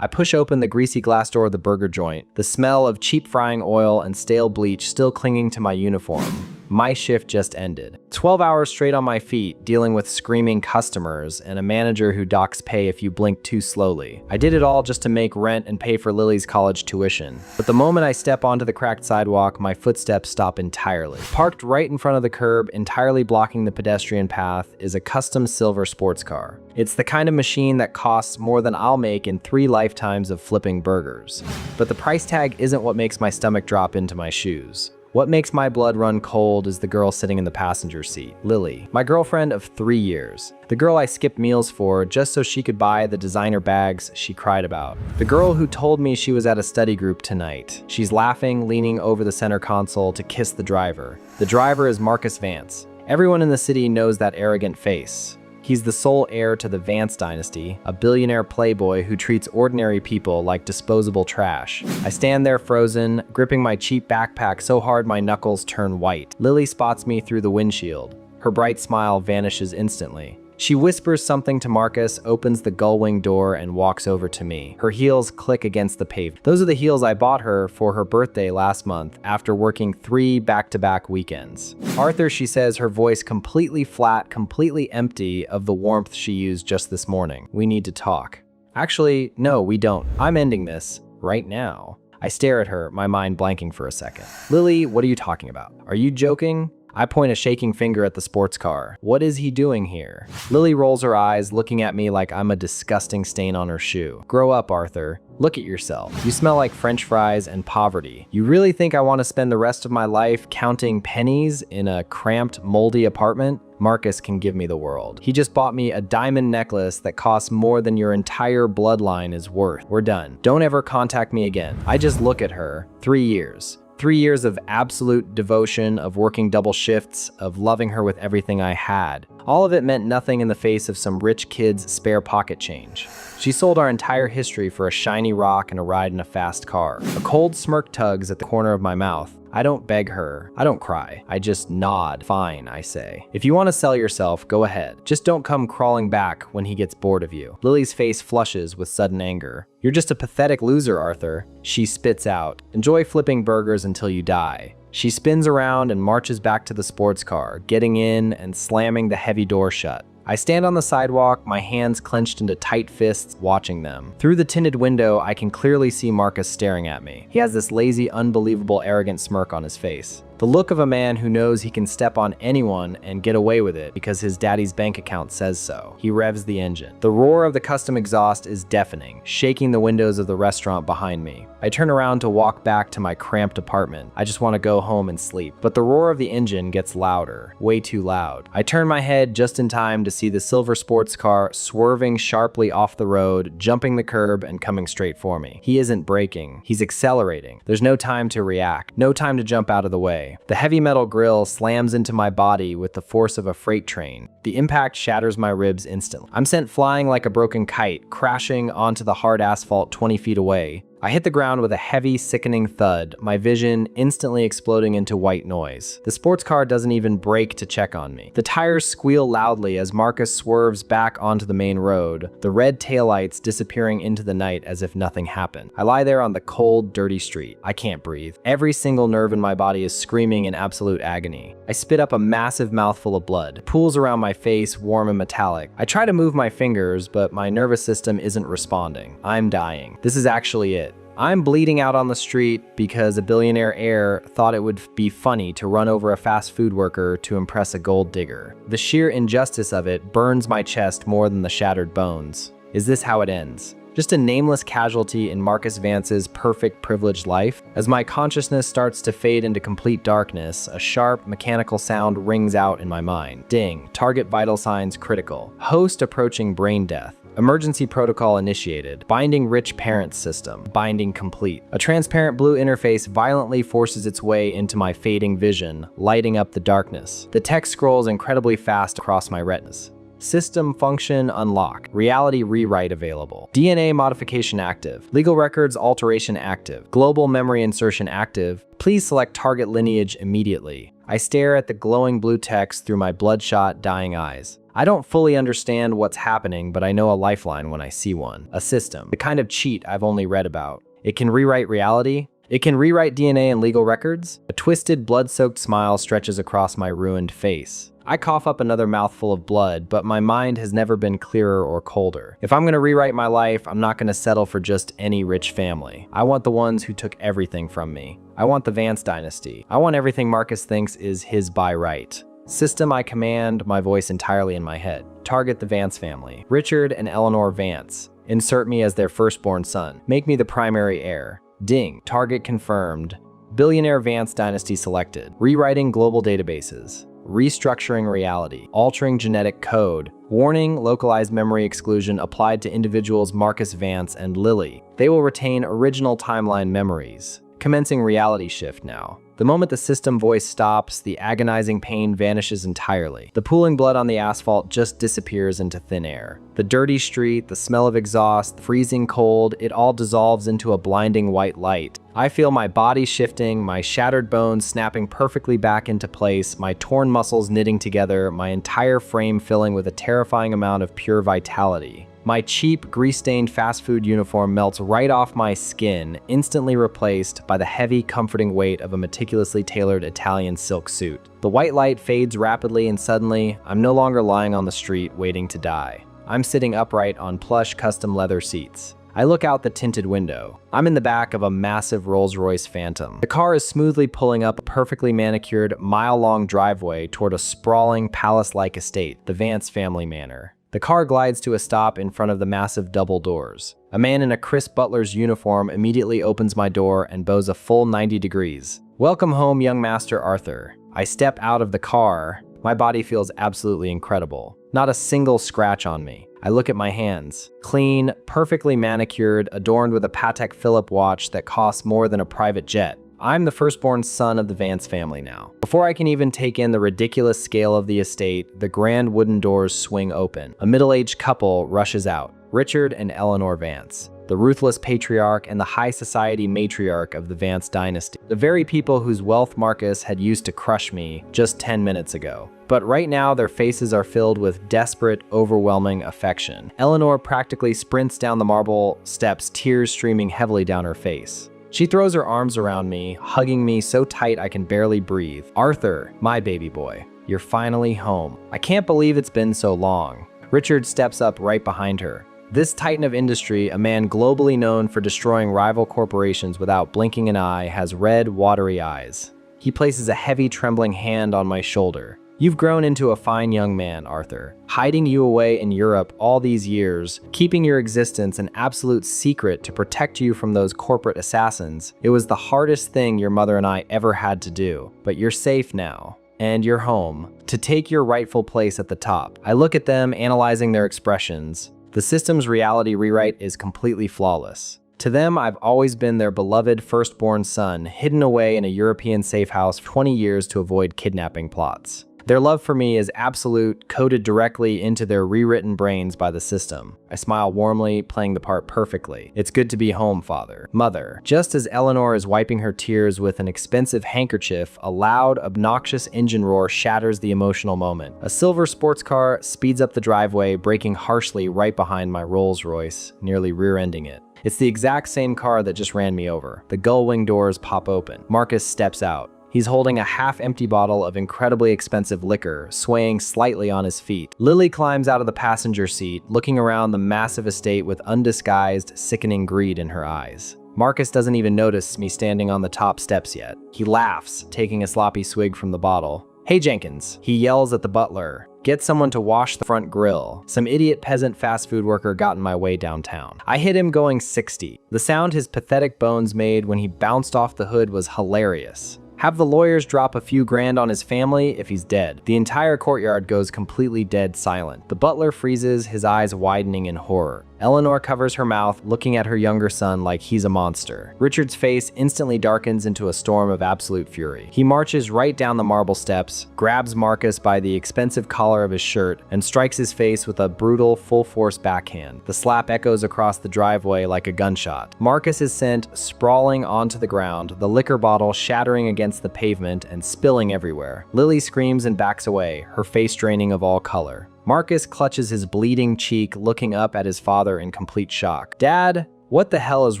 I push open the greasy glass door of the burger joint, the smell of cheap frying oil and stale bleach still clinging to my uniform. My shift just ended. 12 hours straight on my feet, dealing with screaming customers and a manager who docks pay if you blink too slowly. I did it all just to make rent and pay for Lily's college tuition. But the moment I step onto the cracked sidewalk, my footsteps stop entirely. Parked right in front of the curb, entirely blocking the pedestrian path, is a custom silver sports car. It's the kind of machine that costs more than I'll make in 3 lifetimes of flipping burgers. But the price tag isn't what makes my stomach drop into my shoes. What makes my blood run cold is the girl sitting in the passenger seat, Lily, my girlfriend of 3 years. The girl I skipped meals for just so she could buy the designer bags she cried about. The girl who told me she was at a study group tonight. She's laughing, leaning over the center console to kiss the driver. The driver is Marcus Vance. Everyone in the city knows that arrogant face. He's the sole heir to the Vance dynasty, a billionaire playboy who treats ordinary people like disposable trash. I stand there frozen, gripping my cheap backpack so hard my knuckles turn white. Lily spots me through the windshield. Her bright smile vanishes instantly. She whispers something to Marcus, opens the gull-wing door, and walks over to me. Her heels click against the pavement. Those are the heels I bought her for her birthday last month after working 3 back-to-back weekends. Arthur, she says, her voice completely flat, completely empty of the warmth she used just this morning. We need to talk. Actually, no, we don't. I'm ending this right now. I stare at her, my mind blanking for a second. Lily, what are you talking about? Are you joking? I point a shaking finger at the sports car. What is he doing here? Lily rolls her eyes, looking at me like I'm a disgusting stain on her shoe. Grow up, Arthur. Look at yourself. You smell like French fries and poverty. You really think I want to spend the rest of my life counting pennies in a cramped, moldy apartment? Marcus can give me the world. He just bought me a diamond necklace that costs more than your entire bloodline is worth. We're done. Don't ever contact me again. I just look at her. 3 years. 3 years of absolute devotion, of working double shifts, of loving her with everything I had. All of it meant nothing in the face of some rich kid's spare pocket change. She sold our entire history for a shiny rock and a ride in a fast car. A cold smirk tugs at the corner of my mouth. I don't beg her. I don't cry. I just nod. Fine, I say. If you want to sell yourself, go ahead. Just don't come crawling back when he gets bored of you. Lily's face flushes with sudden anger. You're just a pathetic loser, Arthur. She spits out. Enjoy flipping burgers until you die. She spins around and marches back to the sports car, getting in and slamming the heavy door shut. I stand on the sidewalk, my hands clenched into tight fists, watching them. Through the tinted window, I can clearly see Marcus staring at me. He has this lazy, unbelievable, arrogant smirk on his face. The look of a man who knows he can step on anyone and get away with it because his daddy's bank account says so. He revs the engine. The roar of the custom exhaust is deafening, shaking the windows of the restaurant behind me. I turn around to walk back to my cramped apartment. I just want to go home and sleep. But the roar of the engine gets louder, way too loud. I turn my head just in time to see the silver sports car swerving sharply off the road, jumping the curb and coming straight for me. He isn't braking. He's accelerating. There's no time to react, no time to jump out of the way. The heavy metal grille slams into my body with the force of a freight train. The impact shatters my ribs instantly. I'm sent flying like a broken kite, crashing onto the hard asphalt 20 feet away. I hit the ground with a heavy, sickening thud, my vision instantly exploding into white noise. The sports car doesn't even brake to check on me. The tires squeal loudly as Marcus swerves back onto the main road, the red taillights disappearing into the night as if nothing happened. I lie there on the cold, dirty street. I can't breathe. Every single nerve in my body is screaming in absolute agony. I spit up a massive mouthful of blood. It pools around my face, warm and metallic. I try to move my fingers, but my nervous system isn't responding. I'm dying. This is actually it. I'm bleeding out on the street because a billionaire heir thought it would be funny to run over a fast food worker to impress a gold digger. The sheer injustice of it burns my chest more than the shattered bones. Is this how it ends? Just a nameless casualty in Marcus Vance's perfect privileged life? As my consciousness starts to fade into complete darkness, a sharp, mechanical sound rings out in my mind. Ding. Target vital signs critical. Host approaching brain death. Emergency protocol initiated. Binding rich parent system. Binding complete. A transparent blue interface violently forces its way into my fading vision, lighting up the darkness. The text scrolls incredibly fast across my retinas. System function unlocked. Reality rewrite available. DNA modification active. Legal records alteration active. Global memory insertion active. Please select target lineage immediately. I stare at the glowing blue text through my bloodshot, dying eyes. I don't fully understand what's happening, but I know a lifeline when I see one. A system. The kind of cheat I've only read about. It can rewrite reality. It can rewrite DNA and legal records. A twisted, blood-soaked smile stretches across my ruined face. I cough up another mouthful of blood, but my mind has never been clearer or colder. If I'm gonna rewrite my life, I'm not gonna settle for just any rich family. I want the ones who took everything from me. I want the Vance dynasty. I want everything Marcus thinks is his by right. System I command, my voice entirely in my head. Target the Vance family. Richard and Eleanor Vance. Insert me as their firstborn son. Make me the primary heir. Ding. Target confirmed. Billionaire Vance dynasty selected. Rewriting global databases. Restructuring reality. Altering genetic code. Warning, localized memory exclusion applied to individuals Marcus Vance and Lily. They will retain original timeline memories. Commencing reality shift now. The moment the system voice stops, the agonizing pain vanishes entirely. The pooling blood on the asphalt just disappears into thin air. The dirty street, the smell of exhaust, the freezing cold, it all dissolves into a blinding white light. I feel my body shifting, my shattered bones snapping perfectly back into place, my torn muscles knitting together, my entire frame filling with a terrifying amount of pure vitality. My cheap, grease-stained fast food uniform melts right off my skin, instantly replaced by the heavy, comforting weight of a meticulously tailored Italian silk suit. The white light fades rapidly, and suddenly, I'm no longer lying on the street waiting to die. I'm sitting upright on plush, custom leather seats. I look out the tinted window. I'm in the back of a massive Rolls-Royce Phantom. The car is smoothly pulling up a perfectly manicured, mile-long driveway toward a sprawling, palace-like estate, the Vance family manor. The car glides to a stop in front of the massive double doors. A man in a crisp butler's uniform immediately opens my door and bows a full 90 degrees. Welcome home, young Master Arthur. I step out of the car. My body feels absolutely incredible. Not a single scratch on me. I look at my hands. Clean, perfectly manicured, adorned with a Patek Philippe watch that costs more than a private jet. I'm the firstborn son of the Vance family now. Before I can even take in the ridiculous scale of the estate, the grand wooden doors swing open. A middle-aged couple rushes out. Richard and Eleanor Vance, the ruthless patriarch and the high society matriarch of the Vance dynasty. The very people whose wealth Marcus had used to crush me just 10 minutes ago. But right now, their faces are filled with desperate, overwhelming affection. Eleanor practically sprints down the marble steps, tears streaming heavily down her face. She throws her arms around me, hugging me so tight I can barely breathe. Arthur, my baby boy, you're finally home. I can't believe it's been so long. Richard steps up right behind her. This titan of industry, a man globally known for destroying rival corporations without blinking an eye, has red, watery eyes. He places a heavy, trembling hand on my shoulder. You've grown into a fine young man, Arthur. Hiding you away in Europe all these years, keeping your existence an absolute secret to protect you from those corporate assassins, it was the hardest thing your mother and I ever had to do. But you're safe now. And you're home, to take your rightful place at the top. I look at them, analyzing their expressions. The system's reality rewrite is completely flawless. To them, I've always been their beloved firstborn son, hidden away in a European safe house for 20 years to avoid kidnapping plots. Their love for me is absolute, coded directly into their rewritten brains by the system. I smile warmly, playing the part perfectly. It's good to be home, father. Mother. Just as Eleanor is wiping her tears with an expensive handkerchief, a loud, obnoxious engine roar shatters the emotional moment. A silver sports car speeds up the driveway, braking harshly right behind my Rolls-Royce, nearly rear-ending it. It's the exact same car that just ran me over. The gull-wing doors pop open. Marcus steps out. He's holding a half-empty bottle of incredibly expensive liquor, swaying slightly on his feet. Lily climbs out of the passenger seat, looking around the massive estate with undisguised, sickening greed in her eyes. Marcus doesn't even notice me standing on the top steps yet. He laughs, taking a sloppy swig from the bottle. Hey Jenkins, he yells at the butler. Get someone to wash the front grill. Some idiot peasant fast food worker got in my way downtown. I hit him going 60. The sound his pathetic bones made when he bounced off the hood was hilarious. Have the lawyers drop a few grand on his family if he's dead. The entire courtyard goes completely dead silent. The butler freezes, his eyes widening in horror. Eleanor covers her mouth, looking at her younger son like he's a monster. Richard's face instantly darkens into a storm of absolute fury. He marches right down the marble steps, grabs Marcus by the expensive collar of his shirt, and strikes his face with a brutal, full-force backhand. The slap echoes across the driveway like a gunshot. Marcus is sent sprawling onto the ground, the liquor bottle shattering against the pavement and spilling everywhere. Lily screams and backs away, her face draining of all color. Marcus clutches his bleeding cheek, looking up at his father in complete shock. Dad, what the hell is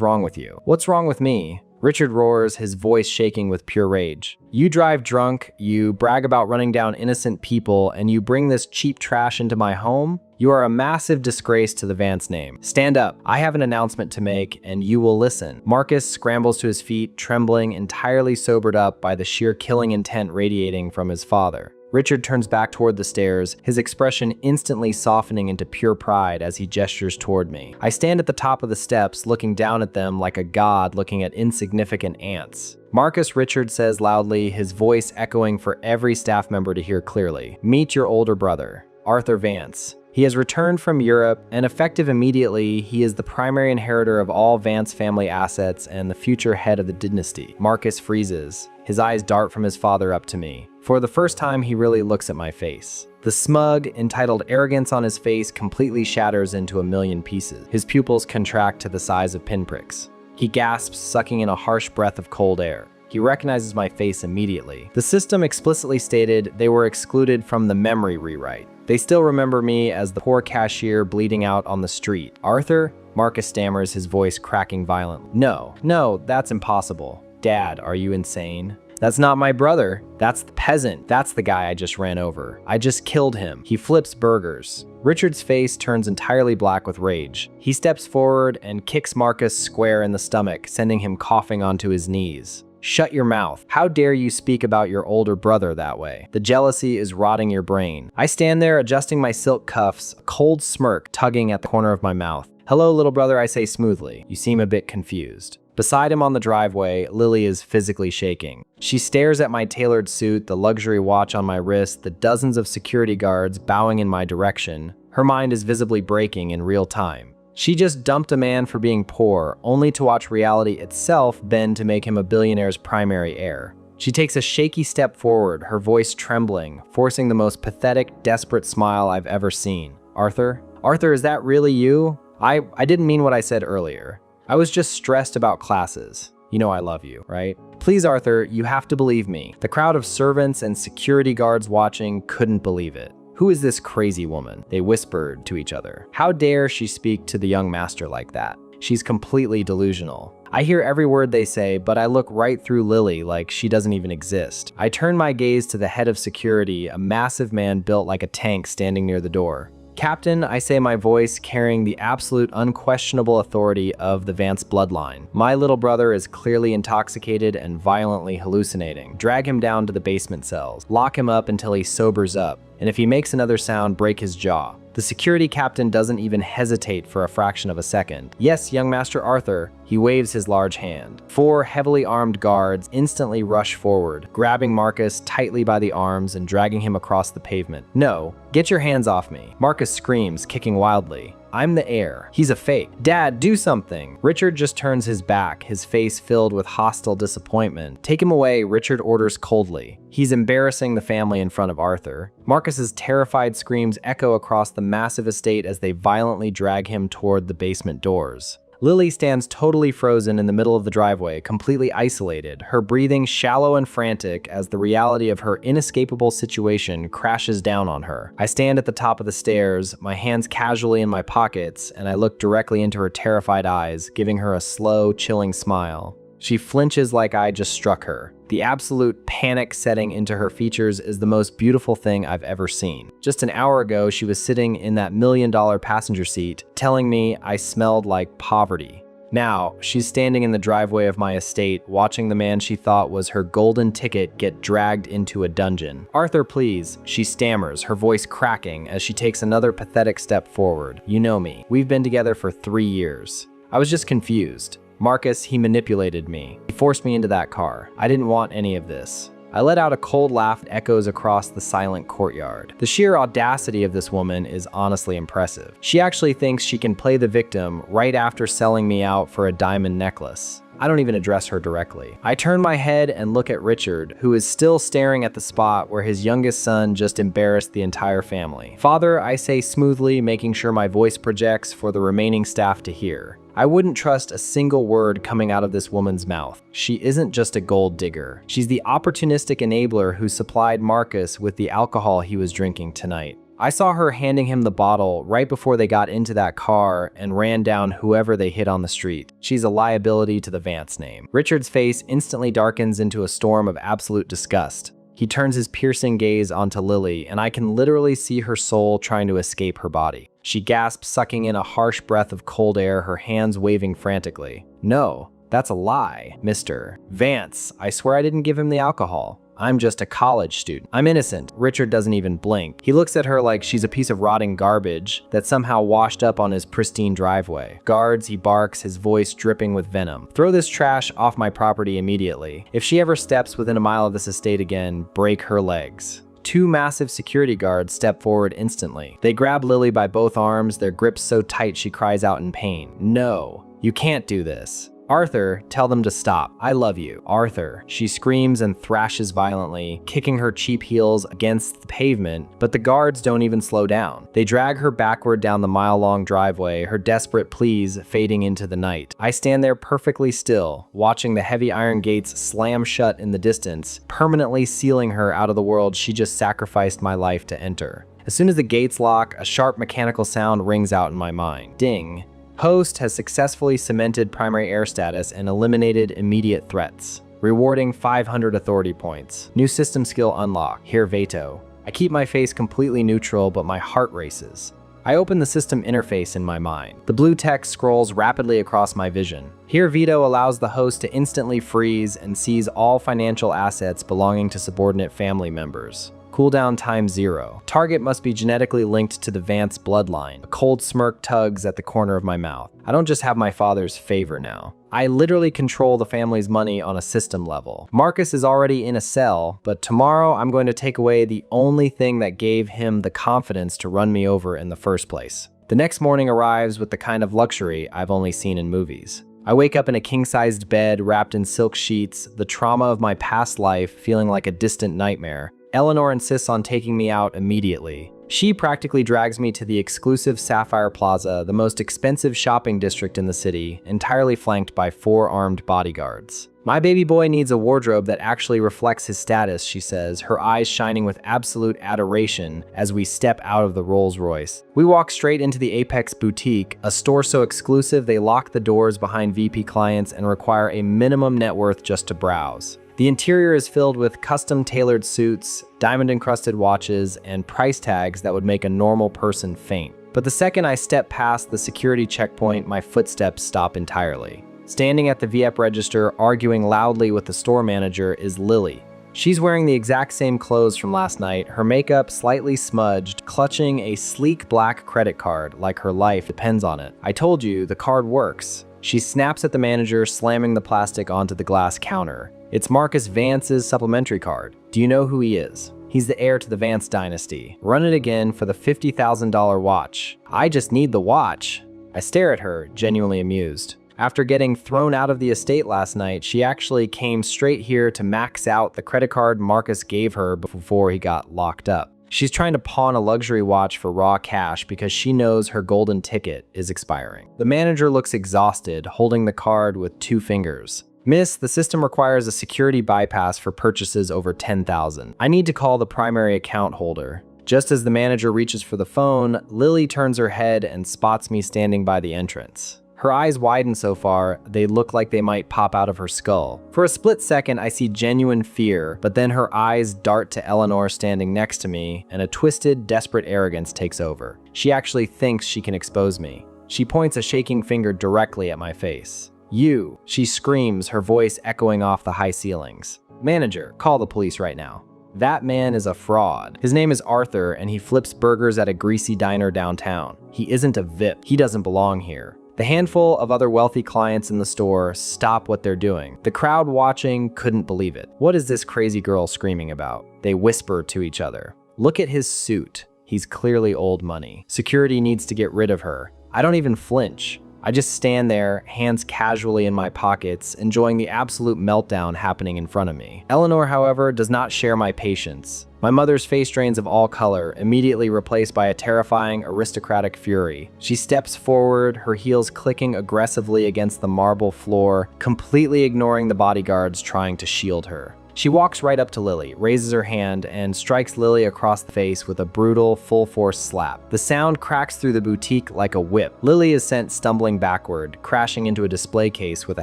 wrong with you? What's wrong with me? Richard roars, his voice shaking with pure rage. You drive drunk, you brag about running down innocent people, and you bring this cheap trash into my home? You are a massive disgrace to the Vance name. Stand up. I have an announcement to make, and you will listen. Marcus scrambles to his feet, trembling, entirely sobered up by the sheer killing intent radiating from his father. Richard turns back toward the stairs, his expression instantly softening into pure pride as he gestures toward me. I stand at the top of the steps, looking down at them like a god looking at insignificant ants. Marcus, Richard says loudly, his voice echoing for every staff member to hear clearly. Meet your older brother, Arthur Vance. He has returned from Europe, and effective immediately, he is the primary inheritor of all Vance family assets and the future head of the dynasty. Marcus freezes. His eyes dart from his father up to me. For the first time, he really looks at my face. The smug, entitled arrogance on his face completely shatters into a million pieces. His pupils contract to the size of pinpricks. He gasps, sucking in a harsh breath of cold air. He recognizes my face immediately. The system explicitly stated they were excluded from the memory rewrite. They still remember me as the poor cashier bleeding out on the street. Arthur? Marcus stammers, his voice cracking violently. No, that's impossible. Dad, are you insane? That's not my brother. That's the peasant. That's the guy I just ran over. I just killed him. He flips burgers. Richard's face turns entirely black with rage. He steps forward and kicks Marcus square in the stomach, sending him coughing onto his knees. Shut your mouth. How dare you speak about your older brother that way? The jealousy is rotting your brain. I stand there adjusting my silk cuffs, a cold smirk tugging at the corner of my mouth. Hello, little brother, I say smoothly. You seem a bit confused. Beside him on the driveway, Lily is physically shaking. She stares at my tailored suit, the luxury watch on my wrist, the dozens of security guards bowing in my direction. Her mind is visibly breaking in real time. She just dumped a man for being poor, only to watch reality itself bend to make him a billionaire's primary heir. She takes a shaky step forward, her voice trembling, forcing the most pathetic, desperate smile I've ever seen. Arthur? Arthur, is that really you? I didn't mean what I said earlier. I was just stressed about classes. You know I love you, right? Please, Arthur, you have to believe me. The crowd of servants and security guards watching couldn't believe it. Who is this crazy woman? They whispered to each other. How dare she speak to the young master like that? She's completely delusional. I hear every word they say, but I look right through Lily like she doesn't even exist. I turn my gaze to the head of security, a massive man built like a tank standing near the door. Captain, I say, my voice carrying the absolute unquestionable authority of the Vance bloodline. My little brother is clearly intoxicated and violently hallucinating. Drag him down to the basement cells. Lock him up until he sobers up. And if he makes another sound, break his jaw. The security captain doesn't even hesitate for a fraction of a second. Yes, young Master Arthur. He waves his large hand. 4 heavily armed guards instantly rush forward, grabbing Marcus tightly by the arms and dragging him across the pavement. No, get your hands off me. Marcus screams, kicking wildly. I'm the heir. He's a fake. Dad, do something. Richard just turns his back, his face filled with hostile disappointment. Take him away, Richard orders coldly. He's embarrassing the family in front of Arthur. Marcus's terrified screams echo across the massive estate as they violently drag him toward the basement doors. Lily stands totally frozen in the middle of the driveway, completely isolated, her breathing shallow and frantic as the reality of her inescapable situation crashes down on her. I stand at the top of the stairs, my hands casually in my pockets, and I look directly into her terrified eyes, giving her a slow, chilling smile. She flinches like I just struck her. The absolute panic setting into her features is the most beautiful thing I've ever seen. Just an hour ago, she was sitting in that $1 million passenger seat, telling me I smelled like poverty. Now, she's standing in the driveway of my estate, watching the man she thought was her golden ticket get dragged into a dungeon. Arthur, please, she stammers, her voice cracking as she takes another pathetic step forward. You know me. We've been together for 3 years. I was just confused. Marcus, he manipulated me. He forced me into that car. I didn't want any of this. I let out a cold laugh that echoes across the silent courtyard. The sheer audacity of this woman is honestly impressive. She actually thinks she can play the victim right after selling me out for a diamond necklace. I don't even address her directly. I turn my head and look at Richard, who is still staring at the spot where his youngest son just embarrassed the entire family. Father, I say smoothly, making sure my voice projects for the remaining staff to hear. I wouldn't trust a single word coming out of this woman's mouth. She isn't just a gold digger. She's the opportunistic enabler who supplied Marcus with the alcohol he was drinking tonight. I saw her handing him the bottle right before they got into that car and ran down whoever they hit on the street. She's a liability to the Vance name. Richard's face instantly darkens into a storm of absolute disgust. He turns his piercing gaze onto Lily, and I can literally see her soul trying to escape her body. She gasps, sucking in a harsh breath of cold air, her hands waving frantically. No, that's a lie, Mr. Vance. I swear I didn't give him the alcohol. I'm just a college student. I'm innocent. Richard doesn't even blink. He looks at her like she's a piece of rotting garbage that somehow washed up on his pristine driveway. Guards, he barks, his voice dripping with venom. Throw this trash off my property immediately. If she ever steps within a mile of this estate again, break her legs. Two massive security guards step forward instantly. They grab Lily by both arms, their grips so tight she cries out in pain. No, you can't do this. Arthur, tell them to stop. I love you. Arthur. She screams and thrashes violently, kicking her cheap heels against the pavement, but the guards don't even slow down. They drag her backward down the mile-long driveway, her desperate pleas fading into the night. I stand there perfectly still, watching the heavy iron gates slam shut in the distance, permanently sealing her out of the world she just sacrificed my life to enter. As soon as the gates lock, a sharp mechanical sound rings out in my mind. Ding. Host has successfully cemented primary heir status and eliminated immediate threats, rewarding 500 authority points. New system skill unlock. Here veto. I keep my face completely neutral, but my heart races. I open the system interface in my mind. The blue text scrolls rapidly across my vision. Here veto allows the host to instantly freeze and seize all financial assets belonging to subordinate family members. Cooldown time 0. Target must be genetically linked to the Vance bloodline. A cold smirk tugs at the corner of my mouth. I don't just have my father's favor now. I literally control the family's money on a system level. Marcus is already in a cell, but tomorrow I'm going to take away the only thing that gave him the confidence to run me over in the first place. The next morning arrives with the kind of luxury I've only seen in movies. I wake up in a king-sized bed wrapped in silk sheets, the trauma of my past life feeling like a distant nightmare. Eleanor insists on taking me out immediately. She practically drags me to the exclusive Sapphire Plaza, the most expensive shopping district in the city, entirely flanked by 4 armed bodyguards. My baby boy needs a wardrobe that actually reflects his status, she says, her eyes shining with absolute adoration as we step out of the Rolls-Royce. We walk straight into the Apex Boutique, a store so exclusive they lock the doors behind VP clients and require a minimum net worth just to browse. The interior is filled with custom-tailored suits, diamond-encrusted watches, and price tags that would make a normal person faint. But the second I step past the security checkpoint, my footsteps stop entirely. Standing at the VIEP register, arguing loudly with the store manager, is Lily. She's wearing the exact same clothes from last night, her makeup slightly smudged, clutching a sleek black credit card like her life depends on it. I told you, the card works. She snaps at the manager, slamming the plastic onto the glass counter. It's Marcus Vance's supplementary card. Do you know who he is? He's the heir to the Vance dynasty. Run it again for the $50,000 watch. I just need the watch. I stare at her, genuinely amused. After getting thrown out of the estate last night, she actually came straight here to max out the credit card Marcus gave her before he got locked up. She's trying to pawn a luxury watch for raw cash because she knows her golden ticket is expiring. The manager looks exhausted, holding the card with 2 fingers. Miss, the system requires a security bypass for purchases over $10,000. I need to call the primary account holder. Just as the manager reaches for the phone, Lily turns her head and spots me standing by the entrance. Her eyes widen so far, they look like they might pop out of her skull. For a split second, I see genuine fear, but then her eyes dart to Eleanor standing next to me, and a twisted, desperate arrogance takes over. She actually thinks she can expose me. She points a shaking finger directly at my face. You, she screams, her voice echoing off the high ceilings. Manager, call the police right now. That man is a fraud. His name is Arthur, and he flips burgers at a greasy diner downtown. He isn't a VIP. He doesn't belong here. The handful of other wealthy clients in the store stop what they're doing. The crowd watching couldn't believe it. What is this crazy girl screaming about? They whisper to each other. Look at his suit. He's clearly old money. Security needs to get rid of her. I don't even flinch. I just stand there, hands casually in my pockets, enjoying the absolute meltdown happening in front of me. Eleanor, however, does not share my patience. My mother's face drains of all color, immediately replaced by a terrifying, aristocratic fury. She steps forward, her heels clicking aggressively against the marble floor, completely ignoring the bodyguards trying to shield her. She walks right up to Lily, raises her hand, and strikes Lily across the face with a brutal, full-force slap. The sound cracks through the boutique like a whip. Lily is sent stumbling backward, crashing into a display case with a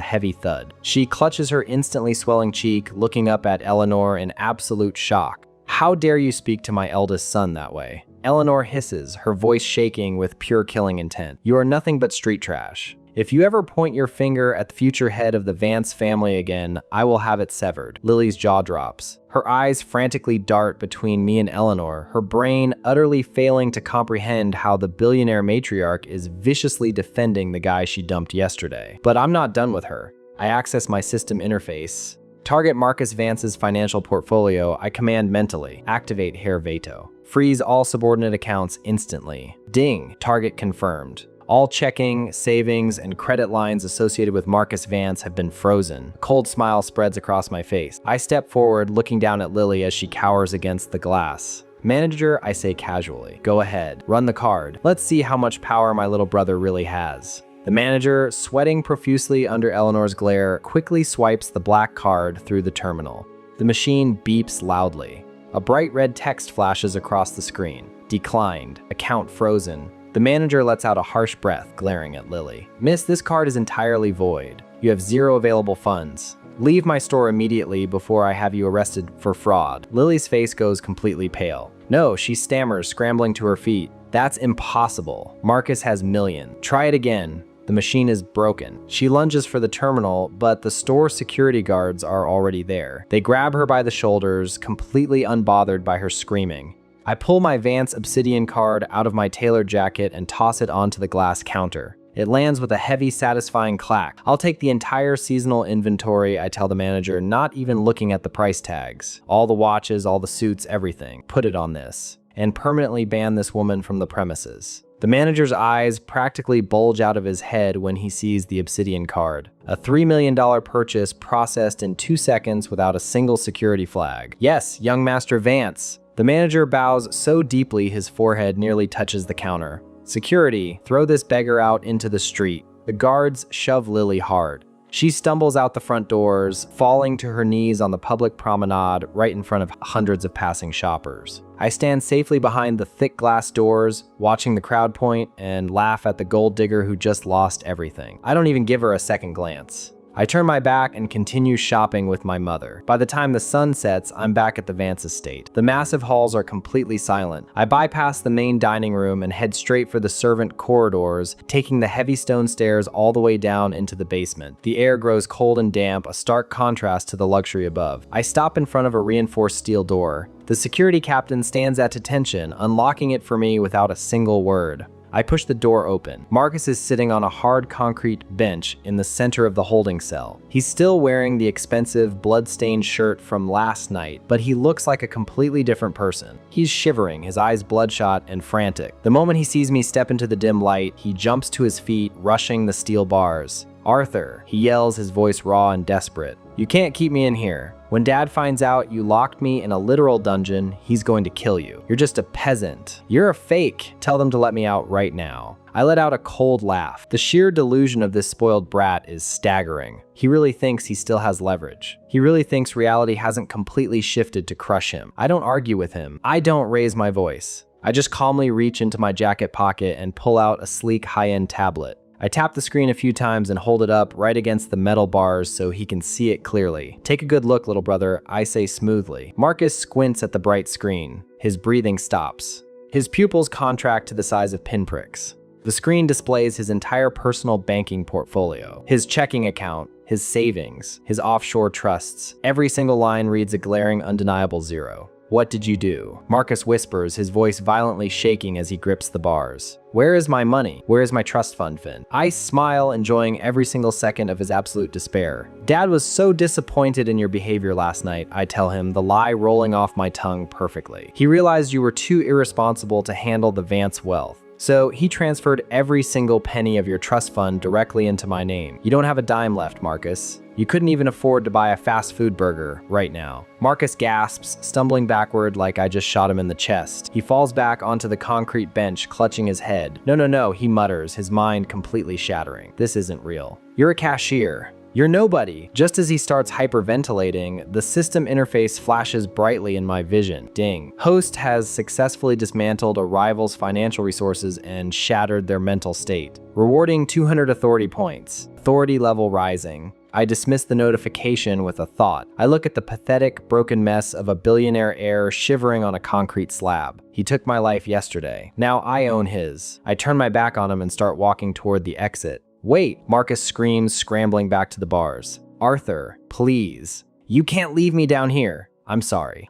heavy thud. She clutches her instantly swelling cheek, looking up at Eleanor in absolute shock. "How dare you speak to my eldest son that way?" Eleanor hisses, her voice shaking with pure killing intent. "You are nothing but street trash. If you ever point your finger at the future head of the Vance family again, I will have it severed." Lily's jaw drops. Her eyes frantically dart between me and Eleanor, her brain utterly failing to comprehend how the billionaire matriarch is viciously defending the guy she dumped yesterday. But I'm not done with her. I access my system interface. Target Marcus Vance's financial portfolio, I command mentally. Activate Hair Veto. Freeze all subordinate accounts instantly. Ding, target confirmed. All checking, savings, and credit lines associated with Marcus Vance have been frozen. A cold smile spreads across my face. I step forward, looking down at Lily as she cowers against the glass. "Manager," I say casually, "go ahead, run the card. Let's see how much power my little brother really has." The manager, sweating profusely under Eleanor's glare, quickly swipes the black card through the terminal. The machine beeps loudly. A bright red text flashes across the screen. "Declined. Account frozen." The manager lets out a harsh breath, glaring at Lily. "Miss, this card is entirely void. You have 0 available funds. Leave my store immediately before I have you arrested for fraud." Lily's face goes completely pale. "No," she stammers, scrambling to her feet. "That's impossible. Marcus has millions. Try it again." The machine is broken. She lunges for the terminal, but the store security guards are already there. They grab her by the shoulders, completely unbothered by her screaming. I pull my Vance Obsidian card out of my tailored jacket and toss it onto the glass counter. It lands with a heavy, satisfying clack. "I'll take the entire seasonal inventory," I tell the manager, not even looking at the price tags. "All the watches, all the suits, everything. Put it on this. And permanently ban this woman from the premises." The manager's eyes practically bulge out of his head when he sees the Obsidian card. A $3 million purchase processed in 2 seconds without a single security flag. "Yes, young Master Vance." The manager bows so deeply his forehead nearly touches the counter. "Security, throw this beggar out into the street." The guards shove Lily hard. She stumbles out the front doors, falling to her knees on the public promenade right in front of hundreds of passing shoppers. I stand safely behind the thick glass doors, watching the crowd point and laugh at the gold digger who just lost everything. I don't even give her a second glance. I turn my back and continue shopping with my mother. By the time the sun sets, I'm back at the Vance estate. The massive halls are completely silent. I bypass the main dining room and head straight for the servant corridors, taking the heavy stone stairs all the way down into the basement. The air grows cold and damp, a stark contrast to the luxury above. I stop in front of a reinforced steel door. The security captain stands at attention, unlocking it for me without a single word. I push the door open. Marcus is sitting on a hard concrete bench in the center of the holding cell. He's still wearing the expensive, blood-stained shirt from last night, but he looks like a completely different person. He's shivering, his eyes bloodshot and frantic. The moment he sees me step into the dim light, he jumps to his feet, rushing the steel bars. "Arthur," he yells, his voice raw and desperate. "You can't keep me in here. When Dad finds out you locked me in a literal dungeon, he's going to kill you. You're just a peasant. You're a fake. Tell them to let me out right now." I let out a cold laugh. The sheer delusion of this spoiled brat is staggering. He really thinks he still has leverage. He really thinks reality hasn't completely shifted to crush him. I don't argue with him. I don't raise my voice. I just calmly reach into my jacket pocket and pull out a sleek high-end tablet. I tap the screen a few times and hold it up right against the metal bars so he can see it clearly. "Take a good look, little brother," I say smoothly. Marcus squints at the bright screen. His breathing stops. His pupils contract to the size of pinpricks. The screen displays his entire personal banking portfolio. His checking account, his savings, his offshore trusts. Every single line reads a glaring, undeniable 0. "What did you do?" Marcus whispers, his voice violently shaking as he grips the bars. "Where is my money? Where is my trust fund, Finn?" I smile, enjoying every single second of his absolute despair. "Dad was so disappointed in your behavior last night," I tell him, the lie rolling off my tongue perfectly. "He realized you were too irresponsible to handle the Vance wealth. So he transferred every single penny of your trust fund directly into my name. You don't have a dime left, Marcus. You couldn't even afford to buy a fast food burger right now." Marcus gasps, stumbling backward like I just shot him in the chest. He falls back onto the concrete bench, clutching his head. No, he mutters, his mind completely shattering. "This isn't real. You're a cashier. You're nobody. Just as he starts hyperventilating, the system interface flashes brightly in my vision. Ding. Host has successfully dismantled a rival's financial resources and shattered their mental state. Rewarding 200 authority points. Authority level rising. I dismiss the notification with a thought. I look at the pathetic, broken mess of a billionaire heir shivering on a concrete slab. He took my life yesterday. Now I own his. I turn my back on him and start walking toward the exit. Wait, Marcus screams, scrambling back to the bars. Arthur, please. You can't leave me down here. I'm sorry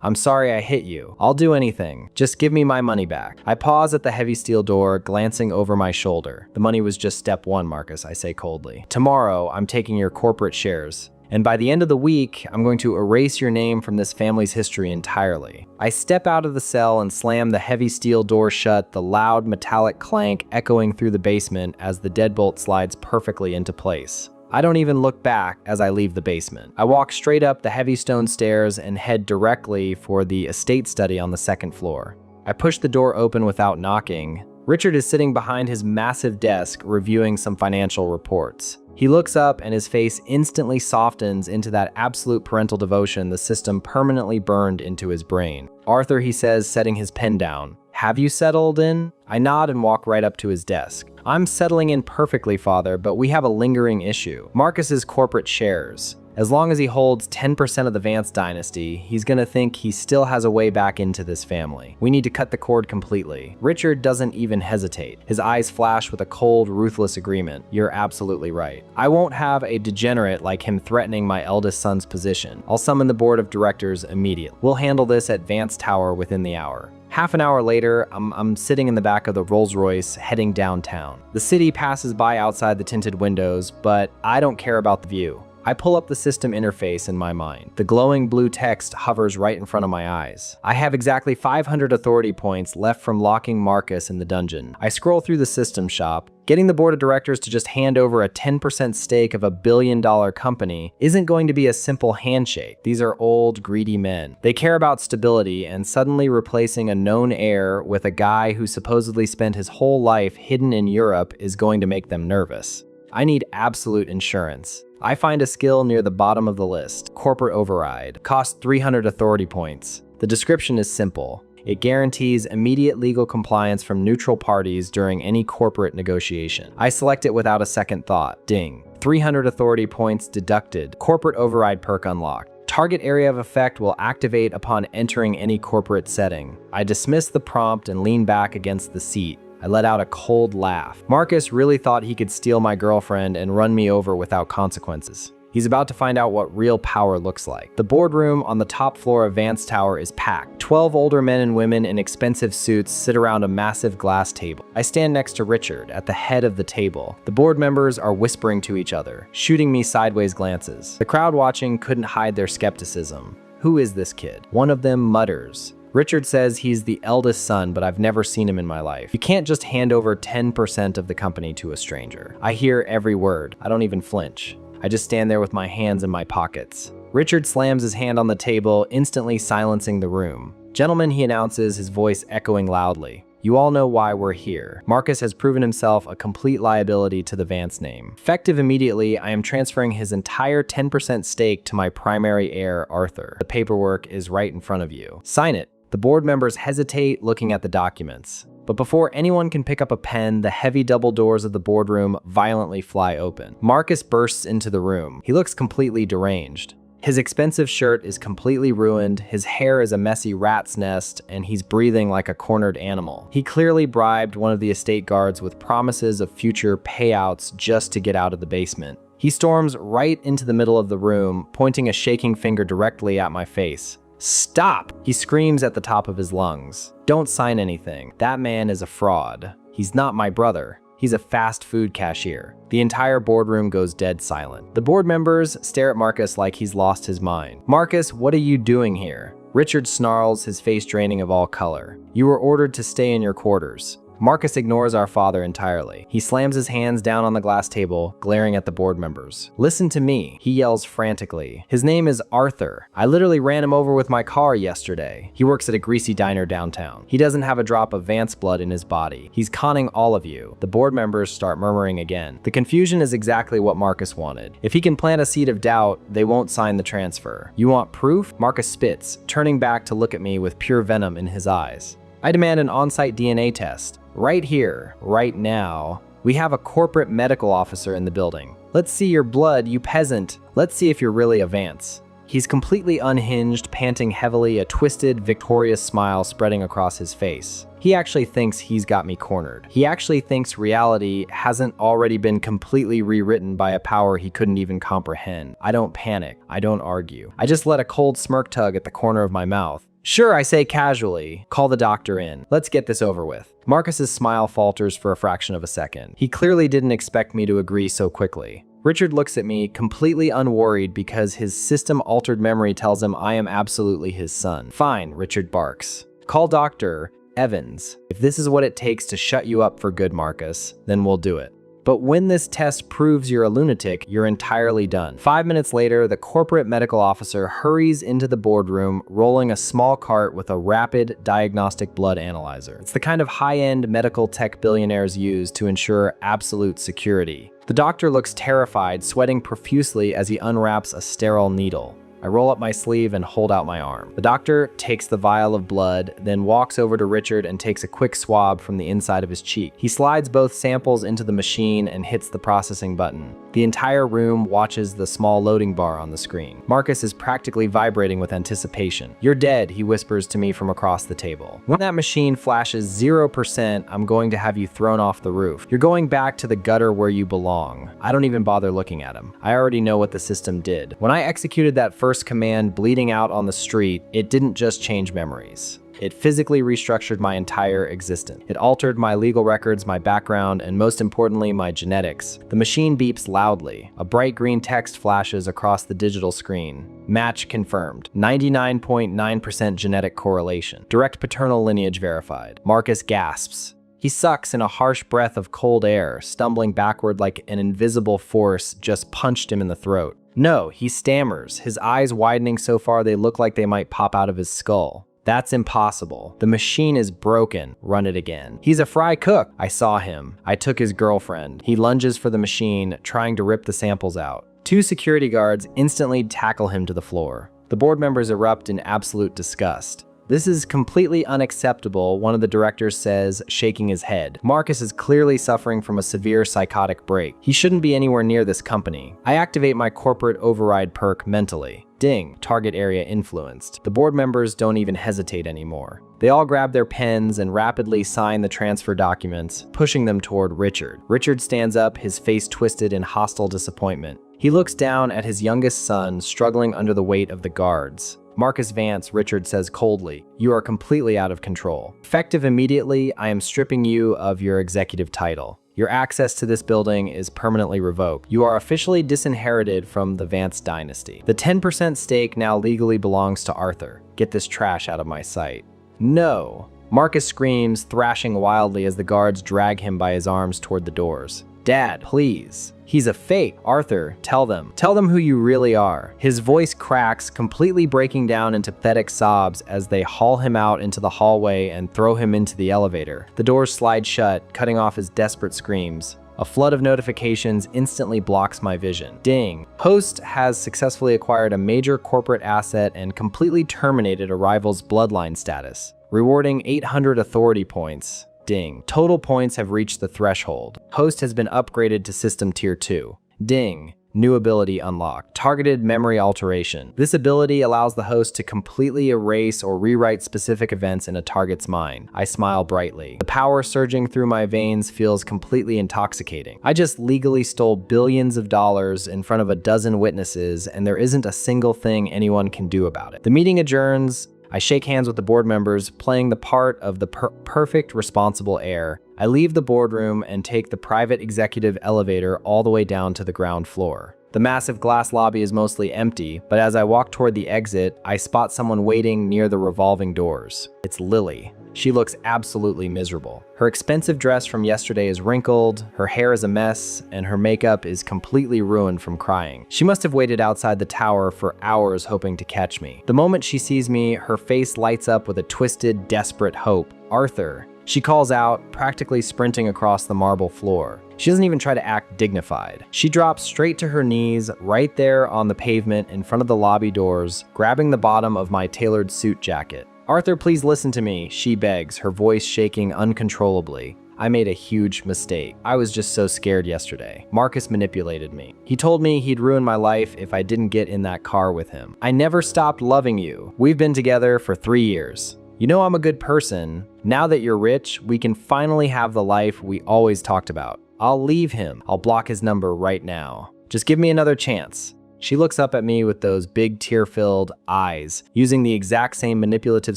I hit you. I'll do anything. Just give me my money back. I pause at the heavy steel door, glancing over my shoulder. The money was just step one, Marcus, I say coldly. Tomorrow, I'm taking your corporate shares. And by the end of the week, I'm going to erase your name from this family's history entirely. I step out of the cell and slam the heavy steel door shut, the loud metallic clank echoing through the basement as the deadbolt slides perfectly into place. I don't even look back as I leave the basement. I walk straight up the heavy stone stairs and head directly for the estate study on the second floor. I push the door open without knocking. Richard is sitting behind his massive desk reviewing some financial reports. He looks up and his face instantly softens into that absolute parental devotion the system permanently burned into his brain. Arthur, he says, setting his pen down. Have you settled in? I nod and walk right up to his desk. I'm settling in perfectly, Father, but we have a lingering issue. Marcus's corporate shares. As long as he holds 10% of the Vance dynasty, he's gonna think he still has a way back into this family. We need to cut the cord completely. Richard doesn't even hesitate. His eyes flash with a cold, ruthless agreement. You're absolutely right. I won't have a degenerate like him threatening my eldest son's position. I'll summon the board of directors immediately. We'll handle this at Vance Tower within the hour. Half an hour later, I'm sitting in the back of the Rolls-Royce heading downtown. The city passes by outside the tinted windows, but I don't care about the view. I pull up the system interface in my mind. The glowing blue text hovers right in front of my eyes. I have exactly 500 authority points left from locking Marcus in the dungeon. I scroll through the system shop. Getting the board of directors to just hand over a 10% stake of a billion-dollar company isn't going to be a simple handshake. These are old, greedy men. They care about stability, and suddenly replacing a known heir with a guy who supposedly spent his whole life hidden in Europe is going to make them nervous. I need absolute insurance. I find a skill near the bottom of the list. Corporate Override. Costs 300 authority points. The description is simple. It guarantees immediate legal compliance from neutral parties during any corporate negotiation. I select it without a second thought. Ding. 300 authority points deducted. Corporate Override perk unlocked. Target area of effect will activate upon entering any corporate setting. I dismiss the prompt and lean back against the seat. I let out a cold laugh. Marcus really thought he could steal my girlfriend and run me over without consequences. He's about to find out what real power looks like. The boardroom on the top floor of Vance Tower is packed. 12 older men and women in expensive suits sit around a massive glass table. I stand next to Richard at the head of the table. The board members are whispering to each other, shooting me sideways glances. The crowd watching couldn't hide their skepticism. Who is this kid? One of them mutters. Richard says he's the eldest son, but I've never seen him in my life. You can't just hand over 10% of the company to a stranger. I hear every word. I don't even flinch. I just stand there with my hands in my pockets. Richard slams his hand on the table, instantly silencing the room. Gentlemen, he announces, his voice echoing loudly. You all know why we're here. Marcus has proven himself a complete liability to the Vance name. Effective immediately, I am transferring his entire 10% stake to my primary heir, Arthur. The paperwork is right in front of you. Sign it. The board members hesitate, looking at the documents. But before anyone can pick up a pen, the heavy double doors of the boardroom violently fly open. Marcus bursts into the room. He looks completely deranged. His expensive shirt is completely ruined, his hair is a messy rat's nest, and he's breathing like a cornered animal. He clearly bribed one of the estate guards with promises of future payouts just to get out of the basement. He storms right into the middle of the room, pointing a shaking finger directly at my face. Stop! He screams at the top of his lungs. Don't sign anything. That man is a fraud. He's not my brother. He's a fast food cashier. The entire boardroom goes dead silent. The board members stare at Marcus like he's lost his mind. Marcus, what are you doing here? Richard snarls, his face draining of all color. You were ordered to stay in your quarters. Marcus ignores our father entirely. He slams his hands down on the glass table, glaring at the board members. Listen to me, he yells frantically. His name is Arthur. I literally ran him over with my car yesterday. He works at a greasy diner downtown. He doesn't have a drop of Vance blood in his body. He's conning all of you. The board members start murmuring again. The confusion is exactly what Marcus wanted. If he can plant a seed of doubt, they won't sign the transfer. You want proof? Marcus spits, turning back to look at me with pure venom in his eyes. I demand an on-site DNA test. Right here, right now. We have a corporate medical officer in the building. Let's see your blood, you peasant. Let's see if you're really a Vance. He's completely unhinged, panting heavily, a twisted, victorious smile spreading across his face. He actually thinks he's got me cornered. He actually thinks reality hasn't already been completely rewritten by a power he couldn't even comprehend. I don't panic. I don't argue. I just let a cold smirk tug at the corner of my mouth. Sure, I say casually. Call the doctor in. Let's get this over with. Marcus's smile falters for a fraction of a second. He clearly didn't expect me to agree so quickly. Richard looks at me, completely unworried because his system-altered memory tells him I am absolutely his son. Fine, Richard barks. Call Dr. Evans. If this is what it takes to shut you up for good, Marcus, then we'll do it. But when this test proves you're a lunatic, you're entirely done. 5 minutes later, the corporate medical officer hurries into the boardroom, rolling a small cart with a rapid diagnostic blood analyzer. It's the kind of high-end medical tech billionaires use to ensure absolute security. The doctor looks terrified, sweating profusely as he unwraps a sterile needle. I roll up my sleeve and hold out my arm. The doctor takes the vial of blood, then walks over to Richard and takes a quick swab from the inside of his cheek. He slides both samples into the machine and hits the processing button. The entire room watches the small loading bar on the screen. Marcus is practically vibrating with anticipation. You're dead, he whispers to me from across the table. When that machine flashes 0%, I'm going to have you thrown off the roof. You're going back to the gutter where you belong. I don't even bother looking at him. I already know what the system did. When I executed that first command bleeding out on the street, it didn't just change memories. It physically restructured my entire existence. It altered my legal records, my background, and most importantly, my genetics. The machine beeps loudly. A bright green text flashes across the digital screen. Match confirmed. 99.9% genetic correlation. Direct paternal lineage verified. Marcus gasps. He sucks in a harsh breath of cold air, stumbling backward like an invisible force just punched him in the throat. No, he stammers, his eyes widening so far they look like they might pop out of his skull. That's impossible. The machine is broken. Run it again. He's a fry cook. I saw him. I took his girlfriend. He lunges for the machine, trying to rip the samples out. 2 security guards instantly tackle him to the floor. The board members erupt in absolute disgust. This is completely unacceptable, one of the directors says, shaking his head. Marcus is clearly suffering from a severe psychotic break. He shouldn't be anywhere near this company. I activate my corporate override perk mentally. Ding, target area influenced. The board members don't even hesitate anymore. They all grab their pens and rapidly sign the transfer documents, pushing them toward Richard. Richard stands up, his face twisted in hostile disappointment. He looks down at his youngest son, struggling under the weight of the guards. Marcus Vance, Richard says coldly, you are completely out of control. Effective immediately, I am stripping you of your executive title. Your access to this building is permanently revoked. You are officially disinherited from the Vance dynasty. The 10% stake now legally belongs to Arthur. Get this trash out of my sight. No. Marcus screams, thrashing wildly as the guards drag him by his arms toward the doors. Dad, please. He's a fake. Arthur, tell them. Tell them who you really are. His voice cracks, completely breaking down into pathetic sobs as they haul him out into the hallway and throw him into the elevator. The doors slide shut, cutting off his desperate screams. A flood of notifications instantly blocks my vision. Ding. Host has successfully acquired a major corporate asset and completely terminated a rival's bloodline status, rewarding 800 authority points. Ding. Total points have reached the threshold. Host has been upgraded to System Tier 2. Ding. New ability unlocked. Targeted memory alteration. This ability allows the host to completely erase or rewrite specific events in a target's mind. I smile brightly. The power surging through my veins feels completely intoxicating. I just legally stole billions of dollars in front of a dozen witnesses, and there isn't a single thing anyone can do about it. The meeting adjourns. I shake hands with the board members, playing the part of the perfect responsible heir. I leave the boardroom and take the private executive elevator all the way down to the ground floor. The massive glass lobby is mostly empty, but as I walk toward the exit, I spot someone waiting near the revolving doors. It's Lily. She looks absolutely miserable. Her expensive dress from yesterday is wrinkled, her hair is a mess, and her makeup is completely ruined from crying. She must have waited outside the tower for hours hoping to catch me. The moment she sees me, her face lights up with a twisted, desperate hope. "Arthur," she calls out, practically sprinting across the marble floor. She doesn't even try to act dignified. She drops straight to her knees right there on the pavement in front of the lobby doors, grabbing the bottom of my tailored suit jacket. "Arthur, please listen to me," she begs, her voice shaking uncontrollably. I made a huge mistake. I was just so scared yesterday. Marcus manipulated me. He told me he'd ruin my life if I didn't get in that car with him. I never stopped loving you. We've been together for 3 years. You know I'm a good person. Now that you're rich, we can finally have the life we always talked about. I'll leave him. I'll block his number right now. Just give me another chance." She looks up at me with those big tear-filled eyes, using the exact same manipulative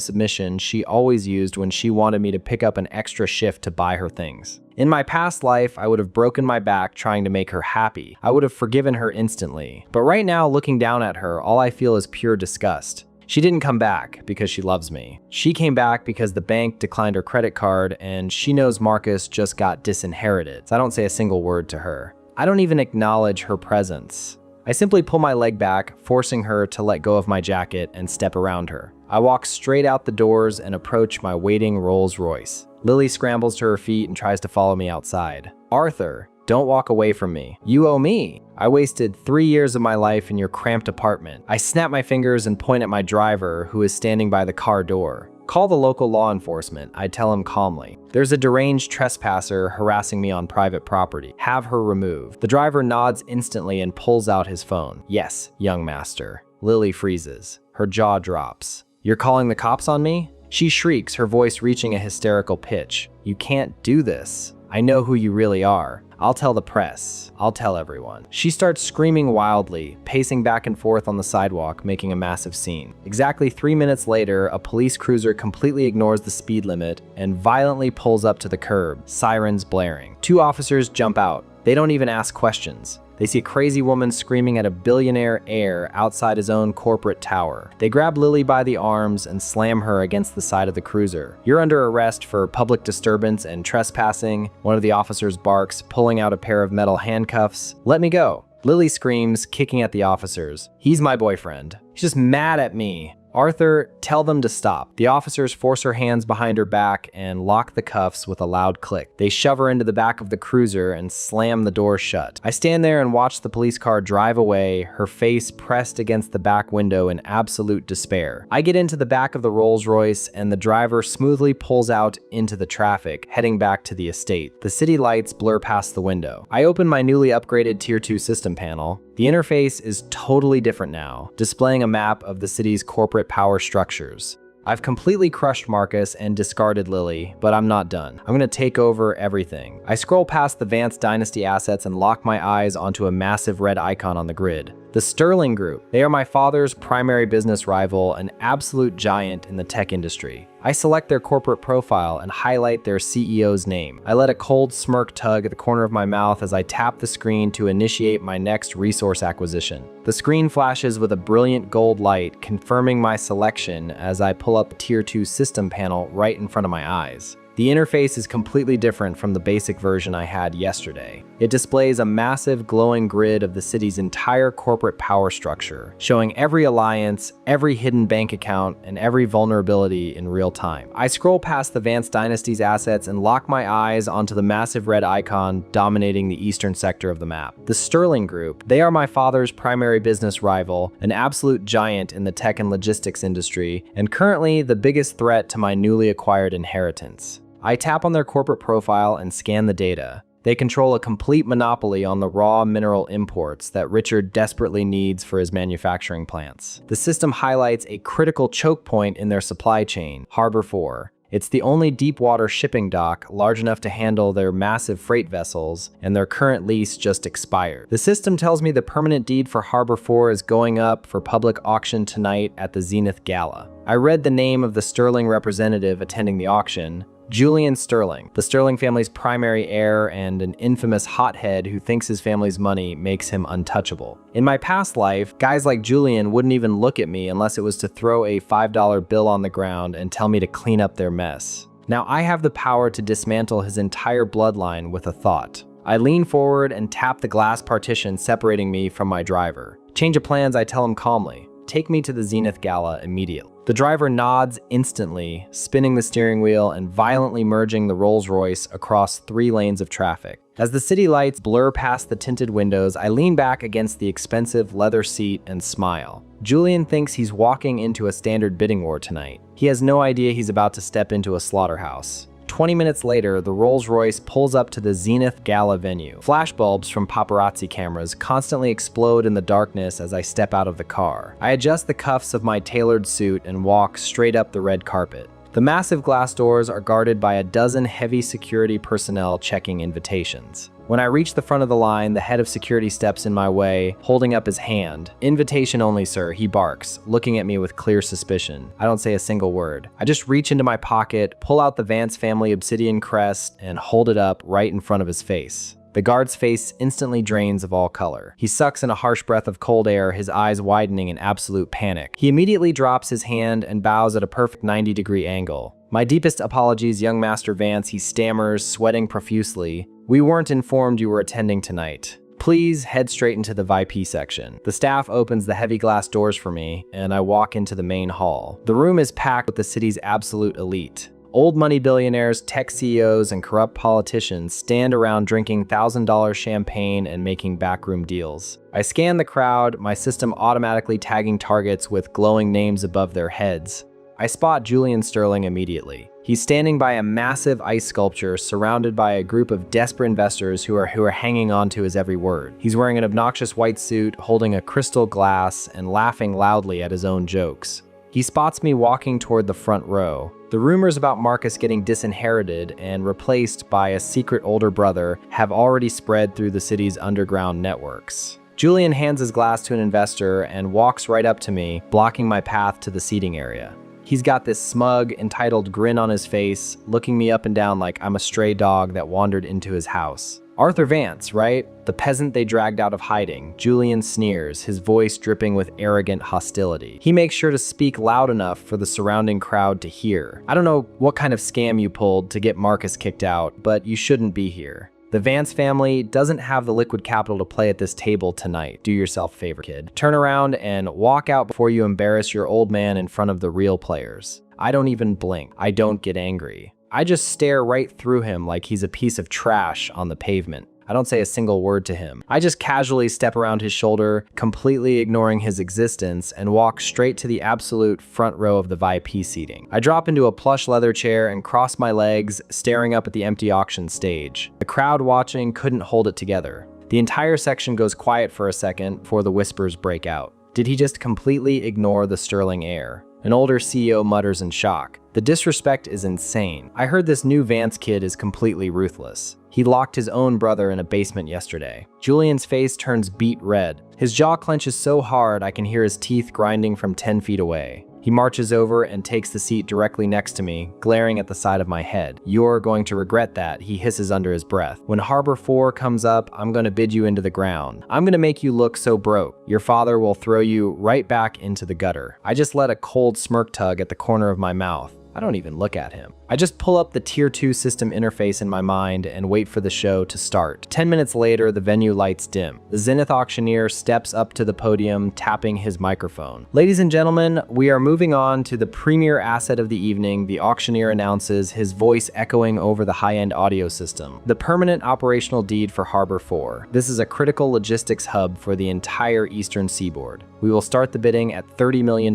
submission she always used when she wanted me to pick up an extra shift to buy her things. In my past life, I would have broken my back trying to make her happy. I would have forgiven her instantly. But right now, looking down at her, all I feel is pure disgust. She didn't come back because she loves me. She came back because the bank declined her credit card and she knows Marcus just got disinherited. So I don't say a single word to her. I don't even acknowledge her presence. I simply pull my leg back, forcing her to let go of my jacket and step around her. I walk straight out the doors and approach my waiting Rolls Royce. Lily scrambles to her feet and tries to follow me outside. "Arthur, don't walk away from me. You owe me. I wasted 3 years of my life in your cramped apartment." I snap my fingers and point at my driver, who is standing by the car door. "Call the local law enforcement," I tell him calmly. "There's a deranged trespasser harassing me on private property. Have her removed." The driver nods instantly and pulls out his phone. "Yes, young master." Lily freezes. Her jaw drops. "You're calling the cops on me?" She shrieks, her voice reaching a hysterical pitch. "You can't do this. I know who you really are. I'll tell the press. I'll tell everyone." She starts screaming wildly, pacing back and forth on the sidewalk, making a massive scene. Exactly 3 minutes later, a police cruiser completely ignores the speed limit and violently pulls up to the curb, sirens blaring. 2 officers jump out. They don't even ask questions. They see a crazy woman screaming at a billionaire heir outside his own corporate tower. They grab Lily by the arms and slam her against the side of the cruiser. "You're under arrest for public disturbance and trespassing," one of the officers barks, pulling out a pair of metal handcuffs. "Let me go." Lily screams, kicking at the officers. "He's my boyfriend. He's just mad at me." "Arthur, tell them to stop." The officers force her hands behind her back and lock the cuffs with a loud click. They shove her into the back of the cruiser and slam the door shut. I stand there and watch the police car drive away, her face pressed against the back window in absolute despair. I get into the back of the Rolls Royce and the driver smoothly pulls out into the traffic, heading back to the estate. The city lights blur past the window. I open my newly upgraded Tier 2 system panel. The interface is totally different now, displaying a map of the city's corporate power structures. I've completely crushed Marcus and discarded Lily, but I'm not done. I'm gonna take over everything. I scroll past the Vance Dynasty assets and lock my eyes onto a massive red icon on the grid. The Sterling Group. They are my father's primary business rival, an absolute giant in the tech industry. I select their corporate profile and highlight their CEO's name. I let a cold smirk tug at the corner of my mouth as I tap the screen to initiate my next resource acquisition. The screen flashes with a brilliant gold light, confirming my selection as I pull up a Tier 2 system panel right in front of my eyes. The interface is completely different from the basic version I had yesterday. It displays a massive glowing grid of the city's entire corporate power structure, showing every alliance, every hidden bank account, and every vulnerability in real time. I scroll past the Vance Dynasty's assets and lock my eyes onto the massive red icon dominating the eastern sector of the map. The Sterling Group. They are my father's primary business rival, an absolute giant in the tech and logistics industry, and currently the biggest threat to my newly acquired inheritance. I tap on their corporate profile and scan the data. They control a complete monopoly on the raw mineral imports that Richard desperately needs for his manufacturing plants. The system highlights a critical choke point in their supply chain, Harbor 4. It's the only deep water shipping dock large enough to handle their massive freight vessels, and their current lease just expired. The system tells me the permanent deed for Harbor 4 is going up for public auction tonight at the Zenith Gala. I read the name of the Sterling representative attending the auction, Julian Sterling, the Sterling family's primary heir and an infamous hothead who thinks his family's money makes him untouchable. In my past life, guys like Julian wouldn't even look at me unless it was to throw a $5 bill on the ground and tell me to clean up their mess. Now I have the power to dismantle his entire bloodline with a thought. I lean forward and tap the glass partition separating me from my driver. Change of plans, I tell him calmly. Take me to the Zenith Gala immediately. The driver nods instantly, spinning the steering wheel and violently merging the Rolls-Royce across 3 lanes of traffic. As the city lights blur past the tinted windows, I lean back against the expensive leather seat and smile. Julian thinks he's walking into a standard bidding war tonight. He has no idea he's about to step into a slaughterhouse. 20 minutes later, the Rolls-Royce pulls up to the Zenith Gala venue. Flashbulbs from paparazzi cameras constantly explode in the darkness as I step out of the car. I adjust the cuffs of my tailored suit and walk straight up the red carpet. The massive glass doors are guarded by a dozen heavy security personnel checking invitations. When I reach the front of the line, the head of security steps in my way, holding up his hand. "Invitation only, sir," he barks, looking at me with clear suspicion. I don't say a single word. I just reach into my pocket, pull out the Vance family obsidian crest, and hold it up right in front of his face. The guard's face instantly drains of all color. He sucks in a harsh breath of cold air, his eyes widening in absolute panic. He immediately drops his hand and bows at a perfect 90-degree angle. "My deepest apologies, young Master Vance," he stammers, sweating profusely. "We weren't informed you were attending tonight. Please head straight into the VIP section." The staff opens the heavy glass doors for me, and I walk into the main hall. The room is packed with the city's absolute elite. Old money billionaires, tech CEOs, and corrupt politicians stand around drinking $1,000 champagne and making backroom deals. I scan the crowd, my system automatically tagging targets with glowing names above their heads. I spot Julian Sterling immediately. He's standing by a massive ice sculpture surrounded by a group of desperate investors who are hanging on to his every word. He's wearing an obnoxious white suit, holding a crystal glass, and laughing loudly at his own jokes. He spots me walking toward the front row. The rumors about Marcus getting disinherited and replaced by a secret older brother have already spread through the city's underground networks. Julian hands his glass to an investor and walks right up to me, blocking my path to the seating area. He's got this smug, entitled grin on his face, looking me up and down like I'm a stray dog that wandered into his house. "Arthur Vance, right? The peasant they dragged out of hiding." Julian sneers, his voice dripping with arrogant hostility. He makes sure to speak loud enough for the surrounding crowd to hear. "I don't know what kind of scam you pulled to get Marcus kicked out, but you shouldn't be here. The Vance family doesn't have the liquid capital to play at this table tonight. Do yourself a favor, kid. Turn around and walk out before you embarrass your old man in front of the real players." I don't even blink. I don't get angry. I just stare right through him like he's a piece of trash on the pavement. I don't say a single word to him. I just casually step around his shoulder, completely ignoring his existence, and walk straight to the absolute front row of the VIP seating. I drop into a plush leather chair and cross my legs, staring up at the empty auction stage. The crowd watching couldn't hold it together. The entire section goes quiet for a second before the whispers break out. Did he just completely ignore the sterling heir? An older CEO mutters in shock. The disrespect is insane. I heard this new Vance kid is completely ruthless. He locked his own brother in a basement yesterday. Julian's face turns beet red. His jaw clenches so hard I can hear his teeth grinding from 10 feet away. He marches over and takes the seat directly next to me, glaring at the side of my head. "You're going to regret that," he hisses under his breath. "When Harbor 4 comes up, I'm going to bid you into the ground. I'm going to make you look so broke. Your father will throw you right back into the gutter." I just let a cold smirk tug at the corner of my mouth. I don't even look at him. I just pull up the Tier 2 system interface in my mind and wait for the show to start. 10 minutes later, the venue lights dim. The Zenith auctioneer steps up to the podium, tapping his microphone. "Ladies and gentlemen, we are moving on to the premier asset of the evening," the auctioneer announces, his voice echoing over the high-end audio system. "The permanent operational deed for Harbor 4. This is a critical logistics hub for the entire eastern seaboard. We will start the bidding at $30 million.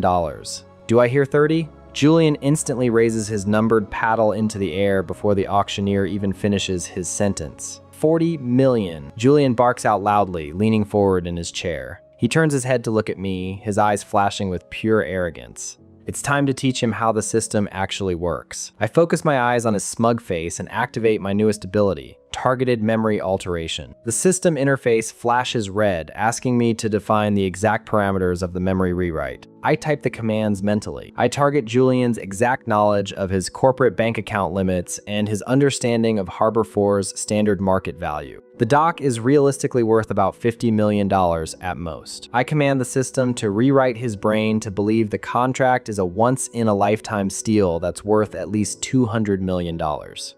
Do I hear 30? Julian instantly raises his numbered paddle into the air before the auctioneer even finishes his sentence. 40 million. Julian barks out loudly, leaning forward in his chair. He turns his head to look at me, his eyes flashing with pure arrogance. It's time to teach him how the system actually works. I focus my eyes on his smug face and activate my newest ability. targeted memory alteration. The system interface flashes red, asking me to define the exact parameters of the memory rewrite. I type the commands mentally. I target Julian's exact knowledge of his corporate bank account limits and his understanding of Harbor 4's standard market value. The doc is realistically worth about $50 million at most. I command the system to rewrite his brain to believe the contract is a once-in-a-lifetime steal that's worth at least $200 million.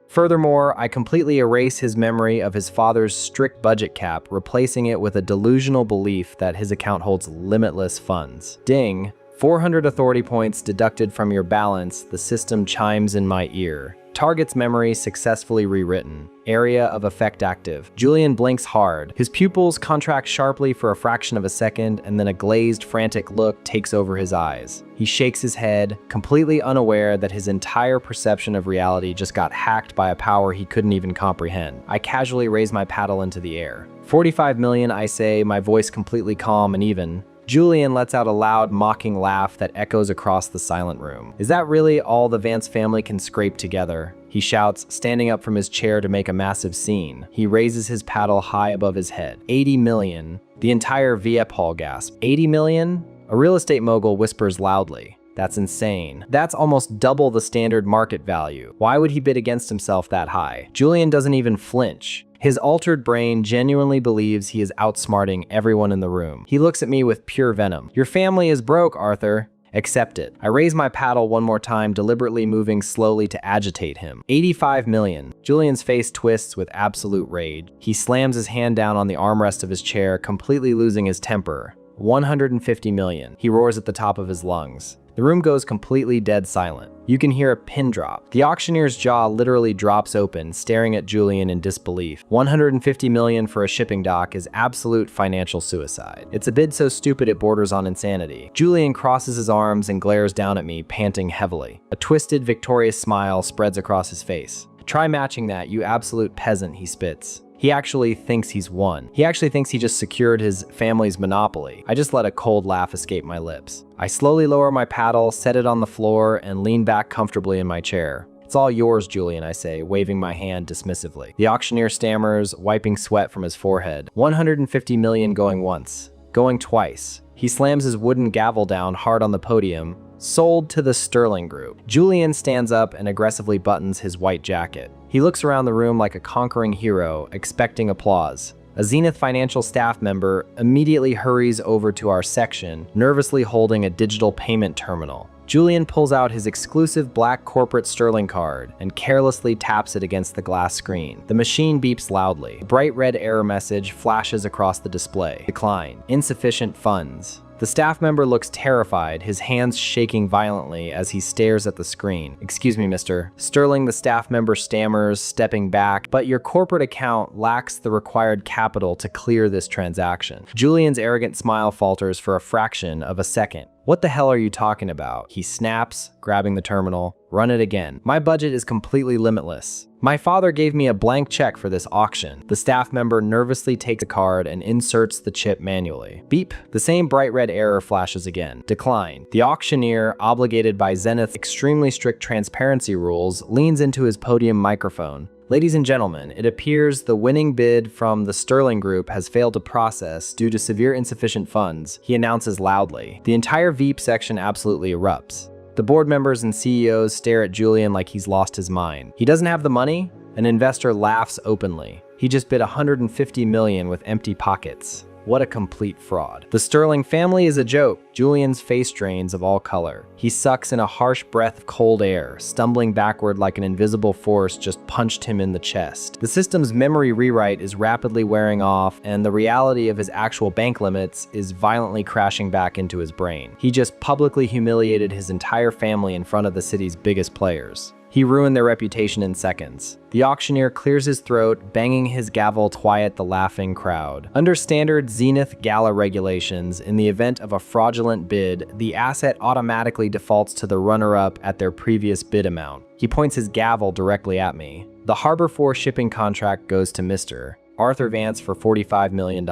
Furthermore, I completely erase his memory of his father's strict budget cap, replacing it with a delusional belief that his account holds limitless funds. Ding! 400 authority points deducted from your balance, the system chimes in my ear. Target's memory successfully rewritten. Area of effect active. Julian blinks hard. His pupils contract sharply for a fraction of a second, and then a glazed, frantic look takes over his eyes. He shakes his head, completely unaware that his entire perception of reality just got hacked by a power he couldn't even comprehend. I casually raise my paddle into the air. 45 million, I say, my voice completely calm and even. Julian lets out a loud, mocking laugh that echoes across the silent room. Is that really all the Vance family can scrape together? He shouts, standing up from his chair to make a massive scene. He raises his paddle high above his head. 80 million. The entire VF hall gasps. 80 million? A real estate mogul whispers loudly. That's insane. That's almost double the standard market value. Why would he bid against himself that high? Julian doesn't even flinch. His altered brain genuinely believes he is outsmarting everyone in the room. He looks at me with pure venom. Your family is broke, Arthur. Accept it. I raise my paddle one more time, deliberately moving slowly to agitate him. 85 million. Julian's face twists with absolute rage. He slams his hand down on the armrest of his chair, completely losing his temper. 150 million. He roars at the top of his lungs. The room goes completely dead silent. You can hear a pin drop. The auctioneer's jaw literally drops open, staring at Julian in disbelief. 150 million for a shipping dock is absolute financial suicide. It's a bid so stupid it borders on insanity. Julian crosses his arms and glares down at me, panting heavily. A twisted, victorious smile spreads across his face. Try matching that, you absolute peasant, he spits. He actually thinks he's won. He actually thinks he just secured his family's monopoly. I just let a cold laugh escape my lips. I slowly lower my paddle, set it on the floor, and lean back comfortably in my chair. It's all yours, Julian, I say, waving my hand dismissively. The auctioneer stammers, wiping sweat from his forehead. 150 million going once. Going twice. He slams his wooden gavel down hard on the podium. Sold to the Sterling Group. Julian stands up and aggressively buttons his white jacket. He looks around the room like a conquering hero, expecting applause. A Zenith Financial staff member immediately hurries over to our section, nervously holding a digital payment terminal. Julian pulls out his exclusive black corporate Sterling card and carelessly taps it against the glass screen. The machine beeps loudly. A bright red error message flashes across the display. Decline. Insufficient funds. The staff member looks terrified, his hands shaking violently as he stares at the screen. Excuse me, mister. Sterling, the staff member stammers, stepping back, but your corporate account lacks the required capital to clear this transaction. Julian's arrogant smile falters for a fraction of a second. What the hell are you talking about? He snaps, grabbing the terminal. Run it again. My budget is completely limitless. My father gave me a blank check for this auction. The staff member nervously takes a card and inserts the chip manually. Beep. The same bright red error flashes again. Decline. The auctioneer, obligated by Zenith's extremely strict transparency rules, leans into his podium microphone. Ladies and gentlemen, it appears the winning bid from the Sterling Group has failed to process due to severe insufficient funds, he announces loudly. The entire Veep section absolutely erupts. The board members and CEOs stare at Julian like he's lost his mind. He doesn't have the money? An investor laughs openly. He just bid 150 million with empty pockets. What a complete fraud. The Sterling family is a joke. Julian's face drains of all color. He sucks in a harsh breath of cold air, stumbling backward like an invisible force just punched him in the chest. The system's memory rewrite is rapidly wearing off, and the reality of his actual bank limits is violently crashing back into his brain. He just publicly humiliated his entire family in front of the city's biggest players. He ruined their reputation in seconds. The auctioneer clears his throat, banging his gavel to quiet the laughing crowd. Under standard Zenith Gala regulations, in the event of a fraudulent bid, the asset automatically defaults to the runner-up at their previous bid amount. He points his gavel directly at me. The Harbor 4 shipping contract goes to Mr. Arthur Vance for $45 million.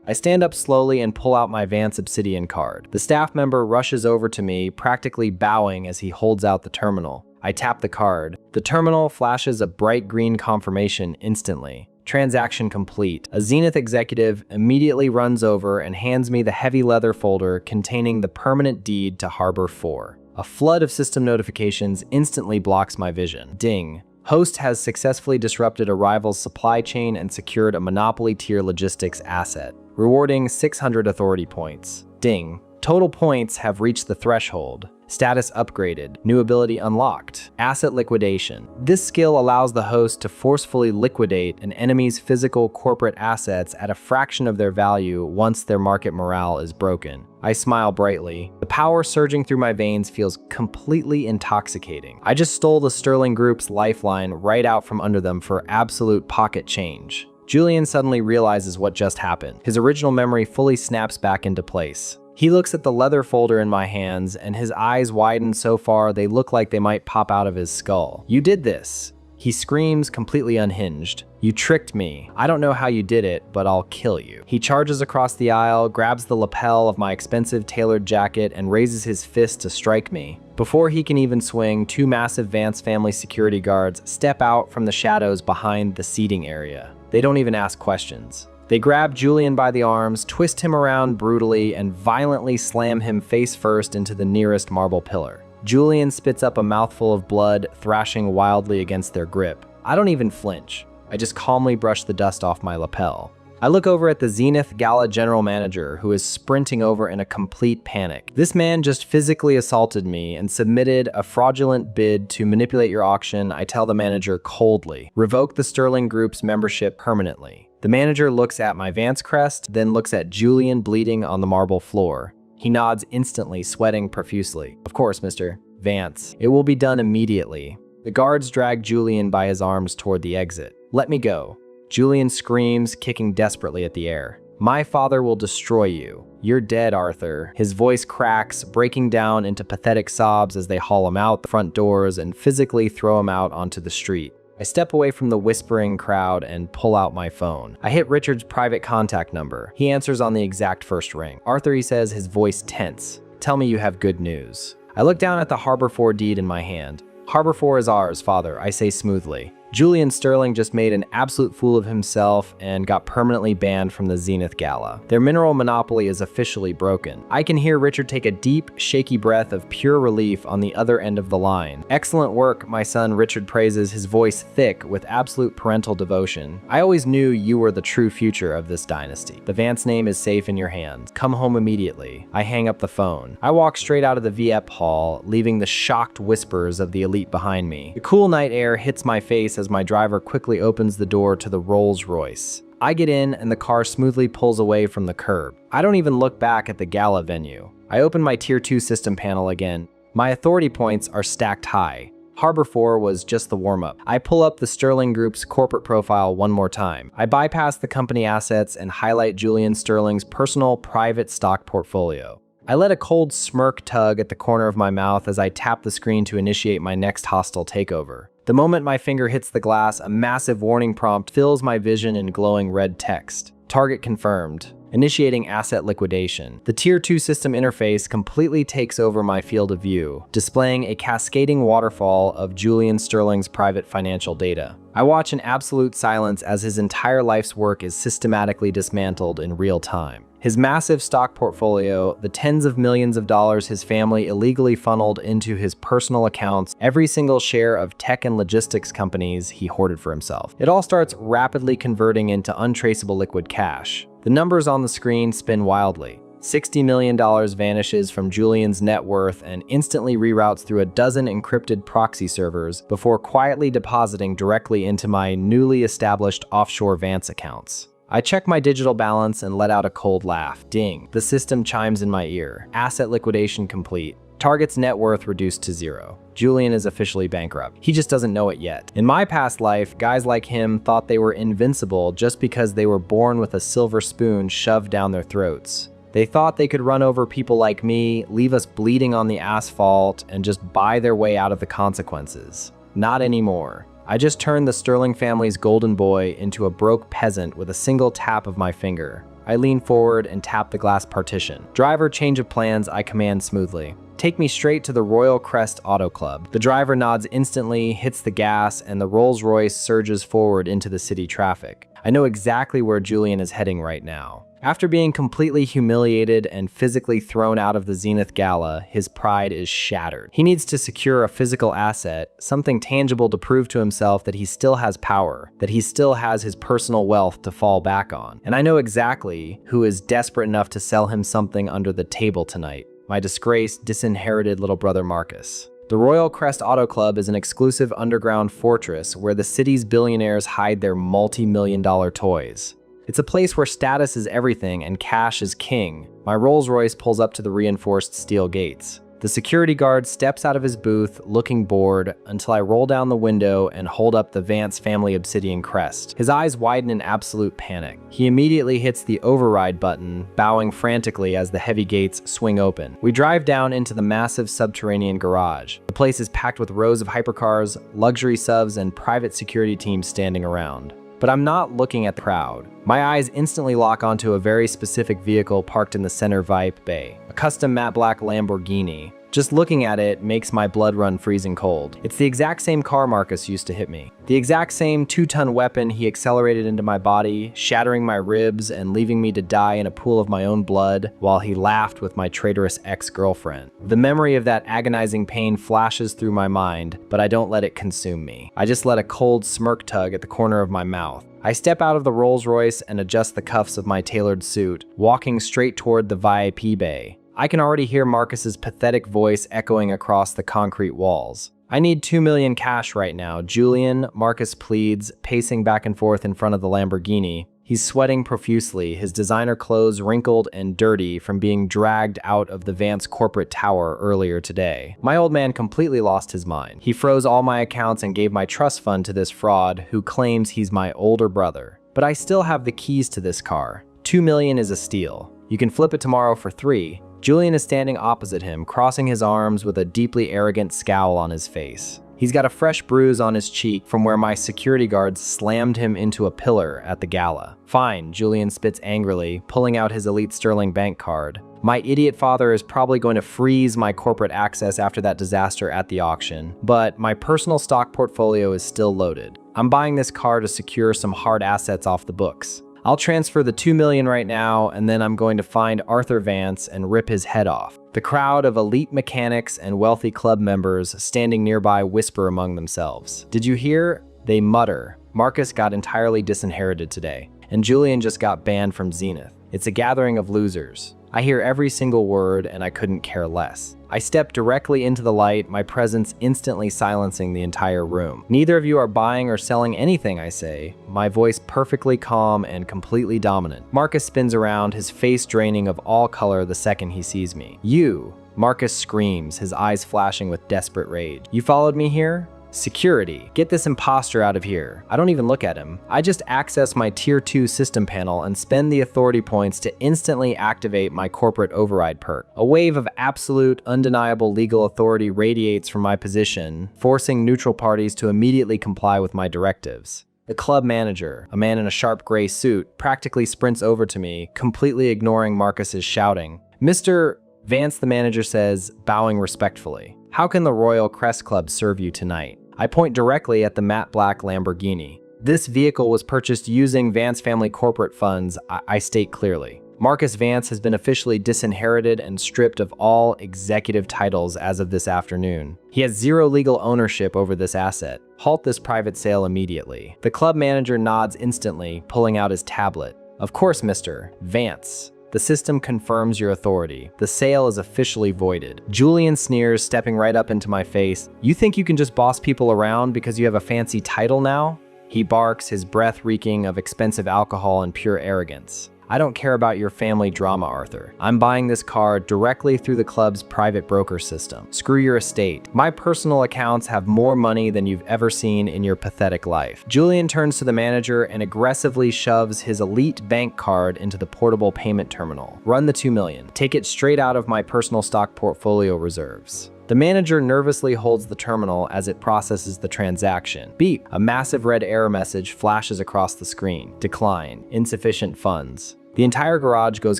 I stand up slowly and pull out my Vance Obsidian card. The staff member rushes over to me, practically bowing as he holds out the terminal. I tap the card. The terminal flashes a bright green confirmation instantly. Transaction complete. A Zenith executive immediately runs over and hands me the heavy leather folder containing the permanent deed to Harbor 4. A flood of system notifications instantly blocks my vision. Ding. Host has successfully disrupted a rival's supply chain and secured a monopoly-tier logistics asset, rewarding 600 authority points. Ding. Total points have reached the threshold. Status upgraded. New ability unlocked. Asset liquidation. This skill allows the host to forcefully liquidate an enemy's physical corporate assets at a fraction of their value once their market morale is broken. I smile brightly. The power surging through my veins feels completely intoxicating. I just stole the Sterling Group's lifeline right out from under them for absolute pocket change. Julian suddenly realizes what just happened. His original memory fully snaps back into place. He looks at the leather folder in my hands, and his eyes widen so far they look like they might pop out of his skull. "You did this!" He screams, completely unhinged. "You tricked me. I don't know how you did it, but I'll kill you." He charges across the aisle, grabs the lapel of my expensive tailored jacket, and raises his fist to strike me. Before he can even swing, two massive Vance family security guards step out from the shadows behind the seating area. They don't even ask questions. They grab Julian by the arms, twist him around brutally, and violently slam him face first into the nearest marble pillar. Julian spits up a mouthful of blood, thrashing wildly against their grip. I don't even flinch. I just calmly brush the dust off my lapel. I look over at the Zenith Gala general manager, who is sprinting over in a complete panic. This man just physically assaulted me and submitted a fraudulent bid to manipulate your auction. I tell the manager coldly, revoke the Sterling Group's membership permanently. The manager looks at my Vance crest, then looks at Julian bleeding on the marble floor. He nods instantly, sweating profusely. "Of course, Mr. Vance. It will be done immediately." The guards drag Julian by his arms toward the exit. "Let me go." Julian screams, kicking desperately at the air. "My father will destroy you. You're dead, Arthur." His voice cracks, breaking down into pathetic sobs as they haul him out the front doors and physically throw him out onto the street. I step away from the whispering crowd and pull out my phone. I hit Richard's private contact number. He answers on the exact first ring. "Arthur," he says, his voice tense. "Tell me you have good news." I look down at the Harbor 4 deed in my hand. "Harbor 4 is ours, father," I say smoothly. Julian Sterling just made an absolute fool of himself and got permanently banned from the Zenith Gala. Their mineral monopoly is officially broken. I can hear Richard take a deep, shaky breath of pure relief on the other end of the line. "Excellent work, my son," Richard praises, his voice thick with absolute parental devotion. "I always knew you were the true future of this dynasty. The Vance name is safe in your hands. Come home immediately." I hang up the phone. I walk straight out of the VIEP hall, leaving the shocked whispers of the elite behind me. The cool night air hits my face as my driver quickly opens the door to the Rolls-Royce. I get in and the car smoothly pulls away from the curb. I don't even look back at the gala venue. I open my Tier 2 system panel again. My authority points are stacked high. Harbor 4 was just the warm-up. I pull up the Sterling Group's corporate profile one more time. I bypass the company assets and highlight Julian Sterling's personal private stock portfolio. I let a cold smirk tug at the corner of my mouth as I tap the screen to initiate my next hostile takeover. The moment my finger hits the glass, a massive warning prompt fills my vision in glowing red text. Target confirmed. Initiating asset liquidation. The Tier 2 system interface completely takes over my field of view, displaying a cascading waterfall of Julian Sterling's private financial data. I watch in absolute silence as his entire life's work is systematically dismantled in real time. His massive stock portfolio, the tens of millions of dollars his family illegally funneled into his personal accounts, every single share of tech and logistics companies he hoarded for himself. It all starts rapidly converting into untraceable liquid cash. The numbers on the screen spin wildly. $60 million vanishes from Julian's net worth and instantly reroutes through a dozen encrypted proxy servers before quietly depositing directly into my newly established offshore Vance accounts. I check my digital balance and let out a cold laugh. Ding. The system chimes in my ear. Asset liquidation complete. Target's net worth reduced to 0. Julian is officially bankrupt. He just doesn't know it yet. In my past life, guys like him thought they were invincible just because they were born with a silver spoon shoved down their throats. They thought they could run over people like me, leave us bleeding on the asphalt, and just buy their way out of the consequences. Not anymore. I just turned the Sterling family's golden boy into a broke peasant with a single tap of my finger. I lean forward and tap the glass partition. "Driver, change of plans," I command smoothly. take me straight to the Royal Crest Auto Club. The driver nods instantly, hits the gas, and the Rolls-Royce surges forward into the city traffic. I know exactly where Julian is heading right now. After being completely humiliated and physically thrown out of the Zenith Gala, his pride is shattered. He needs to secure a physical asset, something tangible to prove to himself that he still has power, that he still has his personal wealth to fall back on. And I know exactly who is desperate enough to sell him something under the table tonight. My disgraced, disinherited little brother Marcus. The Royal Crest Auto Club is an exclusive underground fortress where the city's billionaires hide their multi-million-dollar toys. It's a place where status is everything and cash is king. My Rolls-Royce pulls up to the reinforced steel gates. The security guard steps out of his booth, looking bored, until I roll down the window and hold up the Vance family obsidian crest. His eyes widen in absolute panic. He immediately hits the override button, bowing frantically as the heavy gates swing open. We drive down into the massive subterranean garage. The place is packed with rows of hypercars, luxury subs, and private security teams standing around. But I'm not looking at the crowd. My eyes instantly lock onto a very specific vehicle parked in the center VIP bay, a custom matte black Lamborghini. Just looking at it makes my blood run freezing cold. It's the exact same car Marcus used to hit me. The exact same 2-ton weapon he accelerated into my body, shattering my ribs and leaving me to die in a pool of my own blood while he laughed with my traitorous ex-girlfriend. The memory of that agonizing pain flashes through my mind, but I don't let it consume me. I just let a cold smirk tug at the corner of my mouth. I step out of the Rolls-Royce and adjust the cuffs of my tailored suit, walking straight toward the VIP bay. I can already hear Marcus's pathetic voice echoing across the concrete walls. I need 2 million cash right now, Julian, Marcus pleads, pacing back and forth in front of the Lamborghini. He's sweating profusely, his designer clothes wrinkled and dirty from being dragged out of the Vance corporate tower earlier today. My old man completely lost his mind. He froze all my accounts and gave my trust fund to this fraud who claims he's my older brother. But I still have the keys to this car. 2 million is a steal. You can flip it tomorrow for 3. Julian is standing opposite him, crossing his arms with a deeply arrogant scowl on his face. He's got a fresh bruise on his cheek from where my security guards slammed him into a pillar at the gala. Fine, Julian spits angrily, pulling out his Elite Sterling bank card. My idiot father is probably going to freeze my corporate access after that disaster at the auction, but my personal stock portfolio is still loaded. I'm buying this car to secure some hard assets off the books. I'll transfer the 2 million right now, and then I'm going to find Arthur Vance and rip his head off. The crowd of elite mechanics and wealthy club members standing nearby whisper among themselves. Did you hear? They mutter. Marcus got entirely disinherited today, and Julian just got banned from Zenith. It's a gathering of losers. I hear every single word, and I couldn't care less. I step directly into the light, my presence instantly silencing the entire room. Neither of you are buying or selling anything, I say, my voice perfectly calm and completely dominant. Marcus spins around, his face draining of all color the second he sees me. You! Marcus screams, his eyes flashing with desperate rage. You followed me here? Security. Get this imposter out of here. I don't even look at him. I just access my Tier 2 system panel and spend the authority points to instantly activate my corporate override perk. A wave of absolute, undeniable legal authority radiates from my position, forcing neutral parties to immediately comply with my directives. The club manager, a man in a sharp gray suit, practically sprints over to me, completely ignoring Marcus's shouting. Mr. Vance, the manager says, bowing respectfully. How can the Royal Crest Club serve you tonight? I point directly at the matte black Lamborghini. This vehicle was purchased using Vance family corporate funds, I state clearly. Marcus Vance has been officially disinherited and stripped of all executive titles as of this afternoon. He has zero legal ownership over this asset. Halt this private sale immediately. The club manager nods instantly, pulling out his tablet. Of course, Mr. Vance. The system confirms your authority. The sale is officially voided. Julian sneers, stepping right up into my face. You think you can just boss people around because you have a fancy title now? He barks, his breath reeking of expensive alcohol and pure arrogance. I don't care about your family drama, Arthur. I'm buying this car directly through the club's private broker system. Screw your estate. My personal accounts have more money than you've ever seen in your pathetic life. Julian turns to the manager and aggressively shoves his elite bank card into the portable payment terminal. Run the 2 million. Take it straight out of my personal stock portfolio reserves. The manager nervously holds the terminal as it processes the transaction. Beep! A massive red error message flashes across the screen. Decline. Insufficient funds. The entire garage goes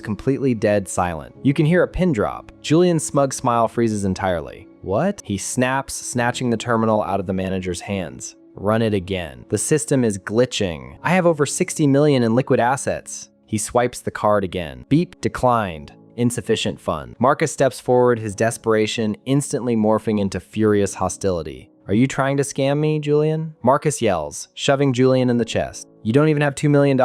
completely dead silent. You can hear a pin drop. Julian's smug smile freezes entirely. What? He snaps, snatching the terminal out of the manager's hands. Run it again. The system is glitching. I have over 60 million in liquid assets. He swipes the card again. Beep, declined. Insufficient fund. Marcus steps forward, his desperation instantly morphing into furious hostility. Are you trying to scam me, Julian? Marcus yells, shoving Julian in the chest. You don't even have $2 million?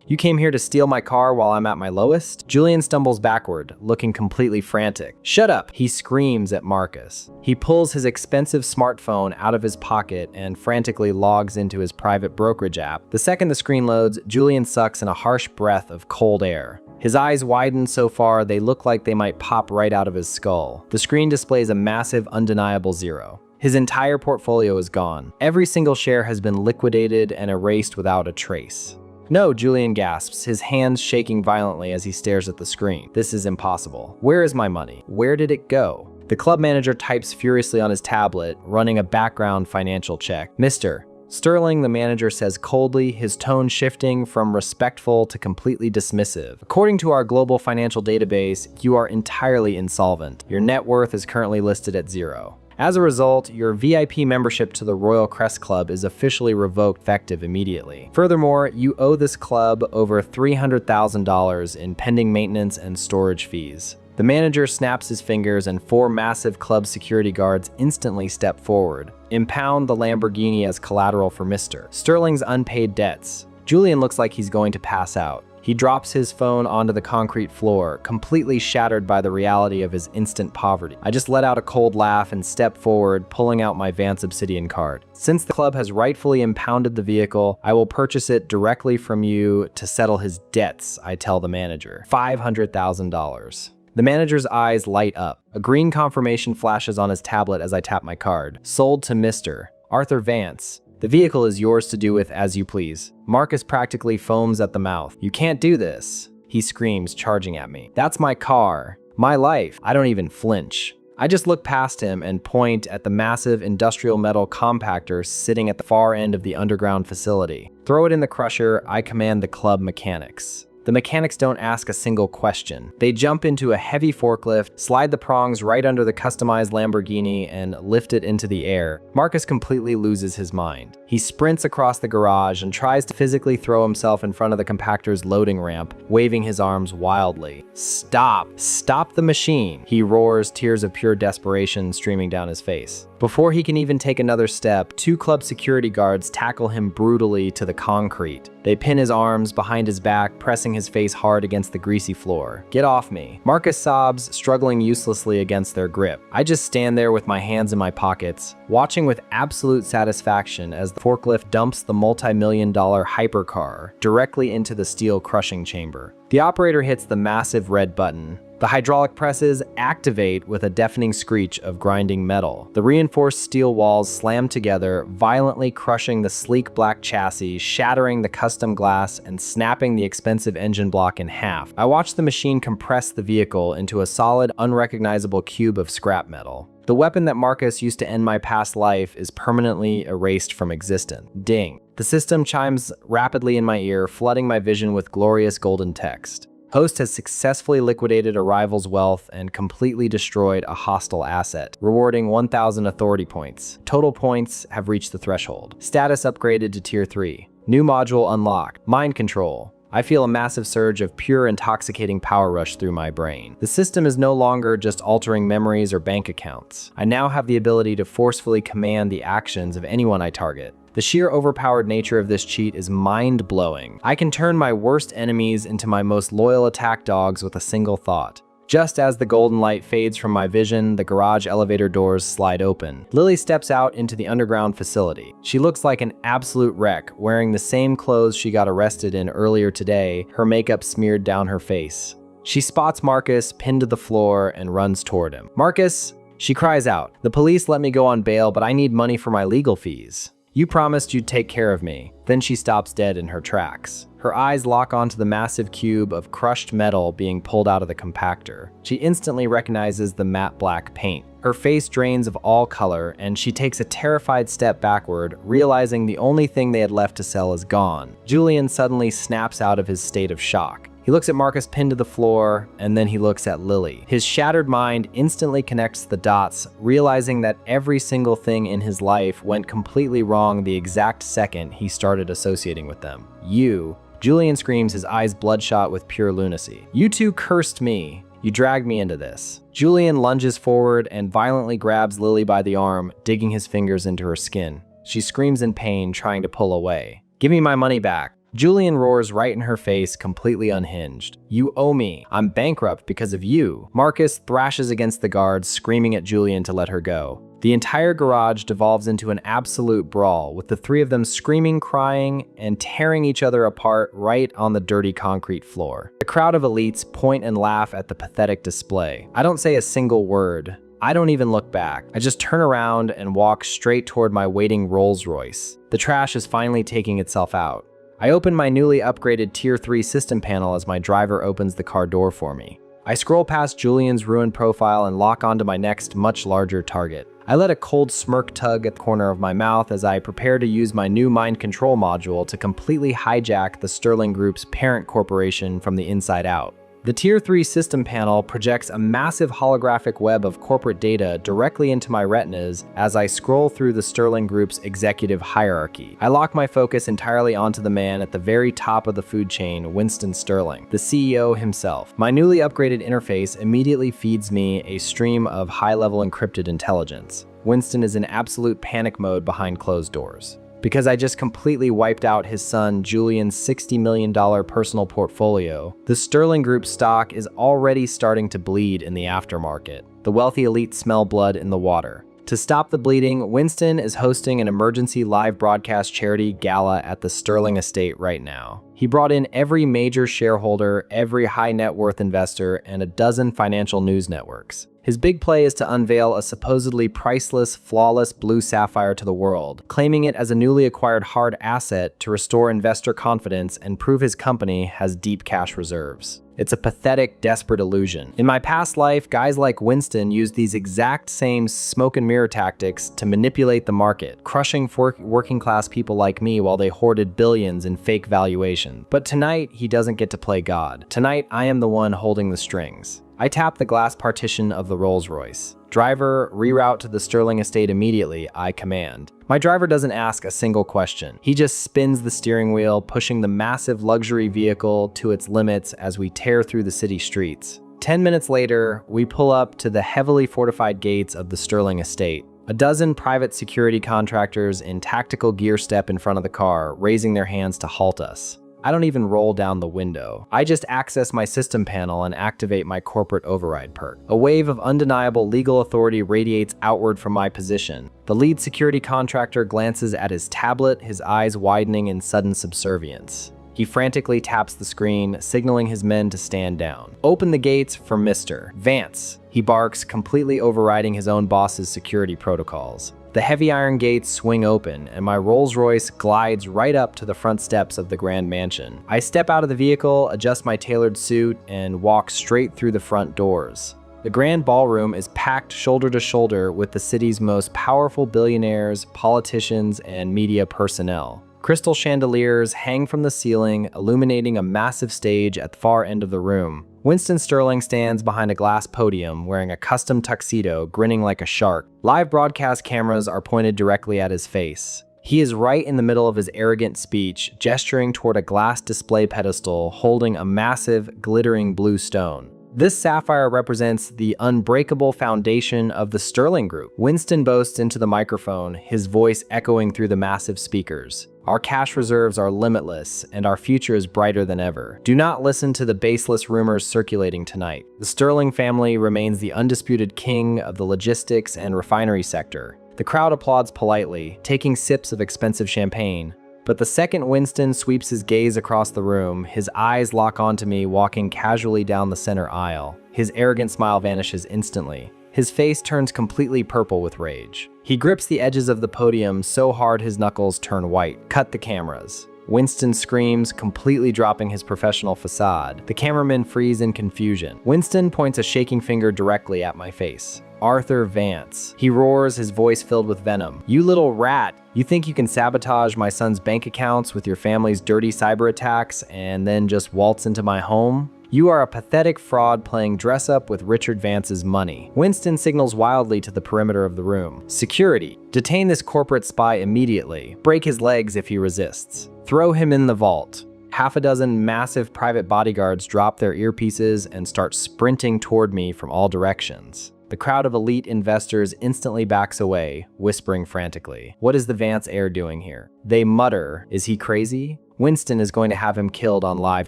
You came here to steal my car while I'm at my lowest? Julian stumbles backward, looking completely frantic. Shut up, he screams at Marcus. He pulls his expensive smartphone out of his pocket and frantically logs into his private brokerage app. The second the screen loads, Julian sucks in a harsh breath of cold air. His eyes widen so far they look like they might pop right out of his skull. The screen displays a massive, undeniable zero. His entire portfolio is gone. Every single share has been liquidated and erased without a trace. No, Julian gasps, his hands shaking violently as he stares at the screen. This is impossible. Where is my money? Where did it go? The club manager types furiously on his tablet, running a background financial check. Mr. Sterling, the manager says coldly, his tone shifting from respectful to completely dismissive. According to our global financial database, you are entirely insolvent. Your net worth is currently listed at 0. As a result, your VIP membership to the Royal Crest Club is officially revoked effective immediately. Furthermore, you owe this club over $300,000 in pending maintenance and storage fees. The manager snaps his fingers and 4 massive club security guards instantly step forward. Impound the Lamborghini as collateral for Mr. Sterling's unpaid debts. Julian looks like he's going to pass out. He drops his phone onto the concrete floor, completely shattered by the reality of his instant poverty. I just let out a cold laugh and step forward, pulling out my Vance Obsidian card. Since the club has rightfully impounded the vehicle, I will purchase it directly from you to settle his debts, I tell the manager. $500,000. The manager's eyes light up. A green confirmation flashes on his tablet as I tap my card. Sold to Mr. Arthur Vance. The vehicle is yours to do with as you please. Marcus practically foams at the mouth. You can't do this, he screams, charging at me. That's my car. My life. I don't even flinch. I just look past him and point at the massive industrial metal compactor sitting at the far end of the underground facility. Throw it in the crusher, I command the club mechanics. The mechanics don't ask a single question. They jump into a heavy forklift, slide the prongs right under the customized Lamborghini, and lift it into the air. Marcus completely loses his mind. He sprints across the garage and tries to physically throw himself in front of the compactor's loading ramp, waving his arms wildly. Stop! Stop the machine! He roars, tears of pure desperation streaming down his face. Before he can even take another step, 2 club security guards tackle him brutally to the concrete. They pin his arms behind his back, pressing his face hard against the greasy floor. Get off me. Marcus sobs, struggling uselessly against their grip. I just stand there with my hands in my pockets, watching with absolute satisfaction as the forklift dumps the multi-million-dollar hypercar directly into the steel crushing chamber. The operator hits the massive red button. The hydraulic presses activate with a deafening screech of grinding metal. The reinforced steel walls slam together, violently crushing the sleek black chassis, shattering the custom glass, and snapping the expensive engine block in half. I watch the machine compress the vehicle into a solid, unrecognizable cube of scrap metal. The weapon that Marcus used to end my past life is permanently erased from existence. Ding. The system chimes rapidly in my ear, flooding my vision with glorious golden text. Host has successfully liquidated a rival's wealth and completely destroyed a hostile asset, rewarding 1,000 authority points. Total points have reached the threshold. Status upgraded to Tier 3. New module unlocked. Mind control. I feel a massive surge of pure, intoxicating power rush through my brain. The system is no longer just altering memories or bank accounts. I now have the ability to forcefully command the actions of anyone I target. The sheer overpowered nature of this cheat is mind-blowing. I can turn my worst enemies into my most loyal attack dogs with a single thought. Just as the golden light fades from my vision, the garage elevator doors slide open. Lily steps out into the underground facility. She looks like an absolute wreck, wearing the same clothes she got arrested in earlier today, her makeup smeared down her face. She spots Marcus pinned to the floor and runs toward him. Marcus, she cries out. The police let me go on bail, but I need money for my legal fees. You promised you'd take care of me. Then she stops dead in her tracks. Her eyes lock onto the massive cube of crushed metal being pulled out of the compactor. She instantly recognizes the matte black paint. Her face drains of all color, and she takes a terrified step backward, realizing the only thing they had left to sell is gone. Julian suddenly snaps out of his state of shock. He looks at Marcus pinned to the floor, and then he looks at Lily. His shattered mind instantly connects the dots, realizing that every single thing in his life went completely wrong the exact second he started associating with them. You, Julian screams, his eyes bloodshot with pure lunacy. You two cursed me. You dragged me into this. Julian lunges forward and violently grabs Lily by the arm, digging his fingers into her skin. She screams in pain, trying to pull away. Give me my money back. Julian roars right in her face, completely unhinged. You owe me. I'm bankrupt because of you. Marcus thrashes against the guards, screaming at Julian to let her go. The entire garage devolves into an absolute brawl, with the three of them screaming, crying, and tearing each other apart right on the dirty concrete floor. The crowd of elites point and laugh at the pathetic display. I don't say a single word. I don't even look back. I just turn around and walk straight toward my waiting Rolls-Royce. The trash is finally taking itself out. I open my newly upgraded Tier 3 system panel as my driver opens the car door for me. I scroll past Julian's ruined profile and lock onto my next, much larger target. I let a cold smirk tug at the corner of my mouth as I prepare to use my new mind control module to completely hijack the Sterling Group's parent corporation from the inside out. The Tier 3 system panel projects a massive holographic web of corporate data directly into my retinas as I scroll through the Sterling Group's executive hierarchy. I lock my focus entirely onto the man at the very top of the food chain, Winston Sterling, the CEO himself. My newly upgraded interface immediately feeds me a stream of high-level encrypted intelligence. Winston is in absolute panic mode behind closed doors. Because I just completely wiped out his son Julian's $60 million personal portfolio, the Sterling Group stock is already starting to bleed in the aftermarket. The wealthy elite smell blood in the water. To stop the bleeding, Winston is hosting an emergency live broadcast charity gala at the Sterling estate right now. He brought in every major shareholder, every high net worth investor, and a dozen financial news networks. His big play is to unveil a supposedly priceless, flawless blue sapphire to the world, claiming it as a newly acquired hard asset to restore investor confidence and prove his company has deep cash reserves. It's a pathetic, desperate illusion. In my past life, guys like Winston used these exact same smoke and mirror tactics to manipulate the market, crushing working class people like me while they hoarded billions in fake valuation. But tonight, he doesn't get to play God. Tonight, I am the one holding the strings. I tap the glass partition of the Rolls-Royce. Driver, reroute to the Sterling estate immediately, I command. My driver doesn't ask a single question. He just spins the steering wheel, pushing the massive luxury vehicle to its limits as we tear through the city streets. 10 minutes later, we pull up to the heavily fortified gates of the Sterling estate. A dozen private security contractors in tactical gear step in front of the car, raising their hands to halt us. I don't even roll down the window. I just access my system panel and activate my corporate override perk. A wave of undeniable legal authority radiates outward from my position. The lead security contractor glances at his tablet, his eyes widening in sudden subservience. He frantically taps the screen, signaling his men to stand down. Open the gates for Mr. Vance, he barks, completely overriding his own boss's security protocols. The heavy iron gates swing open, and my Rolls-Royce glides right up to the front steps of the grand mansion. I step out of the vehicle, adjust my tailored suit, and walk straight through the front doors. The grand ballroom is packed shoulder to shoulder with the city's most powerful billionaires, politicians, and media personnel. Crystal chandeliers hang from the ceiling, illuminating a massive stage at the far end of the room. Winston Sterling stands behind a glass podium wearing a custom tuxedo, grinning like a shark. Live broadcast cameras are pointed directly at his face. He is right in the middle of his arrogant speech, gesturing toward a glass display pedestal holding a massive, glittering blue stone. This sapphire represents the unbreakable foundation of the Sterling Group. Winston boasts into the microphone, his voice echoing through the massive speakers. Our cash reserves are limitless, and our future is brighter than ever. Do not listen to the baseless rumors circulating tonight. The Sterling family remains the undisputed king of the logistics and refinery sector. The crowd applauds politely, taking sips of expensive champagne. But the second Winston sweeps his gaze across the room, his eyes lock onto me walking casually down the center aisle. His arrogant smile vanishes instantly. His face turns completely purple with rage. He grips the edges of the podium so hard his knuckles turn white. Cut the cameras. Winston screams, completely dropping his professional facade. The cameramen freeze in confusion. Winston points a shaking finger directly at my face. Arthur Vance. He roars, his voice filled with venom. You little rat! You think you can sabotage my son's bank accounts with your family's dirty cyber attacks and then just waltz into my home? You are a pathetic fraud playing dress-up with Richard Vance's money. Winston signals wildly to the perimeter of the room. Security. Detain this corporate spy immediately. Break his legs if he resists. Throw him in the vault. Half a dozen massive private bodyguards drop their earpieces and start sprinting toward me from all directions. The crowd of elite investors instantly backs away, whispering frantically. What is the Vance heir doing here? They mutter, is he crazy? Winston is going to have him killed on live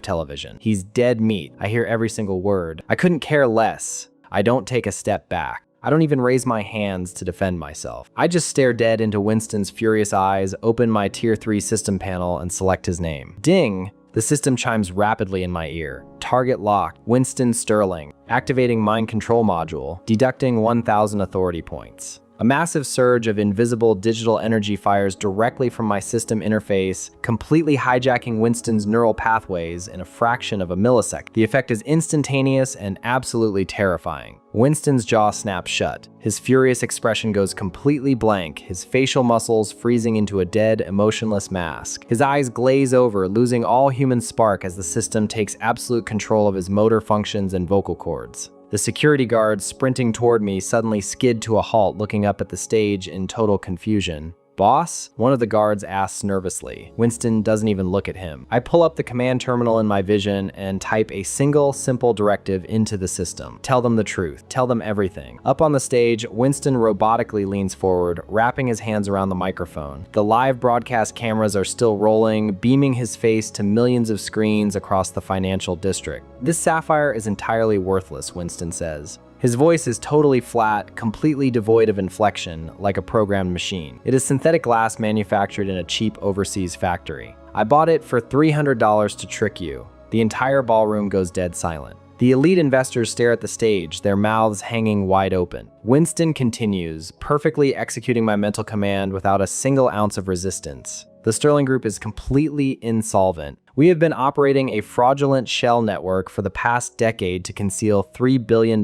television. He's dead meat. I hear every single word. I couldn't care less. I don't take a step back. I don't even raise my hands to defend myself. I just stare dead into Winston's furious eyes, open my Tier 3 system panel, and select his name. Ding! The system chimes rapidly in my ear. Target locked. Winston Sterling. Activating mind control module. Deducting 1,000 authority points. A massive surge of invisible digital energy fires directly from my system interface, completely hijacking Winston's neural pathways in a fraction of a millisecond. The effect is instantaneous and absolutely terrifying. Winston's jaw snaps shut. His furious expression goes completely blank, his facial muscles freezing into a dead, emotionless mask. His eyes glaze over, losing all human spark as the system takes absolute control of his motor functions and vocal cords. The security guards sprinting toward me suddenly skid to a halt, looking up at the stage in total confusion. Boss? One of the guards asks nervously. Winston doesn't even look at him. I pull up the command terminal in my vision and type a single, simple directive into the system. Tell them the truth. Tell them everything. Up on the stage, Winston robotically leans forward, wrapping his hands around the microphone. The live broadcast cameras are still rolling, beaming his face to millions of screens across the financial district. This sapphire is entirely worthless, Winston says. His voice is totally flat, completely devoid of inflection, like a programmed machine. It is synthetic glass manufactured in a cheap overseas factory. I bought it for $300 to trick you. The entire ballroom goes dead silent. The elite investors stare at the stage, their mouths hanging wide open. Winston continues, perfectly executing my mental command without a single ounce of resistance. The Sterling Group is completely insolvent. We have been operating a fraudulent shell network for the past decade to conceal $3 billion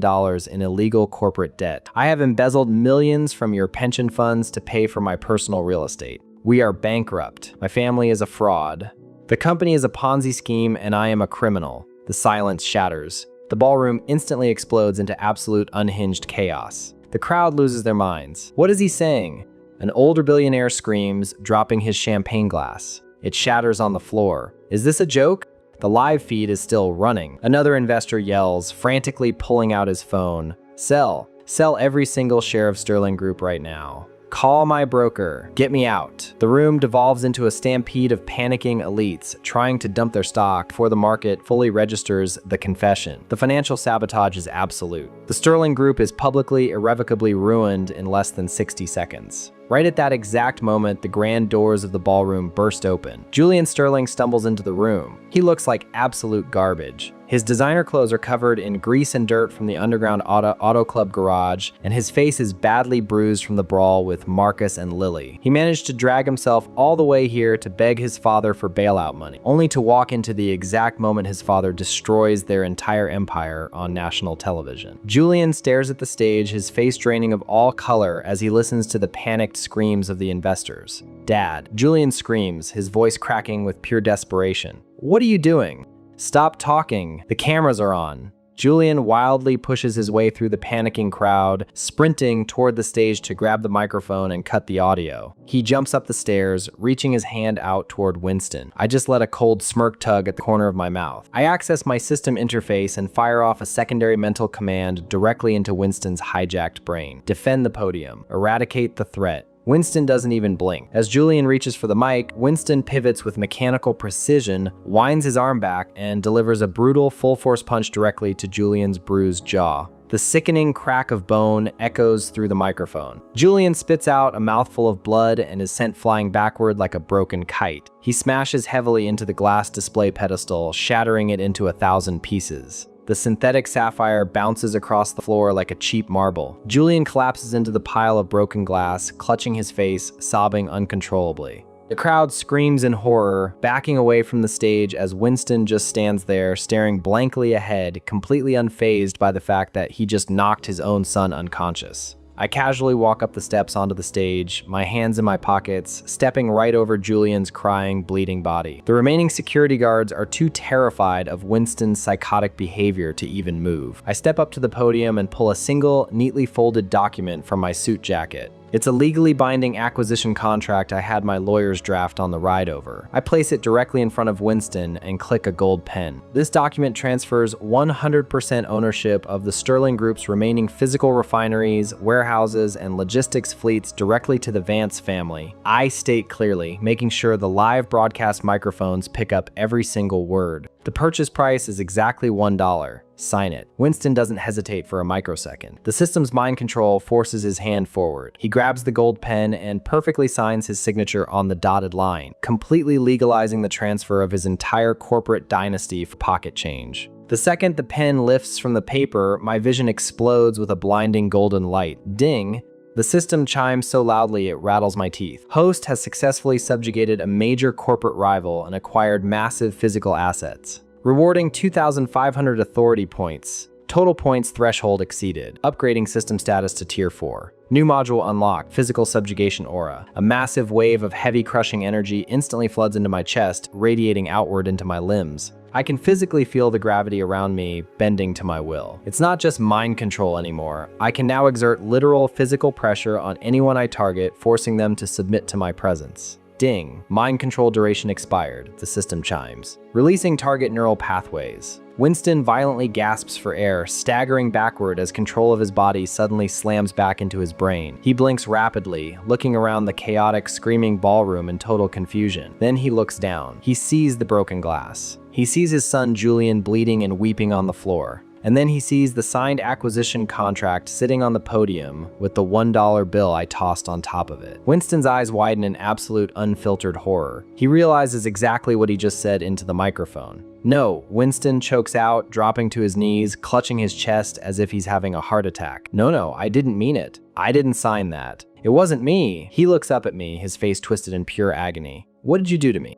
in illegal corporate debt. I have embezzled millions from your pension funds to pay for my personal real estate. We are bankrupt. My family is a fraud. The company is a Ponzi scheme and I am a criminal. The silence shatters. The ballroom instantly explodes into absolute unhinged chaos. The crowd loses their minds. What is he saying? An older billionaire screams, dropping his champagne glass. It shatters on the floor. Is this a joke? The live feed is still running. Another investor yells, frantically pulling out his phone. Sell. Sell every single share of Sterling Group right now. Call my broker. Get me out. The room devolves into a stampede of panicking elites trying to dump their stock before the market fully registers the confession. The financial sabotage is absolute. The Sterling Group is publicly, irrevocably ruined in less than 60 seconds. Right at that exact moment, the grand doors of the ballroom burst open. Julian Sterling stumbles into the room. He looks like absolute garbage. His designer clothes are covered in grease and dirt from the underground auto club garage, and his face is badly bruised from the brawl with Marcus and Lily. He managed to drag himself all the way here to beg his father for bailout money, only to walk into the exact moment his father destroys their entire empire on national television. Julian stares at the stage, his face draining of all color as he listens to the panicked screams of the investors. Dad. Julian screams, his voice cracking with pure desperation. What are you doing? Stop talking. The cameras are on. Julian wildly pushes his way through the panicking crowd, sprinting toward the stage to grab the microphone and cut the audio. He jumps up the stairs, reaching his hand out toward Winston. I just let a cold smirk tug at the corner of my mouth. I access my system interface and fire off a secondary mental command directly into Winston's hijacked brain. Defend the podium. Eradicate the threat. Winston doesn't even blink. As Julian reaches for the mic, Winston pivots with mechanical precision, winds his arm back, and delivers a brutal full-force punch directly to Julian's bruised jaw. The sickening crack of bone echoes through the microphone. Julian spits out a mouthful of blood and is sent flying backward like a broken kite. He smashes heavily into the glass display pedestal, shattering it into 1,000 pieces. The synthetic sapphire bounces across the floor like a cheap marble. Julian collapses into the pile of broken glass, clutching his face, sobbing uncontrollably. The crowd screams in horror, backing away from the stage as Winston just stands there, staring blankly ahead, completely unfazed by the fact that he just knocked his own son unconscious. I casually walk up the steps onto the stage, my hands in my pockets, stepping right over Julian's crying, bleeding body. The remaining security guards are too terrified of Winston's psychotic behavior to even move. I step up to the podium and pull a single, neatly folded document from my suit jacket. It's a legally binding acquisition contract I had my lawyers draft on the ride over. I place it directly in front of Winston and click a gold pen. This document transfers 100% ownership of the Sterling Group's remaining physical refineries, warehouses, and logistics fleets directly to the Vance family. I state clearly, making sure the live broadcast microphones pick up every single word. The purchase price is exactly $1. Sign it. Winston doesn't hesitate for a microsecond. The system's mind control forces his hand forward. He grabs the gold pen and perfectly signs his signature on the dotted line, completely legalizing the transfer of his entire corporate dynasty for pocket change. The second the pen lifts from the paper, my vision explodes with a blinding golden light. Ding! The system chimes so loudly it rattles my teeth. Host has successfully subjugated a major corporate rival and acquired massive physical assets. Rewarding 2,500 authority points. Total points threshold exceeded. Upgrading system status to Tier 4. New module unlocked, physical subjugation aura. A massive wave of heavy crushing energy instantly floods into my chest, radiating outward into my limbs. I can physically feel the gravity around me bending to my will. It's not just mind control anymore. I can now exert literal physical pressure on anyone I target, forcing them to submit to my presence. Ding. Mind control duration expired. The system chimes. Releasing target neural pathways. Winston violently gasps for air, staggering backward as control of his body suddenly slams back into his brain. He blinks rapidly, looking around the chaotic, screaming ballroom in total confusion. Then he looks down. He sees the broken glass. He sees his son Julian bleeding and weeping on the floor. And then he sees the signed acquisition contract sitting on the podium with the $1 bill I tossed on top of it. Winston's eyes widen in absolute unfiltered horror. He realizes exactly what he just said into the microphone. No, Winston chokes out, dropping to his knees, clutching his chest as if he's having a heart attack. No, I didn't mean it. I didn't sign that. It wasn't me. He looks up at me, his face twisted in pure agony. What did you do to me?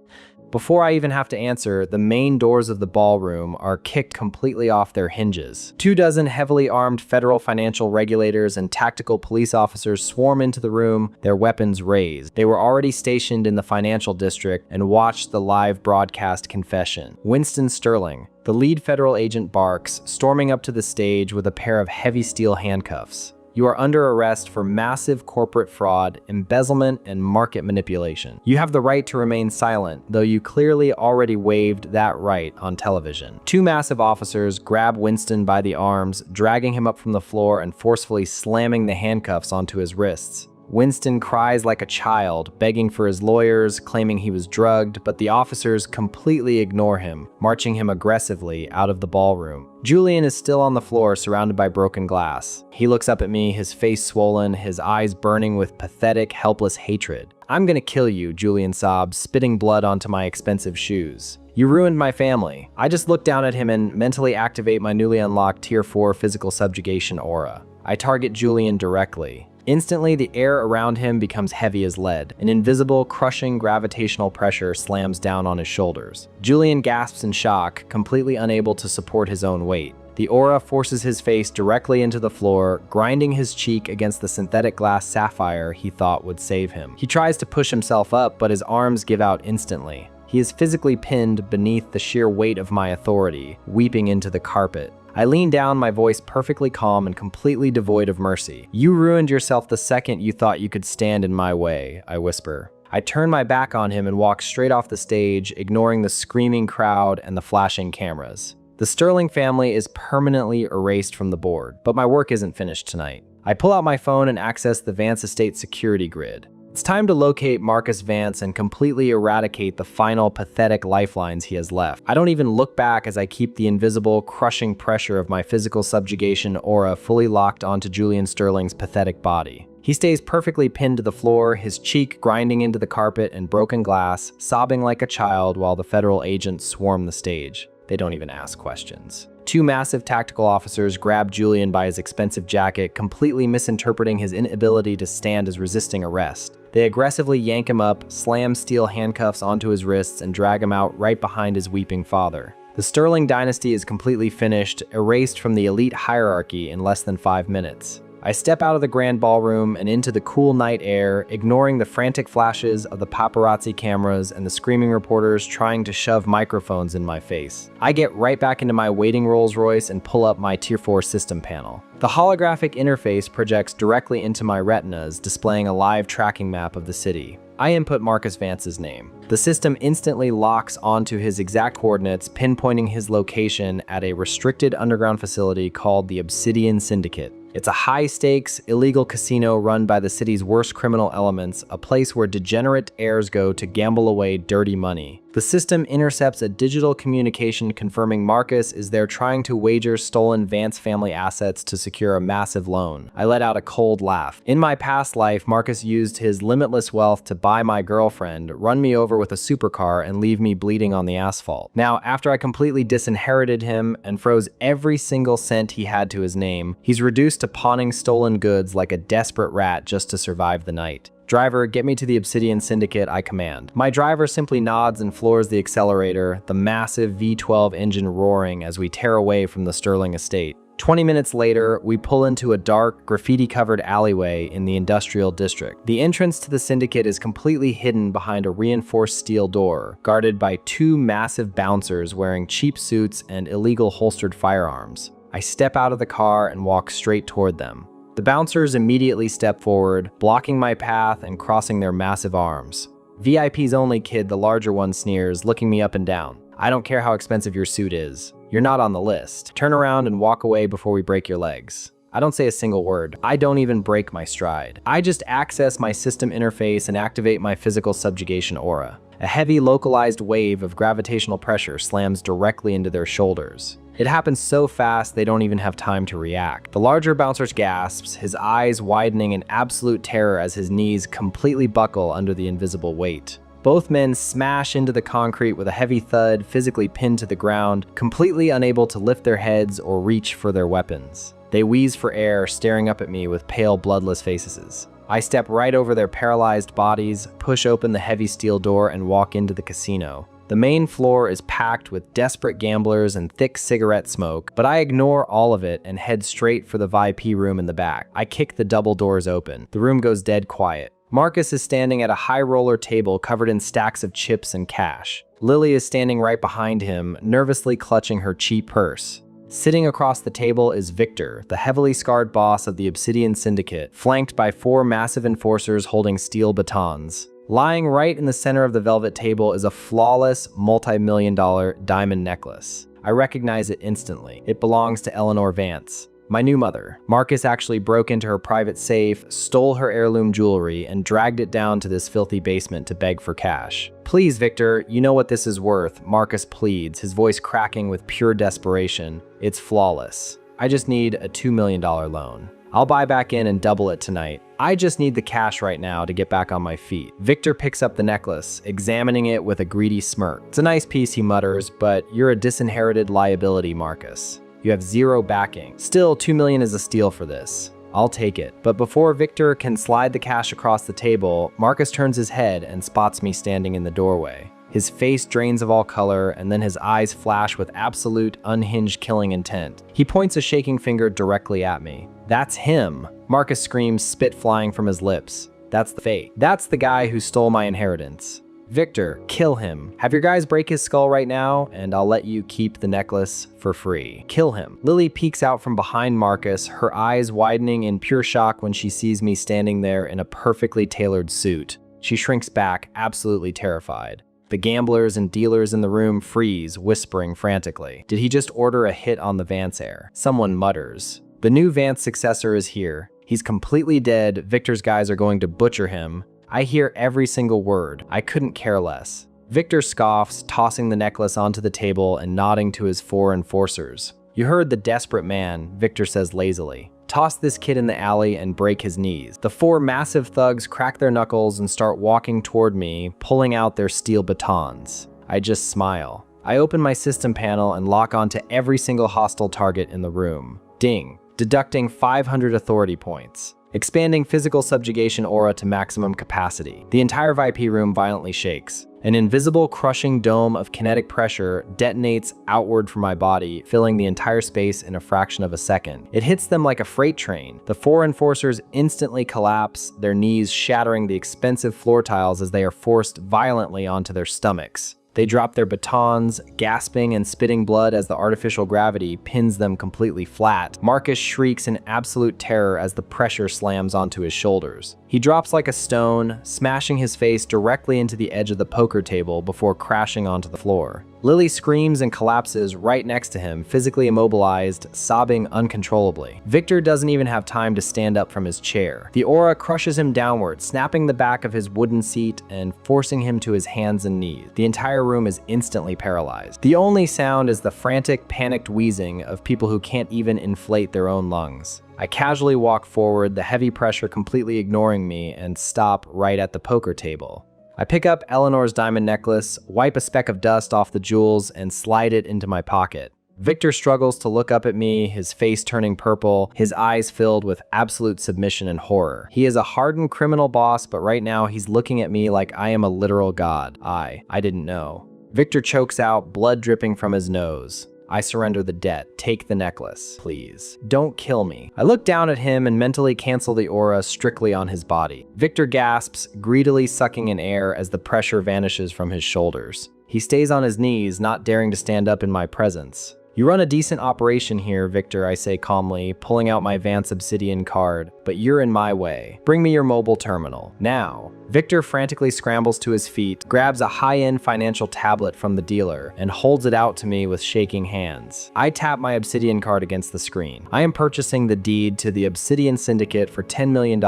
Before I even have to answer, the main doors of the ballroom are kicked completely off their hinges. 24 heavily armed federal financial regulators and tactical police officers swarm into the room, their weapons raised. They were already stationed in the financial district and watched the live broadcast confession. Winston Sterling, the lead federal agent, barks, storming up to the stage with a pair of heavy steel handcuffs. You are under arrest for massive corporate fraud, embezzlement, and market manipulation. You have the right to remain silent, though you clearly already waived that right on television. Two massive officers grab Winston by the arms, dragging him up from the floor and forcefully slamming the handcuffs onto his wrists. Winston cries like a child, begging for his lawyers, claiming he was drugged, but the officers completely ignore him, marching him aggressively out of the ballroom. Julian is still on the floor, surrounded by broken glass. He looks up at me, his face swollen, his eyes burning with pathetic, helpless hatred. "I'm gonna kill you," Julian sobs, spitting blood onto my expensive shoes. "You ruined my family." I just look down at him and mentally activate my newly unlocked Tier 4 physical subjugation aura. I target Julian directly. Instantly, the air around him becomes heavy as lead. An invisible, crushing gravitational pressure slams down on his shoulders. Julian gasps in shock, completely unable to support his own weight. The aura forces his face directly into the floor, grinding his cheek against the synthetic glass sapphire he thought would save him. He tries to push himself up, but his arms give out instantly. He is physically pinned beneath the sheer weight of my authority, weeping into the carpet. I lean down, my voice perfectly calm and completely devoid of mercy. "You ruined yourself the second you thought you could stand in my way," I whisper. I turn my back on him and walk straight off the stage, ignoring the screaming crowd and the flashing cameras. The Sterling family is permanently erased from the board, but my work isn't finished tonight. I pull out my phone and access the Vance Estate security grid. It's time to locate Marcus Vance and completely eradicate the final pathetic lifelines he has left. I don't even look back as I keep the invisible, crushing pressure of my physical subjugation aura fully locked onto Julian Sterling's pathetic body. He stays perfectly pinned to the floor, his cheek grinding into the carpet and broken glass, sobbing like a child while the federal agents swarm the stage. They don't even ask questions. Two massive tactical officers grab Julian by his expensive jacket, completely misinterpreting his inability to stand as resisting arrest. They aggressively yank him up, slam steel handcuffs onto his wrists, and drag him out right behind his weeping father. The Sterling dynasty is completely finished, erased from the elite hierarchy in less than 5 minutes. I step out of the grand ballroom and into the cool night air, ignoring the frantic flashes of the paparazzi cameras and the screaming reporters trying to shove microphones in my face. I get right back into my waiting Rolls Royce and pull up my Tier 4 system panel. The holographic interface projects directly into my retinas, displaying a live tracking map of the city. I input Marcus Vance's name. The system instantly locks onto his exact coordinates, pinpointing his location at a restricted underground facility called the Obsidian Syndicate. It's a high-stakes, illegal casino run by the city's worst criminal elements, a place where degenerate heirs go to gamble away dirty money. The system intercepts a digital communication confirming Marcus is there trying to wager stolen Vance family assets to secure a massive loan. I let out a cold laugh. In my past life, Marcus used his limitless wealth to buy my girlfriend, run me over with a supercar, and leave me bleeding on the asphalt. Now, after I completely disinherited him and froze every single cent he had to his name, he's reduced to pawning stolen goods like a desperate rat just to survive the night. Driver, get me to the Obsidian Syndicate, I command. My driver simply nods and floors the accelerator, the massive V12 engine roaring as we tear away from the Sterling estate. 20 minutes later, we pull into a dark, graffiti-covered alleyway in the industrial district. The entrance to the Syndicate is completely hidden behind a reinforced steel door, guarded by two massive bouncers wearing cheap suits and illegal holstered firearms. I step out of the car and walk straight toward them. The bouncers immediately step forward, blocking my path and crossing their massive arms. VIP's only kid, the larger one, sneers, looking me up and down. I don't care how expensive your suit is. You're not on the list. Turn around and walk away before we break your legs. I don't say a single word. I don't even break my stride. I just access my system interface and activate my physical subjugation aura. A heavy localized wave of gravitational pressure slams directly into their shoulders. It happens so fast they don't even have time to react. The larger bouncer gasps, his eyes widening in absolute terror as his knees completely buckle under the invisible weight. Both men smash into the concrete with a heavy thud, physically pinned to the ground, completely unable to lift their heads or reach for their weapons. They wheeze for air, staring up at me with pale, bloodless faces. I step right over their paralyzed bodies, push open the heavy steel door, and walk into the casino. The main floor is packed with desperate gamblers and thick cigarette smoke, but I ignore all of it and head straight for the VIP room in the back. I kick the double doors open. The room goes dead quiet. Marcus is standing at a high roller table covered in stacks of chips and cash. Lily is standing right behind him, nervously clutching her cheap purse. Sitting across the table is Victor, the heavily scarred boss of the Obsidian Syndicate, flanked by 4 massive enforcers holding steel batons. Lying right in the center of the velvet table is a flawless, multi-million-dollar diamond necklace. I recognize it instantly. It belongs to Eleanor Vance, my new mother. Marcus actually broke into her private safe, stole her heirloom jewelry, and dragged it down to this filthy basement to beg for cash. Please, Victor, you know what this is worth, Marcus pleads, his voice cracking with pure desperation. It's flawless. I just need a $2 million loan. I'll buy back in and double it tonight. I just need the cash right now to get back on my feet. Victor picks up the necklace, examining it with a greedy smirk. It's a nice piece, he mutters, but you're a disinherited liability, Marcus. You have 0 backing. Still, $2 million is a steal for this. I'll take it. But before Victor can slide the cash across the table, Marcus turns his head and spots me standing in the doorway. His face drains of all color, and then his eyes flash with absolute, unhinged killing intent. He points a shaking finger directly at me. That's him! Marcus screams, spit flying from his lips. That's the fate. That's the guy who stole my inheritance. Victor, kill him. Have your guys break his skull right now, and I'll let you keep the necklace for free. Kill him. Lily peeks out from behind Marcus, her eyes widening in pure shock when she sees me standing there in a perfectly tailored suit. She shrinks back, absolutely terrified. The gamblers and dealers in the room freeze, whispering frantically. Did he just order a hit on the Vance heir? Someone mutters. The new Vance successor is here. He's completely dead. Victor's guys are going to butcher him. I hear every single word. I couldn't care less. Victor scoffs, tossing the necklace onto the table and nodding to his 4 enforcers. You heard the desperate man, Victor says lazily. Toss this kid in the alley and break his knees. The 4 massive thugs crack their knuckles and start walking toward me, pulling out their steel batons. I just smile. I open my system panel and lock onto every single hostile target in the room. Ding. Deducting 500 authority points. Expanding physical subjugation aura to maximum capacity. The entire VIP room violently shakes. An invisible crushing dome of kinetic pressure detonates outward from my body, filling the entire space in a fraction of a second. It hits them like a freight train. The 4 enforcers instantly collapse, their knees shattering the expensive floor tiles as they are forced violently onto their stomachs. They drop their batons, gasping and spitting blood as the artificial gravity pins them completely flat. Marcus shrieks in absolute terror as the pressure slams onto his shoulders. He drops like a stone, smashing his face directly into the edge of the poker table before crashing onto the floor. Lily screams and collapses right next to him, physically immobilized, sobbing uncontrollably. Victor doesn't even have time to stand up from his chair. The aura crushes him downward, snapping the back of his wooden seat and forcing him to his hands and knees. The entire room is instantly paralyzed. The only sound is the frantic, panicked wheezing of people who can't even inflate their own lungs. I casually walk forward, the heavy pressure completely ignoring me, and stop right at the poker table. I pick up Eleanor's diamond necklace, wipe a speck of dust off the jewels, and slide it into my pocket. Victor struggles to look up at me, his face turning purple, his eyes filled with absolute submission and horror. He is a hardened criminal boss, but right now he's looking at me like I am a literal god. I didn't know. Victor chokes out, blood dripping from his nose. I surrender the debt. Take the necklace, please. Don't kill me. I look down at him and mentally cancel the aura strictly on his body. Victor gasps, greedily sucking in air as the pressure vanishes from his shoulders. He stays on his knees, not daring to stand up in my presence. You run a decent operation here, Victor, I say calmly, pulling out my Vance Obsidian card, but you're in my way. Bring me your mobile terminal, now. Victor frantically scrambles to his feet, grabs a high-end financial tablet from the dealer, and holds it out to me with shaking hands. I tap my Obsidian card against the screen. I am purchasing the deed to the Obsidian Syndicate for $10 million,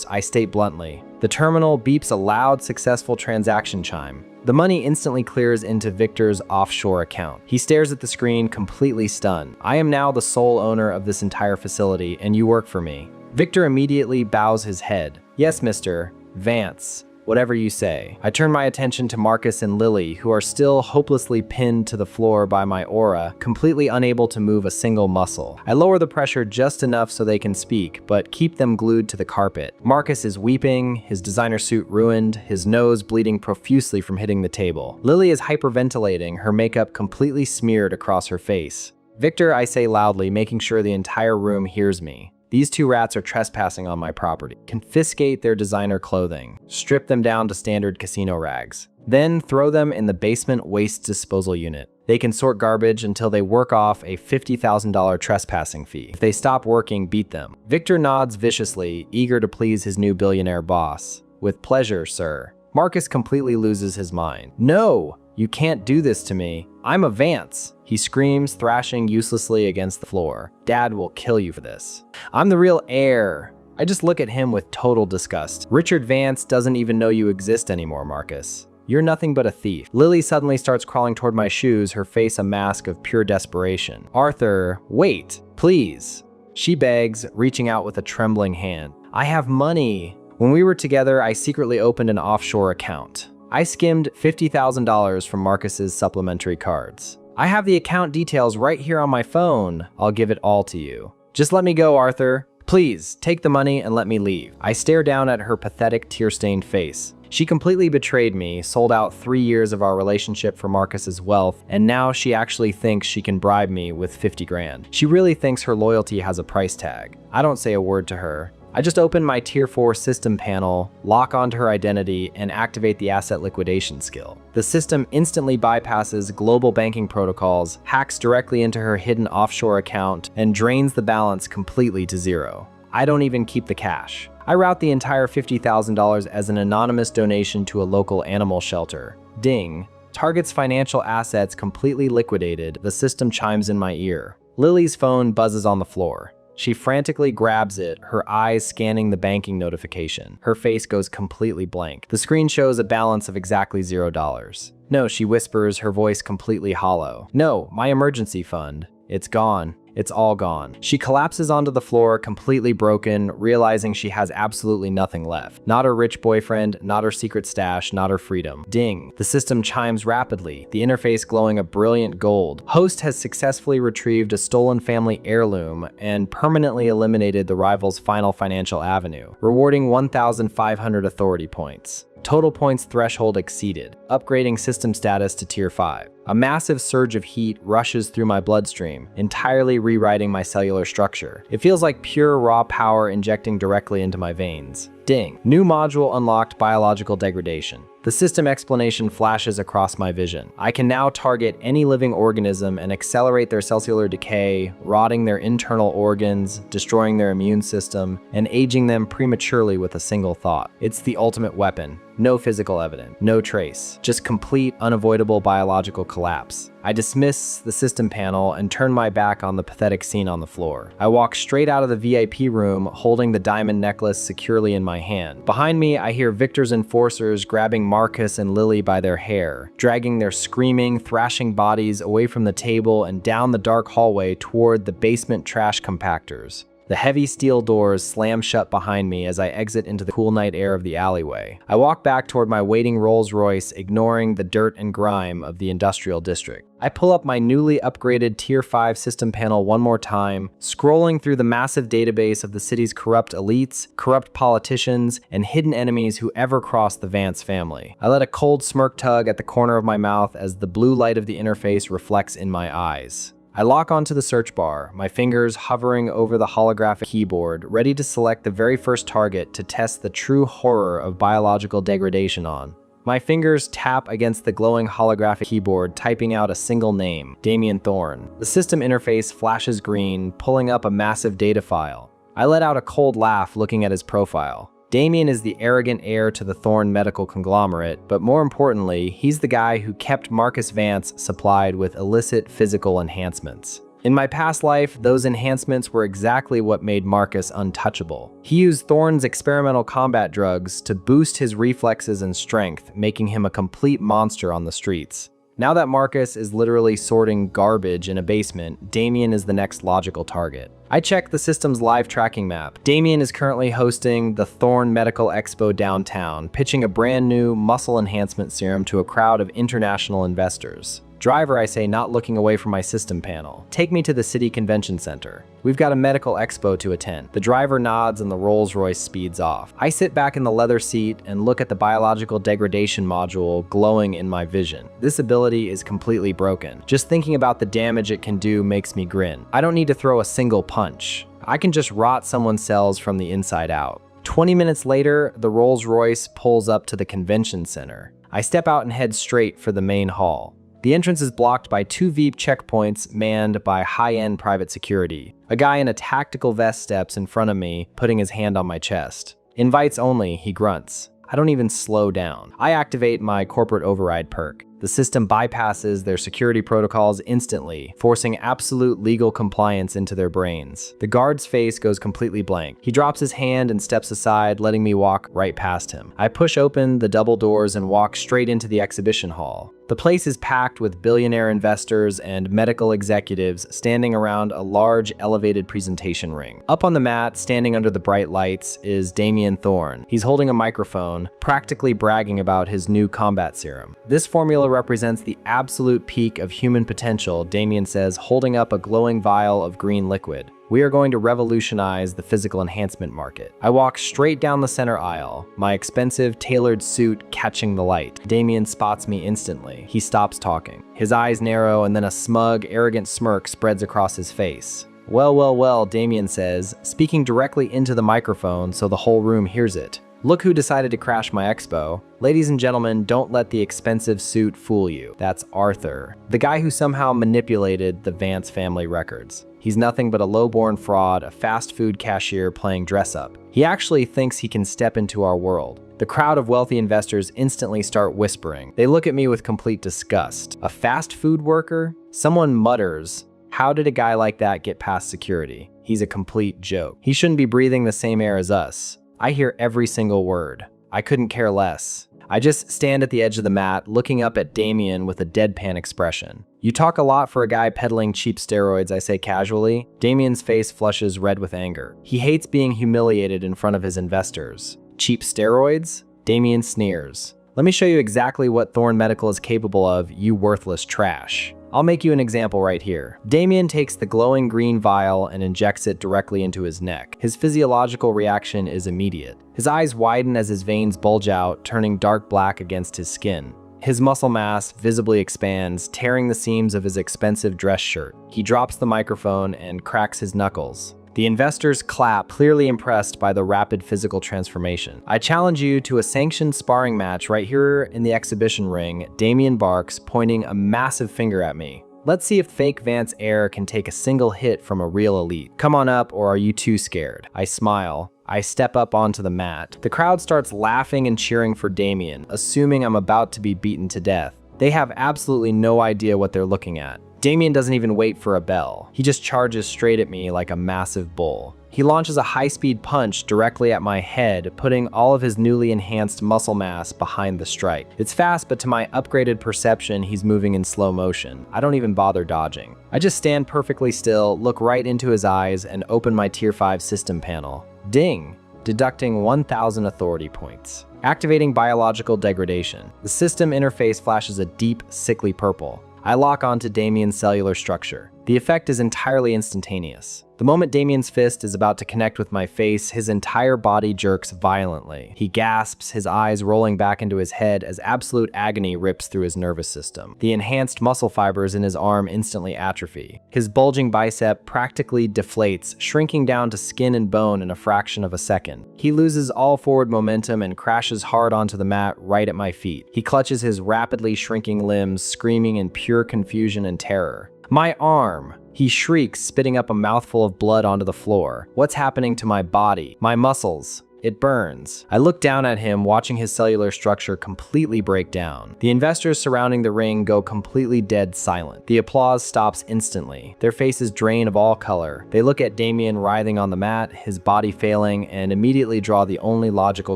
I state bluntly. The terminal beeps a loud, successful transaction chime. The money instantly clears into Victor's offshore account. He stares at the screen, completely stunned. I am now the sole owner of this entire facility, and you work for me. Victor immediately bows his head. Yes, Mr. Vance. Whatever you say. I turn my attention to Marcus and Lily, who are still hopelessly pinned to the floor by my aura, completely unable to move a single muscle. I lower the pressure just enough so they can speak, but keep them glued to the carpet. Marcus is weeping, his designer suit ruined, his nose bleeding profusely from hitting the table. Lily is hyperventilating, her makeup completely smeared across her face. Victor, I say loudly, making sure the entire room hears me. These 2 rats are trespassing on my property. Confiscate their designer clothing. Strip them down to standard casino rags. Then throw them in the basement waste disposal unit. They can sort garbage until they work off a $50,000 trespassing fee. If they stop working, beat them. Victor nods viciously, eager to please his new billionaire boss. With pleasure, sir. Marcus completely loses his mind. No! You can't do this to me. I'm a Vance. He screams, thrashing uselessly against the floor. Dad will kill you for this. I'm the real heir. I just look at him with total disgust. Richard Vance doesn't even know you exist anymore, Marcus. You're nothing but a thief. Lily suddenly starts crawling toward my shoes, her face a mask of pure desperation. Arthur, wait, please. She begs, reaching out with a trembling hand. I have money. When we were together, I secretly opened an offshore account. I skimmed $50,000 from Marcus's supplementary cards. I have the account details right here on my phone. I'll give it all to you. Just let me go, Arthur. Please, take the money and let me leave. I stare down at her pathetic, tear-stained face. She completely betrayed me, sold out 3 years of our relationship for Marcus's wealth, and now she actually thinks she can bribe me with 50 grand. She really thinks her loyalty has a price tag. I don't say a word to her. I just open my Tier 4 system panel, lock onto her identity, and activate the asset liquidation skill. The system instantly bypasses global banking protocols, hacks directly into her hidden offshore account, and drains the balance completely to zero. I don't even keep the cash. I route the entire $50,000 as an anonymous donation to a local animal shelter. Ding. Target's financial assets completely liquidated. The system chimes in my ear. Lily's phone buzzes on the floor. She frantically grabs it, her eyes scanning the banking notification. Her face goes completely blank. The screen shows a balance of exactly $0. No, she whispers, her voice completely hollow. No, my emergency fund. It's gone. It's all gone. She collapses onto the floor, completely broken, realizing she has absolutely nothing left. Not her rich boyfriend, not her secret stash, not her freedom. Ding. The system chimes rapidly, the interface glowing a brilliant gold. Host has successfully retrieved a stolen family heirloom and permanently eliminated the rival's final financial avenue, rewarding 1,500 authority points. Total points threshold exceeded, upgrading system status to Tier 5. A massive surge of heat rushes through my bloodstream, entirely rewriting my cellular structure. It feels like pure raw power injecting directly into my veins. Ding. New module unlocked: biological degradation. The system explanation flashes across my vision. I can now target any living organism and accelerate their cellular decay, rotting their internal organs, destroying their immune system, and aging them prematurely with a single thought. It's the ultimate weapon. No physical evidence, no trace, just complete, unavoidable biological collapse. I dismiss the system panel and turn my back on the pathetic scene on the floor. I walk straight out of the VIP room, holding the diamond necklace securely in my hand. Behind me, I hear Victor's enforcers grabbing Marcus and Lily by their hair, dragging their screaming, thrashing bodies away from the table and down the dark hallway toward the basement trash compactors. The heavy steel doors slam shut behind me as I exit into the cool night air of the alleyway. I walk back toward my waiting Rolls-Royce, ignoring the dirt and grime of the industrial district. I pull up my newly upgraded Tier 5 system panel one more time, scrolling through the massive database of the city's corrupt elites, corrupt politicians, and hidden enemies who ever crossed the Vance family. I let a cold smirk tug at the corner of my mouth as the blue light of the interface reflects in my eyes. I lock onto the search bar, my fingers hovering over the holographic keyboard, ready to select the very first target to test the true horror of biological degradation on. My fingers tap against the glowing holographic keyboard, typing out a single name: Damien Thorne. The system interface flashes green, pulling up a massive data file. I let out a cold laugh looking at his profile. Damien is the arrogant heir to the Thorne medical conglomerate, but more importantly, he's the guy who kept Marcus Vance supplied with illicit physical enhancements. In my past life, those enhancements were exactly what made Marcus untouchable. He used Thorne's experimental combat drugs to boost his reflexes and strength, making him a complete monster on the streets. Now that Marcus is literally sorting garbage in a basement, Damien is the next logical target. I check the system's live tracking map. Damien is currently hosting the Thorne Medical Expo downtown, pitching a brand new muscle enhancement serum to a crowd of international investors. Driver, I say, not looking away from my system panel. Take me to the city convention center. We've got a medical expo to attend. The driver nods and the Rolls-Royce speeds off. I sit back in the leather seat and look at the biological degradation module glowing in my vision. This ability is completely broken. Just thinking about the damage it can do makes me grin. I don't need to throw a single punch. I can just rot someone's cells from the inside out. 20 minutes later, the Rolls-Royce pulls up to the convention center. I step out and head straight for the main hall. The entrance is blocked by 2 VIP checkpoints manned by high-end private security. A guy in a tactical vest steps in front of me, putting his hand on my chest. Invites only, he grunts. I don't even slow down. I activate my corporate override perk. The system bypasses their security protocols instantly, forcing absolute legal compliance into their brains. The guard's face goes completely blank. He drops his hand and steps aside, letting me walk right past him. I push open the double doors and walk straight into the exhibition hall. The place is packed with billionaire investors and medical executives standing around a large elevated presentation ring. Up on the mat, standing under the bright lights, is Damien Thorne. He's holding a microphone, practically bragging about his new combat serum. This formula represents the absolute peak of human potential, Damien says, holding up a glowing vial of green liquid. We are going to revolutionize the physical enhancement market. I walk straight down the center aisle, my expensive, tailored suit catching the light. Damien spots me instantly. He stops talking. His eyes narrow and then a smug, arrogant smirk spreads across his face. Well, well, well, Damien says, speaking directly into the microphone so the whole room hears it. Look who decided to crash my expo. Ladies and gentlemen, don't let the expensive suit fool you. That's Arthur, the guy who somehow manipulated the Vance family records. He's nothing but a low-born fraud, a fast food cashier playing dress-up. He actually thinks he can step into our world. The crowd of wealthy investors instantly start whispering. They look at me with complete disgust. A fast food worker? Someone mutters, how did a guy like that get past security? He's a complete joke. He shouldn't be breathing the same air as us. I hear every single word. I couldn't care less. I just stand at the edge of the mat, looking up at Damien with a deadpan expression. "You talk a lot for a guy peddling cheap steroids," I say casually. Damien's face flushes red with anger. He hates being humiliated in front of his investors. "Cheap steroids?" Damien sneers. "Let me show you exactly what Thorn Medical is capable of, you worthless trash. I'll make you an example right here." Damien takes the glowing green vial and injects it directly into his neck. His physiological reaction is immediate. His eyes widen as his veins bulge out, turning dark black against his skin. His muscle mass visibly expands, tearing the seams of his expensive dress shirt. He drops the microphone and cracks his knuckles. The investors clap, clearly impressed by the rapid physical transformation. "I challenge you to a sanctioned sparring match right here in the exhibition ring," Damien barks, pointing a massive finger at me. "Let's see if fake Vance Heir can take a single hit from a real elite. Come on up, or are you too scared?" I smile. I step up onto the mat. The crowd starts laughing and cheering for Damien, assuming I'm about to be beaten to death. They have absolutely no idea what they're looking at. Damien doesn't even wait for a bell. He just charges straight at me like a massive bull. He launches a high-speed punch directly at my head, putting all of his newly enhanced muscle mass behind the strike. It's fast, but to my upgraded perception, he's moving in slow motion. I don't even bother dodging. I just stand perfectly still, look right into his eyes, and open my Tier 5 system panel. Ding! Deducting 1,000 authority points. Activating biological degradation. The system interface flashes a deep, sickly purple. I lock onto Damien's cellular structure. The effect is entirely instantaneous. The moment Damien's fist is about to connect with my face, his entire body jerks violently. He gasps, his eyes rolling back into his head as absolute agony rips through his nervous system. The enhanced muscle fibers in his arm instantly atrophy. His bulging bicep practically deflates, shrinking down to skin and bone in a fraction of a second. He loses all forward momentum and crashes hard onto the mat right at my feet. He clutches his rapidly shrinking limbs, screaming in pure confusion and terror. "My arm!" He shrieks, spitting up a mouthful of blood onto the floor. "What's happening to my body? My muscles? It burns." I look down at him, watching his cellular structure completely break down. The investors surrounding the ring go completely dead silent. The applause stops instantly. Their faces drain of all color. They look at Damien writhing on the mat, his body failing, and immediately draw the only logical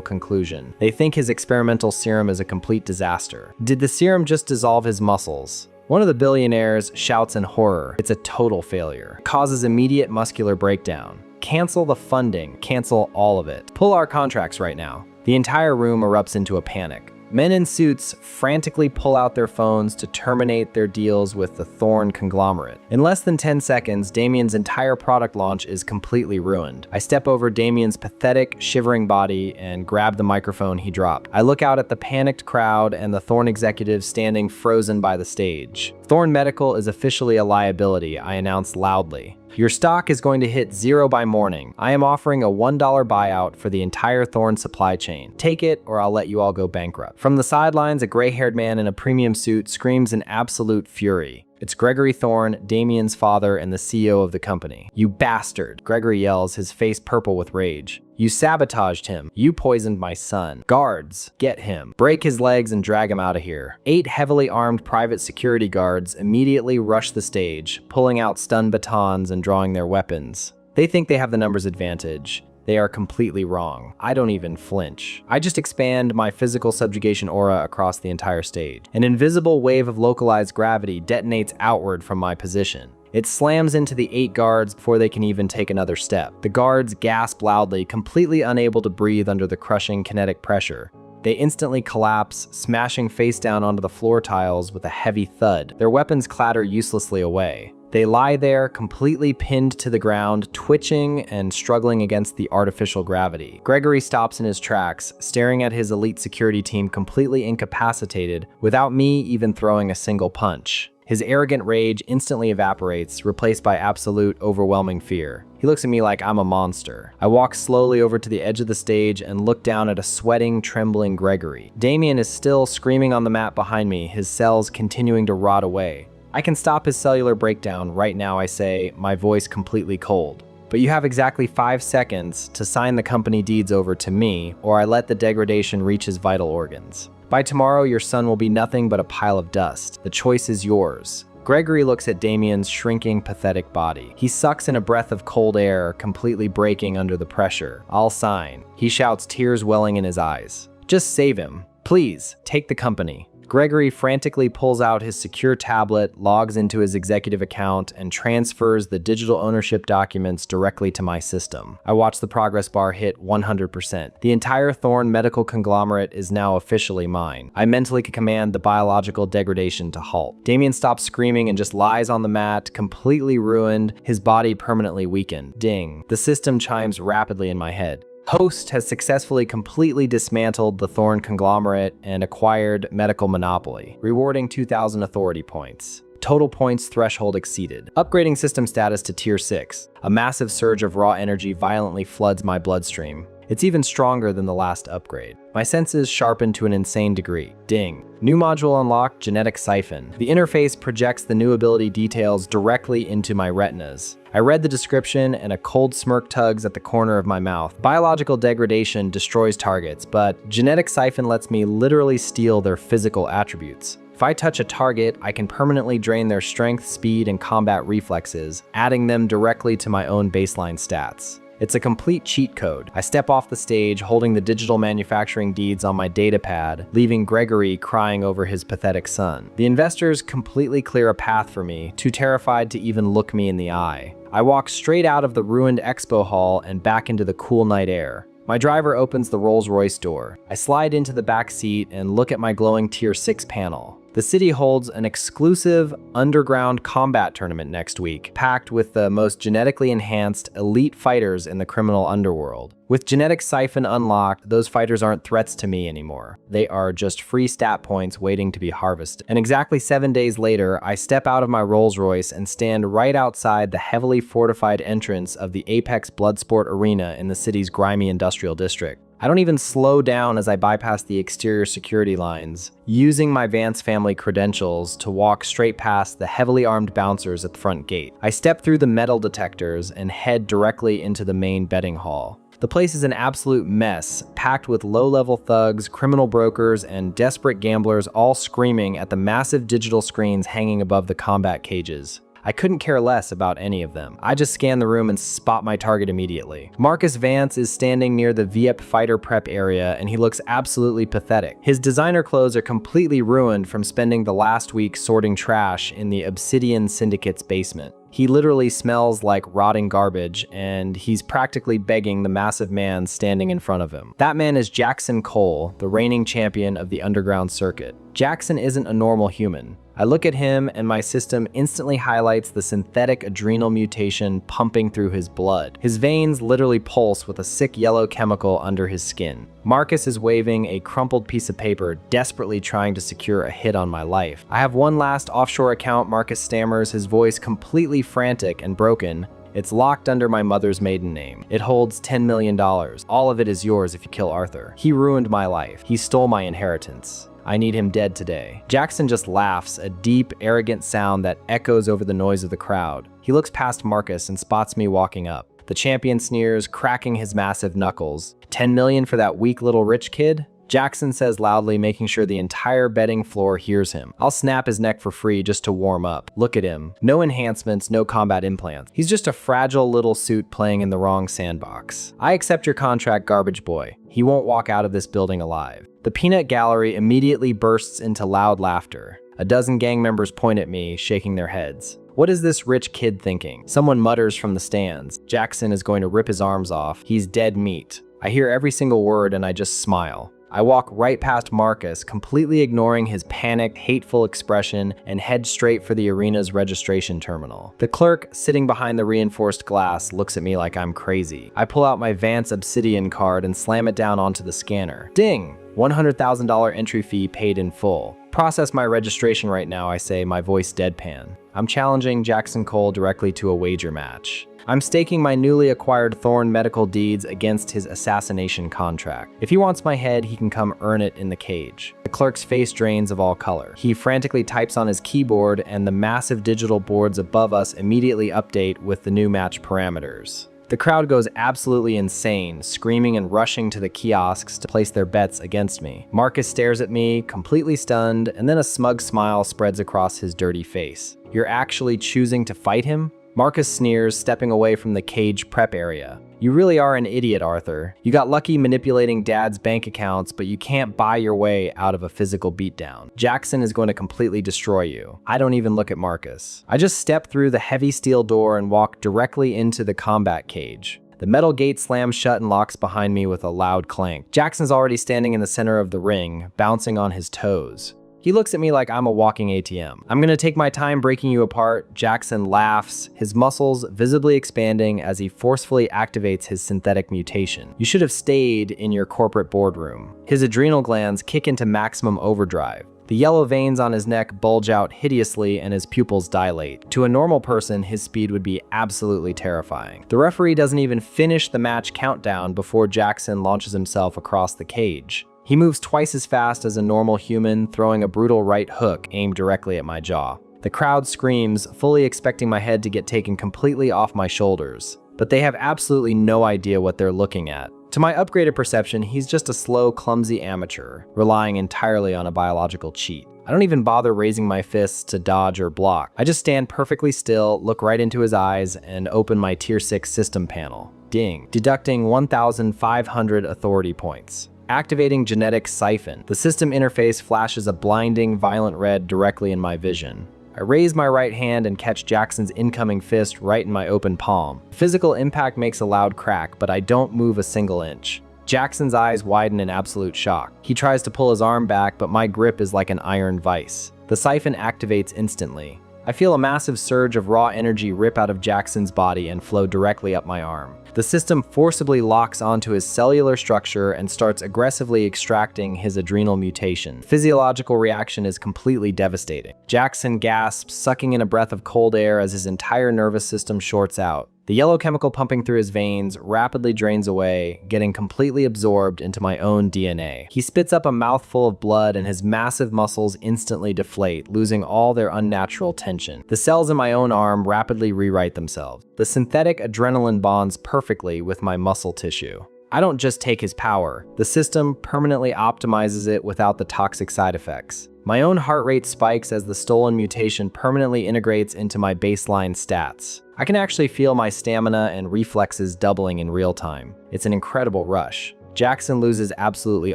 conclusion. They think his experimental serum is a complete disaster. Did the serum just dissolve his muscles? One of the billionaires shouts in horror. It's a total failure. Causes immediate muscular breakdown. Cancel the funding. Cancel all of it. Pull our contracts right now. The entire room erupts into a panic. Men in suits frantically pull out their phones to terminate their deals with the Thorn conglomerate. In less than 10 seconds, Damien's entire product launch is completely ruined. I step over Damien's pathetic, shivering body and grab the microphone he dropped. I look out at the panicked crowd and the Thorn executives standing frozen by the stage. "Thorn Medical is officially a liability," I announce loudly. "Your stock is going to hit zero by morning. I am offering a $1 buyout for the entire Thorn supply chain. Take it, or I'll let you all go bankrupt." From the sidelines, a gray-haired man in a premium suit screams in absolute fury. It's Gregory Thorn, Damien's father and the CEO of the company. "You bastard," Gregory yells, his face purple with rage. "You sabotaged him. You poisoned my son. Guards, get him. Break his legs and drag him out of here." 8 heavily armed private security guards immediately rush the stage, pulling out stun batons and drawing their weapons. They think they have the numbers advantage. They are completely wrong. I don't even flinch. I just expand my physical subjugation aura across the entire stage. An invisible wave of localized gravity detonates outward from my position. It slams into the 8 guards before they can even take another step. The guards gasp loudly, completely unable to breathe under the crushing kinetic pressure. They instantly collapse, smashing face down onto the floor tiles with a heavy thud. Their weapons clatter uselessly away. They lie there, completely pinned to the ground, twitching and struggling against the artificial gravity. Gregory stops in his tracks, staring at his elite security team completely incapacitated, without me even throwing a single punch. His arrogant rage instantly evaporates, replaced by absolute, overwhelming fear. He looks at me like I'm a monster. I walk slowly over to the edge of the stage and look down at a sweating, trembling Gregory. Damien is still screaming on the mat behind me, his cells continuing to rot away. "I can stop his cellular breakdown right now," I say, my voice completely cold. "But you have exactly 5 seconds to sign the company deeds over to me, or I let the degradation reach his vital organs. By tomorrow, your son will be nothing but a pile of dust. The choice is yours." Gregory looks at Damien's shrinking, pathetic body. He sucks in a breath of cold air, completely breaking under the pressure. "I'll sign," he shouts, tears welling in his eyes. "Just save him. Please, take the company. Gregory frantically pulls out his secure tablet, logs into his executive account, and transfers the digital ownership documents directly to my system. I watch the progress bar hit 100%. The entire Thorn medical conglomerate is now officially mine. I mentally command the biological degradation to halt. Damien stops screaming and just lies on the mat, completely ruined, his body permanently weakened. Ding. The system chimes rapidly in my head. Host has successfully completely dismantled the Thorn conglomerate and acquired medical monopoly, rewarding 2,000 authority points. Total points threshold exceeded. Upgrading system status to Tier 6. A massive surge of raw energy violently floods my bloodstream. It's even stronger than the last upgrade. My senses sharpen to an insane degree. Ding. New module unlocked, Genetic Siphon. The interface projects the new ability details directly into my retinas. I read the description and a cold smirk tugs at the corner of my mouth. Biological degradation destroys targets, but Genetic Siphon lets me literally steal their physical attributes. If I touch a target, I can permanently drain their strength, speed, and combat reflexes, adding them directly to my own baseline stats. It's a complete cheat code. I step off the stage holding the digital manufacturing deeds on my datapad, leaving Gregory crying over his pathetic son. The investors completely clear a path for me, too terrified to even look me in the eye. I walk straight out of the ruined expo hall and back into the cool night air. My driver opens the Rolls-Royce door. I slide into the back seat and look at my glowing Tier 6 panel. The city holds an exclusive underground combat tournament next week, packed with the most genetically enhanced elite fighters in the criminal underworld. With Genetic Siphon unlocked, those fighters aren't threats to me anymore. They are just free stat points waiting to be harvested. And exactly 7 days later, I step out of my Rolls-Royce and stand right outside the heavily fortified entrance of the Apex Bloodsport Arena in the city's grimy industrial district. I don't even slow down as I bypass the exterior security lines, using my Vance family credentials to walk straight past the heavily armed bouncers at the front gate. I step through the metal detectors and head directly into the main betting hall. The place is an absolute mess, packed with low-level thugs, criminal brokers, and desperate gamblers all screaming at the massive digital screens hanging above the combat cages. I couldn't care less about any of them. I just scan the room and spot my target immediately. Marcus Vance is standing near the Viep fighter prep area and he looks absolutely pathetic. His designer clothes are completely ruined from spending the last week sorting trash in the Obsidian Syndicate's basement. He literally smells like rotting garbage, and he's practically begging the massive man standing in front of him. That man is Jackson Cole, the reigning champion of the underground circuit. Jackson isn't a normal human. I look at him and my system instantly highlights the synthetic adrenal mutation pumping through his blood. His veins literally pulse with a sick yellow chemical under his skin. Marcus is waving a crumpled piece of paper, desperately trying to secure a hit on my life. I have one last offshore account, Marcus stammers, his voice completely frantic and broken. It's locked under my mother's maiden name. It holds $10 million. All of it is yours if you kill Arthur. He ruined my life. He stole my inheritance. I need him dead today. Jackson just laughs, a deep, arrogant sound that echoes over the noise of the crowd. He looks past Marcus and spots me walking up. The champion sneers, cracking his massive knuckles. 10 million for that weak little rich kid? Jackson says loudly, making sure the entire betting floor hears him. I'll snap his neck for free just to warm up. Look at him. No enhancements, no combat implants. He's just a fragile little suit playing in the wrong sandbox. I accept your contract, garbage boy. He won't walk out of this building alive. The peanut gallery immediately bursts into loud laughter. A dozen gang members point at me, shaking their heads. What is this rich kid thinking? Someone mutters from the stands. Jackson is going to rip his arms off. He's dead meat. I hear every single word and I just smile. I walk right past Marcus, completely ignoring his panicked, hateful expression, and head straight for the arena's registration terminal. The clerk, sitting behind the reinforced glass, looks at me like I'm crazy. I pull out my Vance Obsidian card and slam it down onto the scanner. Ding! $100,000 entry fee paid in full. Process my registration right now, I say, my voice deadpan. I'm challenging Jackson Cole directly to a wager match. I'm staking my newly acquired Thorn medical deeds against his assassination contract. If he wants my head, he can come earn it in the cage. The clerk's face drains of all color. He frantically types on his keyboard and the massive digital boards above us immediately update with the new match parameters. The crowd goes absolutely insane, screaming and rushing to the kiosks to place their bets against me. Marcus stares at me, completely stunned, and then a smug smile spreads across his dirty face. You're actually choosing to fight him? Marcus sneers, stepping away from the cage prep area. You really are an idiot, Arthur. You got lucky manipulating Dad's bank accounts, but you can't buy your way out of a physical beatdown. Jackson is going to completely destroy you. I don't even look at Marcus. I just step through the heavy steel door and walk directly into the combat cage. The metal gate slams shut and locks behind me with a loud clank. Jackson's already standing in the center of the ring, bouncing on his toes. He looks at me like I'm a walking ATM. I'm gonna take my time breaking you apart. Jackson laughs, his muscles visibly expanding as he forcefully activates his synthetic mutation. You should have stayed in your corporate boardroom. His adrenal glands kick into maximum overdrive. The yellow veins on his neck bulge out hideously and his pupils dilate. To a normal person, his speed would be absolutely terrifying. The referee doesn't even finish the match countdown before Jackson launches himself across the cage. He moves twice as fast as a normal human, throwing a brutal right hook aimed directly at my jaw. The crowd screams, fully expecting my head to get taken completely off my shoulders. But they have absolutely no idea what they're looking at. To my upgraded perception, he's just a slow, clumsy amateur, relying entirely on a biological cheat. I don't even bother raising my fists to dodge or block. I just stand perfectly still, look right into his eyes, and open my Tier 6 system panel. Ding. Deducting 1,500 authority points. Activating genetic siphon. The system interface flashes a blinding, violent red directly in my vision. I raise my right hand and catch Jackson's incoming fist right in my open palm. Physical impact makes a loud crack, but I don't move a single inch. Jackson's eyes widen in absolute shock. He tries to pull his arm back, but my grip is like an iron vise. The siphon activates instantly. I feel a massive surge of raw energy rip out of Jackson's body and flow directly up my arm. The system forcibly locks onto his cellular structure and starts aggressively extracting his adrenal mutation. The physiological reaction is completely devastating. Jackson gasps, sucking in a breath of cold air as his entire nervous system shorts out. The yellow chemical pumping through his veins rapidly drains away, getting completely absorbed into my own DNA. He spits up a mouthful of blood and his massive muscles instantly deflate, losing all their unnatural tension. The cells in my own arm rapidly rewrite themselves. The synthetic adrenaline bonds perfectly with my muscle tissue. I don't just take his power. The system permanently optimizes it without the toxic side effects. My own heart rate spikes as the stolen mutation permanently integrates into my baseline stats. I can actually feel my stamina and reflexes doubling in real time. It's an incredible rush. Jackson loses absolutely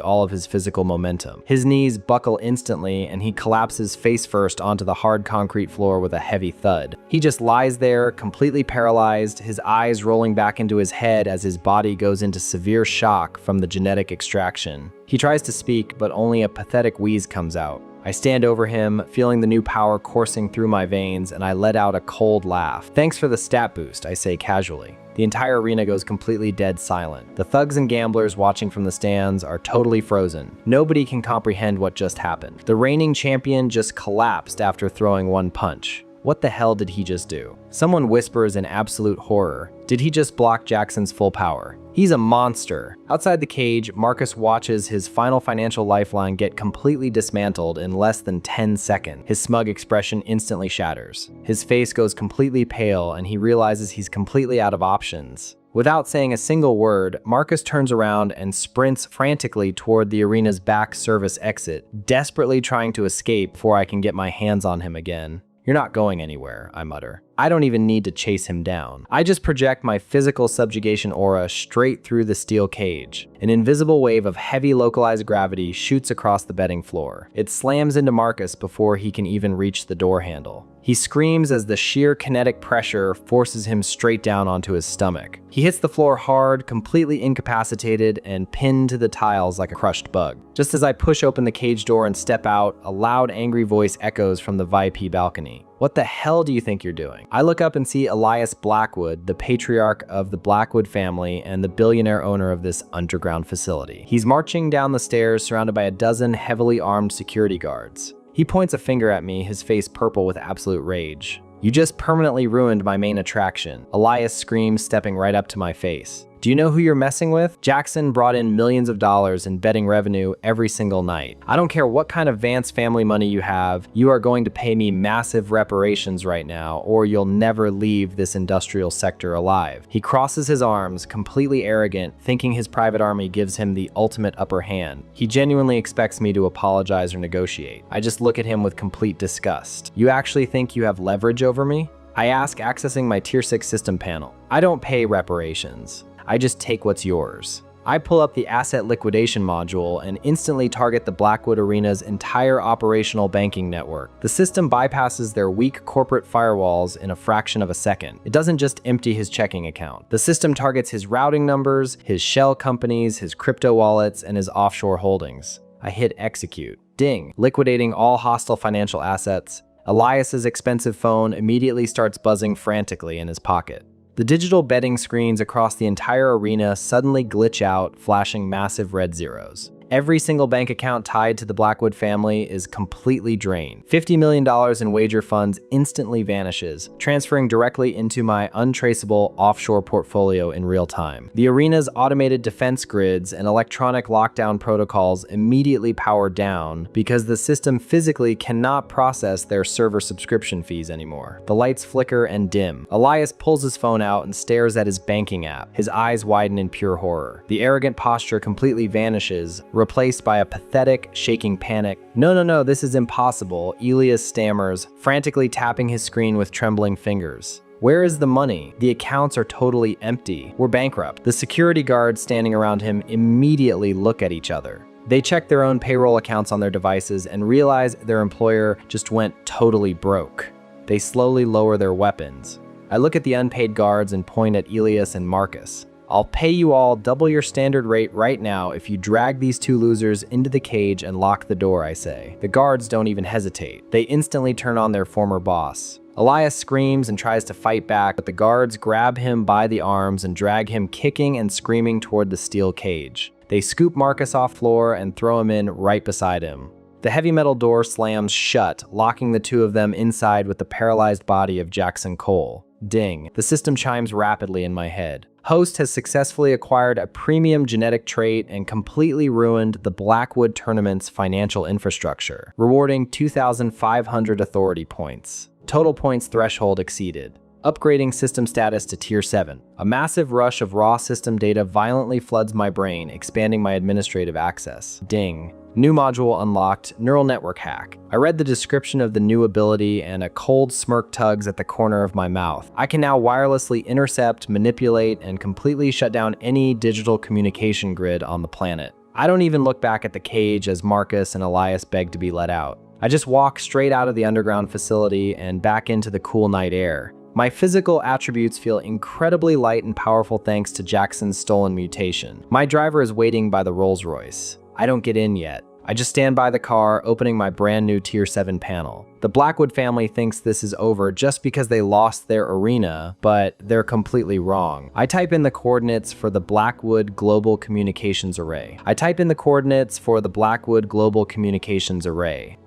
all of his physical momentum. His knees buckle instantly and he collapses face first onto the hard concrete floor with a heavy thud. He just lies there, completely paralyzed, his eyes rolling back into his head as his body goes into severe shock from the genetic extraction. He tries to speak, but only a pathetic wheeze comes out. I stand over him, feeling the new power coursing through my veins, and I let out a cold laugh. Thanks for the stat boost, I say casually. The entire arena goes completely dead silent. The thugs and gamblers watching from the stands are totally frozen. Nobody can comprehend what just happened. The reigning champion just collapsed after throwing one punch. What the hell did he just do? Someone whispers in absolute horror. Did he just block Jackson's full power? He's a monster. Outside the cage, Marcus watches his final financial lifeline get completely dismantled in less than 10 seconds. His smug expression instantly shatters. His face goes completely pale and he realizes he's completely out of options. Without saying a single word, Marcus turns around and sprints frantically toward the arena's back service exit, desperately trying to escape before I can get my hands on him again. You're not going anywhere, I mutter. I don't even need to chase him down. I just project my physical subjugation aura straight through the steel cage. An invisible wave of heavy localized gravity shoots across the betting floor. It slams into Marcus before he can even reach the door handle. He screams as the sheer kinetic pressure forces him straight down onto his stomach. He hits the floor hard, completely incapacitated, and pinned to the tiles like a crushed bug. Just as I push open the cage door and step out, a loud, angry voice echoes from the VIP balcony. What the hell do you think you're doing? I look up and see Elias Blackwood, the patriarch of the Blackwood family and the billionaire owner of this underground facility. He's marching down the stairs surrounded by a dozen heavily armed security guards. He points a finger at me, his face purple with absolute rage. You just permanently ruined my main attraction. Elias screams, stepping right up to my face. Do you know who you're messing with? Jackson brought in millions of dollars in betting revenue every single night. I don't care what kind of Vance family money you have, you are going to pay me massive reparations right now, or you'll never leave this industrial sector alive. He crosses his arms, completely arrogant, thinking his private army gives him the ultimate upper hand. He genuinely expects me to apologize or negotiate. I just look at him with complete disgust. You actually think you have leverage over me? I ask, accessing my Tier 6 system panel. I don't pay reparations. I just take what's yours. I pull up the Asset Liquidation module and instantly target the Blackwood Arena's entire operational banking network. The system bypasses their weak corporate firewalls in a fraction of a second. It doesn't just empty his checking account. The system targets his routing numbers, his shell companies, his crypto wallets, and his offshore holdings. I hit execute. Ding, liquidating all hostile financial assets. Elias's expensive phone immediately starts buzzing frantically in his pocket. The digital betting screens across the entire arena suddenly glitch out, flashing massive red zeros. Every single bank account tied to the Blackwood family is completely drained. $50 million in wager funds instantly vanishes, transferring directly into my untraceable offshore portfolio in real time. The arena's automated defense grids and electronic lockdown protocols immediately power down because the system physically cannot process their server subscription fees anymore. The lights flicker and dim. Elias pulls his phone out and stares at his banking app. His eyes widen in pure horror. The arrogant posture completely vanishes, replaced by a pathetic, shaking panic. No, this is impossible, Elias stammers, frantically tapping his screen with trembling fingers. Where is the money? The accounts are totally empty. We're bankrupt. The security guards standing around him immediately look at each other. They check their own payroll accounts on their devices and realize their employer just went totally broke. They slowly lower their weapons. I look at the unpaid guards and point at Elias and Marcus. I'll pay you all double your standard rate right now if you drag these two losers into the cage and lock the door, I say. The guards don't even hesitate. They instantly turn on their former boss. Elias screams and tries to fight back, but the guards grab him by the arms and drag him kicking and screaming toward the steel cage. They scoop Marcus off floor and throw him in right beside him. The heavy metal door slams shut, locking the two of them inside with the paralyzed body of Jackson Cole. Ding. The system chimes rapidly in my head. Host has successfully acquired a premium genetic trait and completely ruined the Blackwood tournament's financial infrastructure, rewarding 2,500 authority points. Total points threshold exceeded. Upgrading system status to Tier 7. A massive rush of raw system data violently floods my brain, expanding my administrative access. Ding. New module unlocked, neural network hack. I read the description of the new ability and a cold smirk tugs at the corner of my mouth. I can now wirelessly intercept, manipulate, and completely shut down any digital communication grid on the planet. I don't even look back at the cage as Marcus and Elias beg to be let out. I just walk straight out of the underground facility and back into the cool night air. My physical attributes feel incredibly light and powerful thanks to Jackson's stolen mutation. My driver is waiting by the Rolls-Royce. I don't get in yet. I just stand by the car, opening my brand new Tier 7 panel. The Blackwood family thinks this is over just because they lost their arena, but they're completely wrong. I type in the coordinates for the Blackwood Global Communications Array.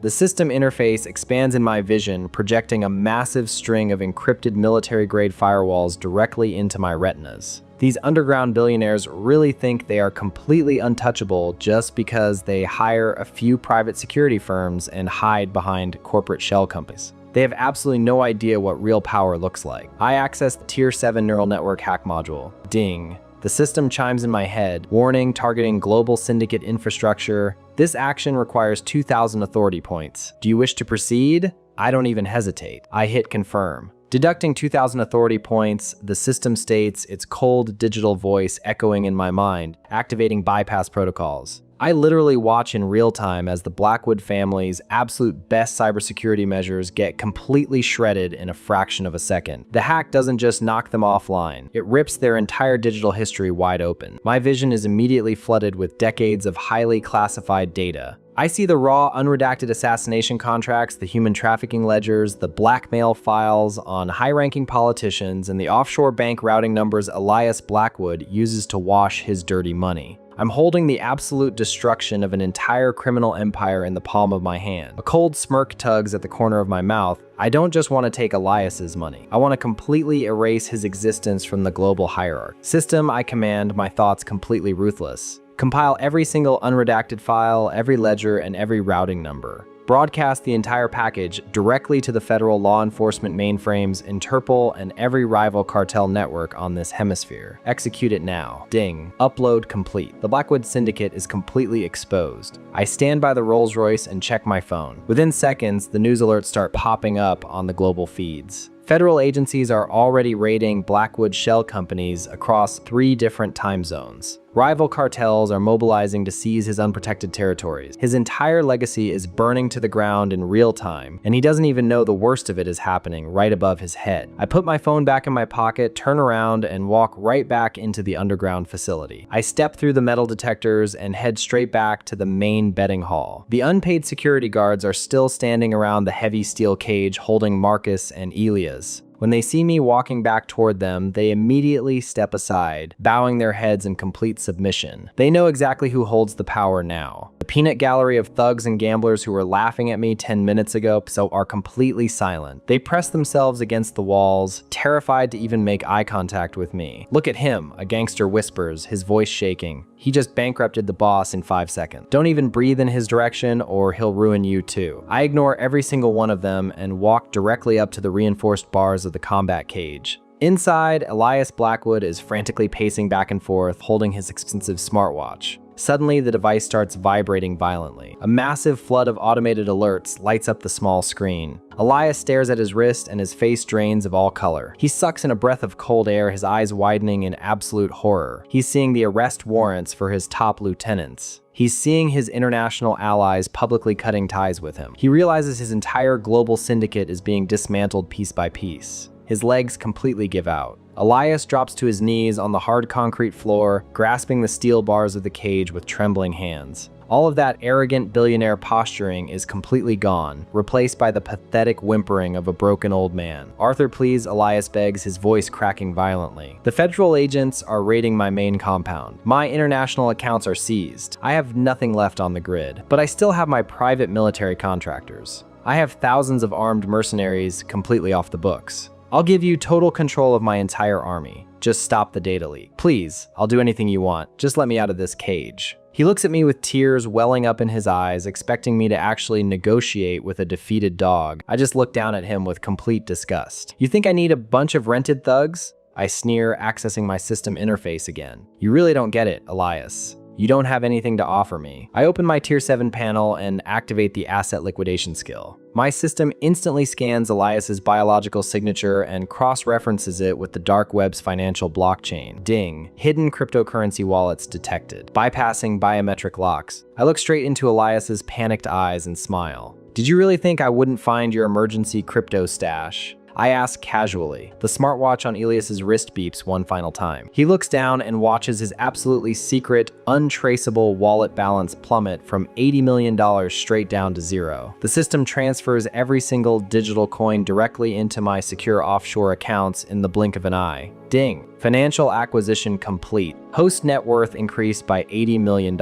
The system interface expands in my vision, projecting a massive string of encrypted military-grade firewalls directly into my retinas. These underground billionaires really think they are completely untouchable just because they hire a few private security firms and hide behind corporate shell companies. They have absolutely no idea what real power looks like. I access the Tier 7 neural network hack module. Ding. The system chimes in my head, warning targeting global syndicate infrastructure. This action requires 2,000 authority points. Do you wish to proceed? I don't even hesitate. I hit confirm. Deducting 2,000 authority points, the system states its cold digital voice echoing in my mind, activating bypass protocols. I literally watch in real time as the Blackwood family's absolute best cybersecurity measures get completely shredded in a fraction of a second. The hack doesn't just knock them offline, it rips their entire digital history wide open. My vision is immediately flooded with decades of highly classified data. I see the raw, unredacted assassination contracts, the human trafficking ledgers, the blackmail files on high-ranking politicians, and the offshore bank routing numbers Elias Blackwood uses to wash his dirty money. I'm holding the absolute destruction of an entire criminal empire in the palm of my hand. A cold smirk tugs at the corner of my mouth. I don't just want to take Elias's money. I want to completely erase his existence from the global hierarchy. System, I command, my thoughts completely ruthless. Compile every single unredacted file, every ledger, and every routing number. Broadcast the entire package directly to the federal law enforcement mainframes, Interpol, and every rival cartel network on this hemisphere. Execute it now. Ding. Upload complete. The Blackwood Syndicate is completely exposed. I stand by the Rolls-Royce and check my phone. Within seconds, the news alerts start popping up on the global feeds. Federal agencies are already raiding Blackwood shell companies across 3 different time zones. Rival cartels are mobilizing to seize his unprotected territories. His entire legacy is burning to the ground in real time, and he doesn't even know the worst of it is happening right above his head. I put my phone back in my pocket, turn around, and walk right back into the underground facility. I step through the metal detectors and head straight back to the main betting hall. The unpaid security guards are still standing around the heavy steel cage holding Marcus and Elias. When they see me walking back toward them, they immediately step aside, bowing their heads in complete submission. They know exactly who holds the power now. The peanut gallery of thugs and gamblers who were laughing at me 10 minutes ago are completely silent. They press themselves against the walls, terrified to even make eye contact with me. Look at him, a gangster whispers, his voice shaking. He just bankrupted the boss in 5 seconds. Don't even breathe in his direction or he'll ruin you too. I ignore every single one of them and walk directly up to the reinforced bars of the combat cage. Inside, Elias Blackwood is frantically pacing back and forth, holding his expensive smartwatch. Suddenly, the device starts vibrating violently. A massive flood of automated alerts lights up the small screen. Elias stares at his wrist and his face drains of all color. He sucks in a breath of cold air, his eyes widening in absolute horror. He's seeing the arrest warrants for his top lieutenants. He's seeing his international allies publicly cutting ties with him. He realizes his entire global syndicate is being dismantled piece by piece. His legs completely give out. Elias drops to his knees on the hard concrete floor, grasping the steel bars of the cage with trembling hands. All of that arrogant billionaire posturing is completely gone, replaced by the pathetic whimpering of a broken old man. Arthur, please, Elias begs, his voice cracking violently. The federal agents are raiding my main compound. My international accounts are seized. I have nothing left on the grid, but I still have my private military contractors. I have thousands of armed mercenaries completely off the books. I'll give you total control of my entire army. Just stop the data leak. Please, I'll do anything you want. Just let me out of this cage. He looks at me with tears welling up in his eyes, expecting me to actually negotiate with a defeated dog. I just look down at him with complete disgust. You think I need a bunch of rented thugs? I sneer, accessing my system interface again. You really don't get it, Elias. You don't have anything to offer me. I open my Tier 7 panel and activate the asset liquidation skill. My system instantly scans Elias's biological signature and cross-references it with the dark web's financial blockchain. Ding. Hidden cryptocurrency wallets detected. Bypassing biometric locks. I look straight into Elias's panicked eyes and smile. Did you really think I wouldn't find your emergency crypto stash? I ask casually. The smartwatch on Elias's wrist beeps one final time. He looks down and watches his absolutely secret, untraceable wallet balance plummet from $80 million straight down to zero. The system transfers every single digital coin directly into my secure offshore accounts in the blink of an eye. Ding. Financial acquisition complete. Host net worth increased by $80 million.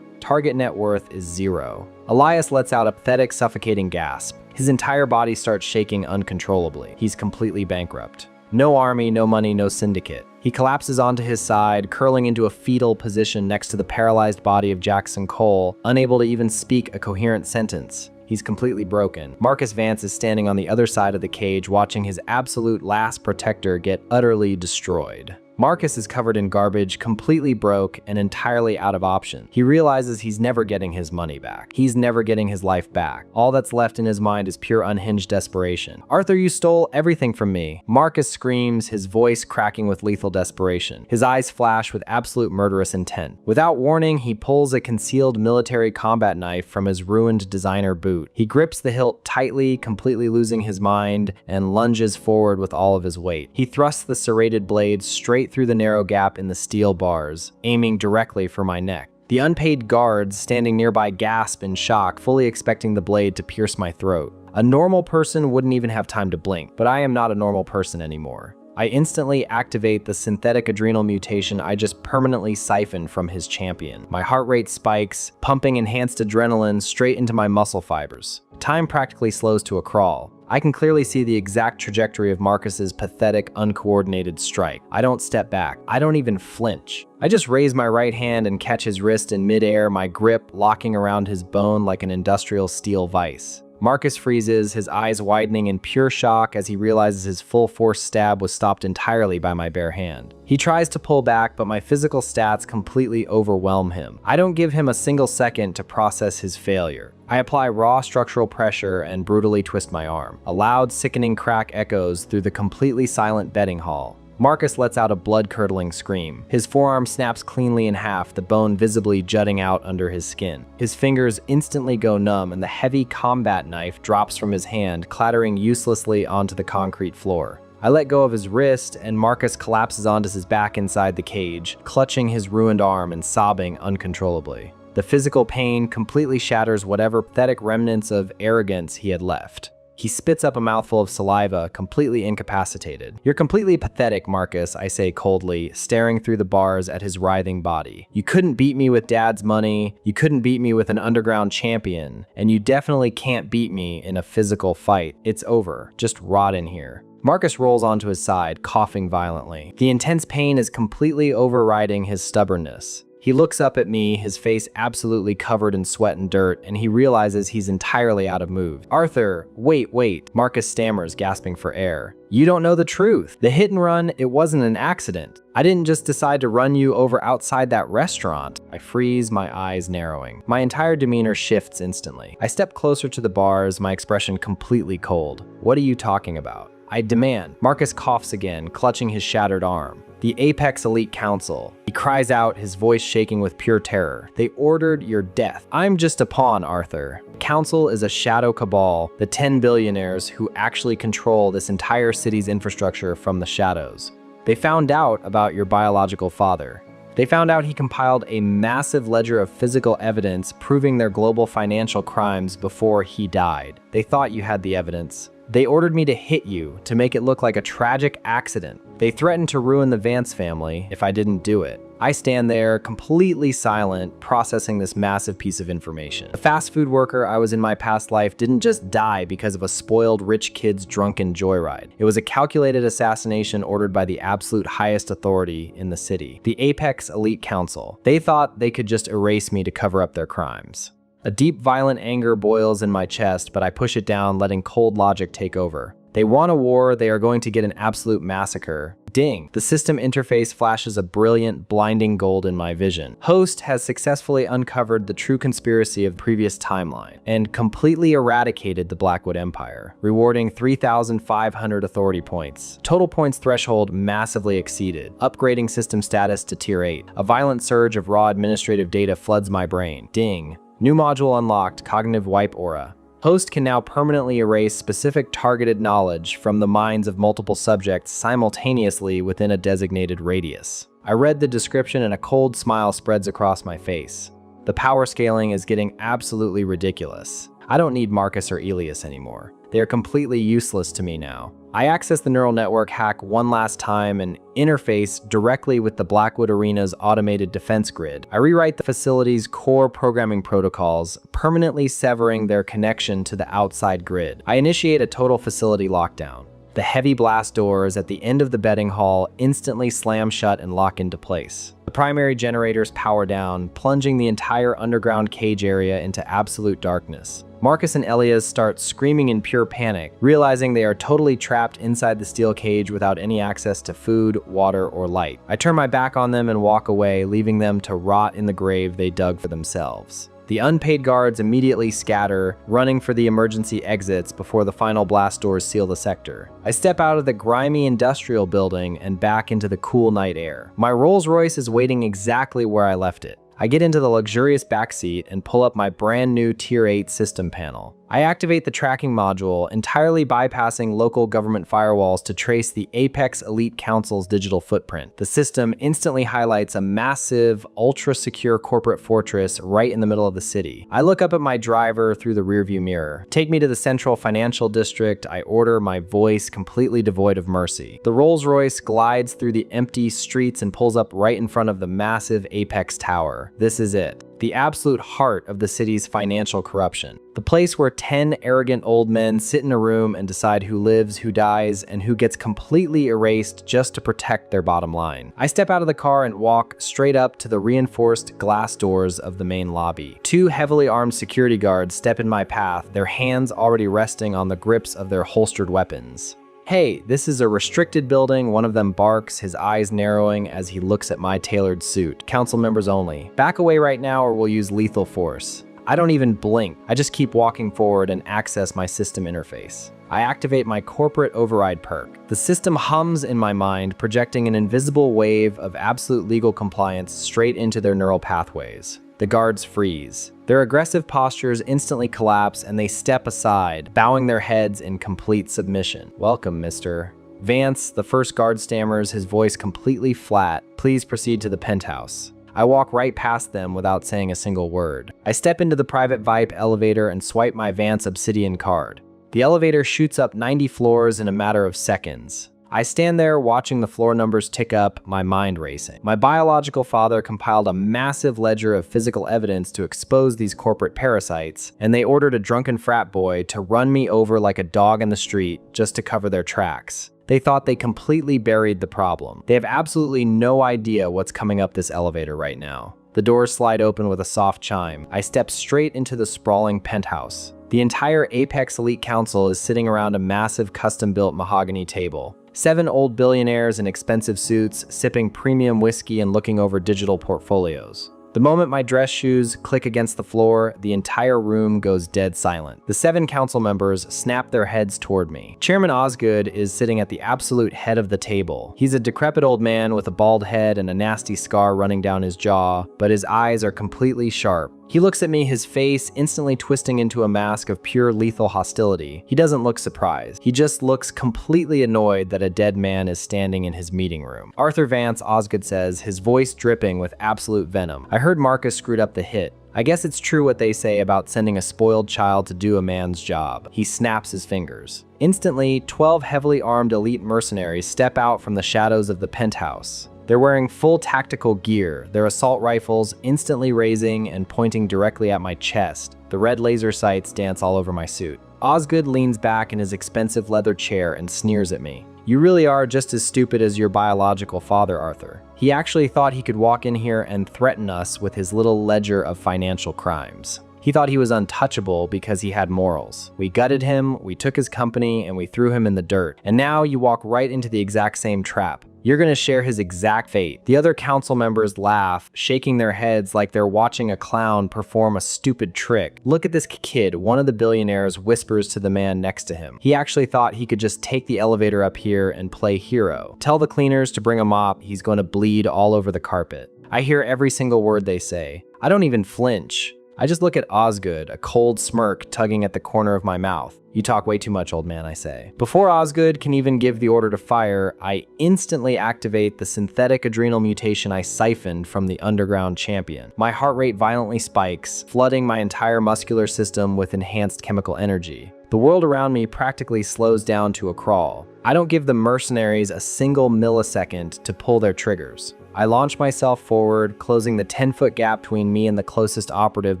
Target net worth is zero. Elias lets out a pathetic, suffocating gasp. His entire body starts shaking uncontrollably. He's completely bankrupt. No army, no money, no syndicate. He collapses onto his side, curling into a fetal position next to the paralyzed body of Jackson Cole, unable to even speak a coherent sentence. He's completely broken. Marcus Vance is standing on the other side of the cage, watching his absolute last protector get utterly destroyed. Marcus is covered in garbage, completely broke, and entirely out of options. He realizes he's never getting his money back. He's never getting his life back. All that's left in his mind is pure unhinged desperation. Arthur, you stole everything from me. Marcus screams, his voice cracking with lethal desperation. His eyes flash with absolute murderous intent. Without warning, he pulls a concealed military combat knife from his ruined designer boot. He grips the hilt tightly, completely losing his mind, and lunges forward with all of his weight. He thrusts the serrated blade straight through the narrow gap in the steel bars, aiming directly for my neck. The unpaid guards standing nearby gasp in shock, fully expecting the blade to pierce my throat. A normal person wouldn't even have time to blink, but I am not a normal person anymore. I instantly activate the synthetic adrenal mutation I just permanently siphoned from his champion. My heart rate spikes, pumping enhanced adrenaline straight into my muscle fibers. Time practically slows to a crawl. I can clearly see the exact trajectory of Marcus's pathetic, uncoordinated strike. I don't step back. I don't even flinch. I just raise my right hand and catch his wrist in midair, my grip locking around his bone like an industrial steel vise. Marcus freezes, his eyes widening in pure shock as he realizes his full-force stab was stopped entirely by my bare hand. He tries to pull back, but my physical stats completely overwhelm him. I don't give him a single second to process his failure. I apply raw structural pressure and brutally twist my arm. A loud, sickening crack echoes through the completely silent betting hall. Marcus lets out a blood-curdling scream. His forearm snaps cleanly in half, the bone visibly jutting out under his skin. His fingers instantly go numb, and the heavy combat knife drops from his hand, clattering uselessly onto the concrete floor. I let go of his wrist, and Marcus collapses onto his back inside the cage, clutching his ruined arm and sobbing uncontrollably. The physical pain completely shatters whatever pathetic remnants of arrogance he had left. He spits up a mouthful of saliva, completely incapacitated. "You're completely pathetic, Marcus," I say coldly, staring through the bars at his writhing body. "You couldn't beat me with Dad's money, you couldn't beat me with an underground champion, and you definitely can't beat me in a physical fight. It's over. Just rot in here." Marcus rolls onto his side, coughing violently. The intense pain is completely overriding his stubbornness. He looks up at me, his face absolutely covered in sweat and dirt, and he realizes he's entirely out of move. "Arthur, wait," Marcus stammers, gasping for air. "You don't know the truth. The hit and run, it wasn't an accident. I didn't just decide to run you over outside that restaurant." I freeze, my eyes narrowing. My entire demeanor shifts instantly. I step closer to the bars, my expression completely cold. "What are you talking about?" I demand. Marcus coughs again, clutching his shattered arm. "The Apex Elite Council." He cries out, his voice shaking with pure terror. "They ordered your death. I'm just a pawn, Arthur. The Council is a shadow cabal, the 10 billionaires who actually control this entire city's infrastructure from the shadows. They found out about your biological father. They found out he compiled a massive ledger of physical evidence proving their global financial crimes before he died. They thought you had the evidence. They ordered me to hit you, to make it look like a tragic accident. They threatened to ruin the Vance family if I didn't do it. I stand there, completely silent, processing this massive piece of information. The fast food worker I was in my past life didn't just die because of a spoiled rich kid's drunken joyride. It was a calculated assassination ordered by the absolute highest authority in the city, the Apex Elite Council. They thought they could just erase me to cover up their crimes. A deep, violent anger boils in my chest, but I push it down, letting cold logic take over. They want a war, they are going to get an absolute massacre. Ding! The system interface flashes a brilliant, blinding gold in my vision. Host has successfully uncovered the true conspiracy of the previous timeline and completely eradicated the Blackwood Empire, rewarding 3,500 authority points. Total points threshold massively exceeded, upgrading system status to Tier 8. A violent surge of raw administrative data floods my brain. Ding! New module unlocked, Cognitive Wipe Aura. Host can now permanently erase specific targeted knowledge from the minds of multiple subjects simultaneously within a designated radius. I read the description and a cold smile spreads across my face. The power scaling is getting absolutely ridiculous. I don't need Marcus or Elias anymore. They are completely useless to me now. I access the neural network hack one last time and interface directly with the Blackwood Arena's automated defense grid. I rewrite the facility's core programming protocols, permanently severing their connection to the outside grid. I initiate a total facility lockdown. The heavy blast doors at the end of the betting hall instantly slam shut and lock into place. The primary generators power down, plunging the entire underground cage area into absolute darkness. Marcus and Elias start screaming in pure panic, realizing they are totally trapped inside the steel cage without any access to food, water, or light. I turn my back on them and walk away, leaving them to rot in the grave they dug for themselves. The unpaid guards immediately scatter, running for the emergency exits before the final blast doors seal the sector. I step out of the grimy industrial building and back into the cool night air. My Rolls-Royce is waiting exactly where I left it. I get into the luxurious backseat and pull up my brand new Tier 8 system panel. I activate the tracking module, entirely bypassing local government firewalls to trace the Apex Elite Council's digital footprint. The system instantly highlights a massive, ultra-secure corporate fortress right in the middle of the city. I look up at my driver through the rearview mirror. "Take me to the central financial district," I order, my voice completely devoid of mercy. The Rolls-Royce glides through the empty streets and pulls up right in front of the massive Apex Tower. This is it. the absolute heart of the city's financial corruption. The place where 10 arrogant old men sit in a room and decide who lives, who dies, and who gets completely erased just to protect their bottom line. I step out of the car and walk straight up to the reinforced glass doors of the main lobby. Two heavily armed security guards step in my path, their hands already resting on the grips of their holstered weapons. "Hey, this is a restricted building," one of them barks, his eyes narrowing as he looks at my tailored suit. "Council members only. Back away right now or we'll use lethal force." I don't even blink. I just keep walking forward and access my system interface. I activate my corporate override perk. The system hums in my mind, projecting an invisible wave of absolute legal compliance straight into their neural pathways. The guards freeze. Their aggressive postures instantly collapse and they step aside, bowing their heads in complete submission. "Welcome, Mr. Vance," the first guard stammers, his voice completely flat. "Please proceed to the penthouse." I walk right past them without saying a single word. I step into the private VIP elevator and swipe my Vance Obsidian card. The elevator shoots up 90 floors in a matter of seconds. I stand there watching the floor numbers tick up, my mind racing. My biological father compiled a massive ledger of physical evidence to expose these corporate parasites, and they ordered a drunken frat boy to run me over like a dog in the street just to cover their tracks. They thought they completely buried the problem. They have absolutely no idea what's coming up this elevator right now. The doors slide open with a soft chime. I step straight into the sprawling penthouse. The entire Apex Elite Council is sitting around a massive custom-built mahogany table. 7 old billionaires in expensive suits, sipping premium whiskey and looking over digital portfolios. The moment my dress shoes click against the floor, the entire room goes dead silent. The 7 council members snap their heads toward me. Chairman Osgood is sitting at the absolute head of the table. He's a decrepit old man with a bald head and a nasty scar running down his jaw, but his eyes are completely sharp. He looks at me, his face instantly twisting into a mask of pure lethal hostility. He doesn't look surprised. He just looks completely annoyed that a dead man is standing in his meeting room. "Arthur Vance," Osgood says, his voice dripping with absolute venom. "I heard Marcus screwed up the hit. I guess it's true what they say about sending a spoiled child to do a man's job." He snaps his fingers. Instantly, 12 heavily armed elite mercenaries step out from the shadows of the penthouse. They're wearing full tactical gear, their assault rifles instantly raising and pointing directly at my chest. The red laser sights dance all over my suit. Osgood leans back in his expensive leather chair and sneers at me. "You really are just as stupid as your biological father, Arthur. He actually thought he could walk in here and threaten us with his little ledger of financial crimes. He thought he was untouchable because he had morals. We gutted him, we took his company, and we threw him in the dirt. And now you walk right into the exact same trap. You're gonna share his exact fate." The other council members laugh, shaking their heads like they're watching a clown perform a stupid trick. "Look at this kid," one of the billionaires whispers to the man next to him. "He actually thought he could just take the elevator up here and play hero. Tell the cleaners to bring a mop, he's going to bleed all over the carpet." I hear every single word they say. I don't even flinch. I just look at Osgood, a cold smirk tugging at the corner of my mouth. "You talk way too much, old man," I say. Before Osgood can even give the order to fire, I instantly activate the synthetic adrenal mutation I siphoned from the underground champion. My heart rate violently spikes, flooding my entire muscular system with enhanced chemical energy. The world around me practically slows down to a crawl. I don't give the mercenaries a single millisecond to pull their triggers. I launch myself forward, closing the 10-foot gap between me and the closest operative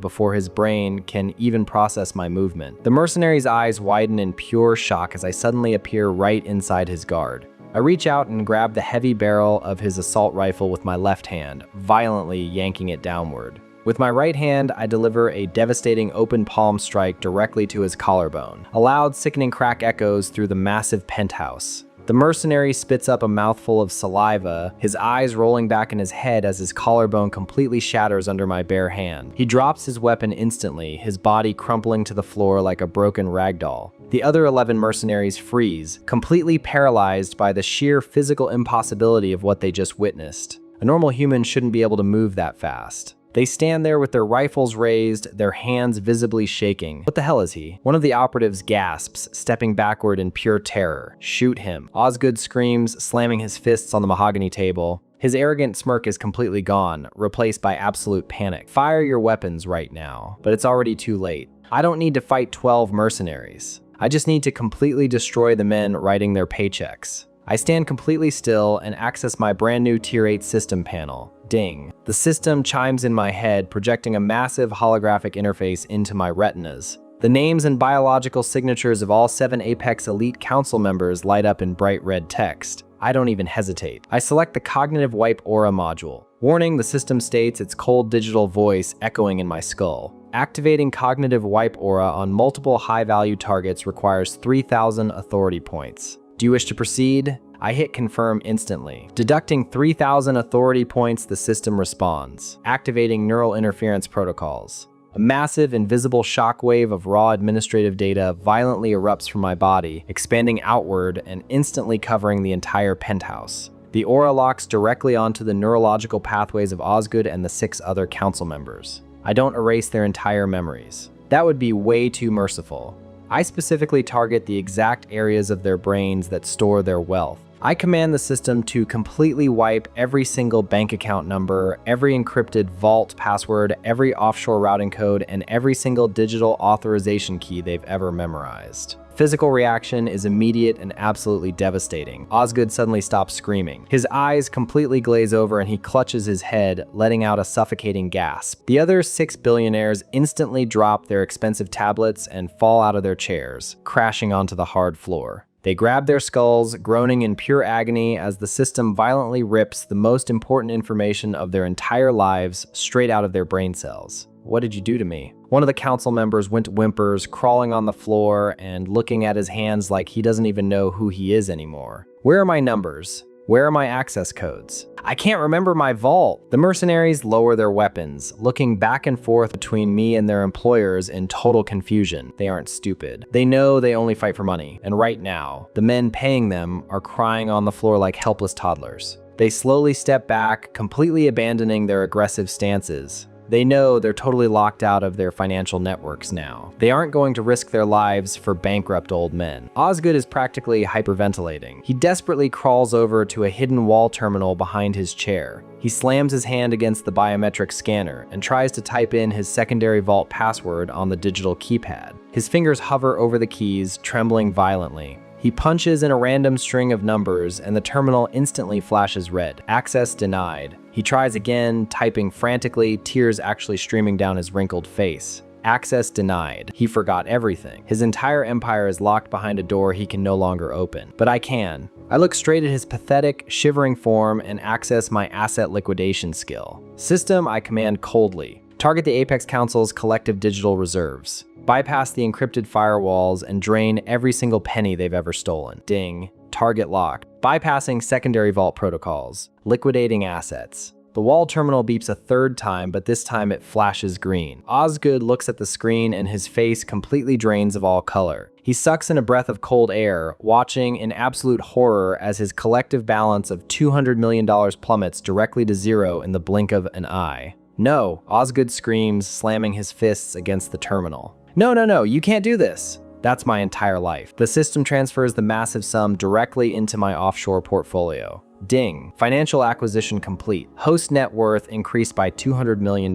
before his brain can even process my movement. The mercenary's eyes widen in pure shock as I suddenly appear right inside his guard. I reach out and grab the heavy barrel of his assault rifle with my left hand, violently yanking it downward. With my right hand, I deliver a devastating open palm strike directly to his collarbone. A loud, sickening crack echoes through the massive penthouse. The mercenary spits up a mouthful of saliva, his eyes rolling back in his head as his collarbone completely shatters under my bare hand. He drops his weapon instantly, his body crumpling to the floor like a broken ragdoll. The other 11 mercenaries freeze, completely paralyzed by the sheer physical impossibility of what they just witnessed. A normal human shouldn't be able to move that fast. They stand there with their rifles raised, their hands visibly shaking. "What the hell is he?" One of the operatives gasps, stepping backward in pure terror. "Shoot him." Osgood screams, slamming his fists on the mahogany table. His arrogant smirk is completely gone, replaced by absolute panic. "Fire your weapons right now." But it's already too late. I don't need to fight 12 mercenaries. I just need to completely destroy the men writing their paychecks. I stand completely still and access my brand new Tier 8 system panel. Ding. The system chimes in my head, projecting a massive holographic interface into my retinas. The names and biological signatures of all 7 Apex Elite Council members light up in bright red text. I don't even hesitate. I select the Cognitive Wipe Aura module. Warning, the system states its cold digital voice echoing in my skull. Activating Cognitive Wipe Aura on multiple high-value targets requires 3,000 authority points. Do you wish to proceed? I hit confirm instantly. Deducting 3,000 authority points, the system responds, activating neural interference protocols. A massive, invisible shockwave of raw administrative data violently erupts from my body, expanding outward and instantly covering the entire penthouse. The aura locks directly onto the neurological pathways of Osgood and the 6 other council members. I don't erase their entire memories. That would be way too merciful. I specifically target the exact areas of their brains that store their wealth. I command the system to completely wipe every single bank account number, every encrypted vault password, every offshore routing code, and every single digital authorization key they've ever memorized. Physical reaction is immediate and absolutely devastating. Osgood suddenly stops screaming. His eyes completely glaze over and he clutches his head, letting out a suffocating gasp. The other 6 billionaires instantly drop their expensive tablets and fall out of their chairs, crashing onto the hard floor. They grab their skulls, groaning in pure agony as the system violently rips the most important information of their entire lives straight out of their brain cells. What did you do to me? One of the council members went whimpers, crawling on the floor and looking at his hands like he doesn't even know who he is anymore. Where are my numbers? Where are my access codes? I can't remember my vault. The mercenaries lower their weapons, looking back and forth between me and their employers in total confusion. They aren't stupid. They know they only fight for money. And right now, the men paying them are crying on the floor like helpless toddlers. They slowly step back, completely abandoning their aggressive stances. They know they're totally locked out of their financial networks now. They aren't going to risk their lives for bankrupt old men. Osgood is practically hyperventilating. He desperately crawls over to a hidden wall terminal behind his chair. He slams his hand against the biometric scanner and tries to type in his secondary vault password on the digital keypad. His fingers hover over the keys, trembling violently. He punches in a random string of numbers and the terminal instantly flashes red. Access denied. He tries again, typing frantically, tears actually streaming down his wrinkled face. Access denied. He forgot everything. His entire empire is locked behind a door he can no longer open. But I can. I look straight at his pathetic, shivering form and access my asset liquidation skill. System, I command coldly. Target the Apex Council's collective digital reserves. Bypass the encrypted firewalls and drain every single penny they've ever stolen. Ding. Target locked. Bypassing secondary vault protocols. Liquidating assets. The wall terminal beeps a third time, but this time it flashes green. Osgood looks at the screen and his face completely drains of all color. He sucks in a breath of cold air, watching in absolute horror as his collective balance of $200 million plummets directly to zero in the blink of an eye. No, Osgood screams, slamming his fists against the terminal. No, you can't do this. That's my entire life. The system transfers the massive sum directly into my offshore portfolio. Ding. Financial acquisition complete. Host net worth increased by $200 million.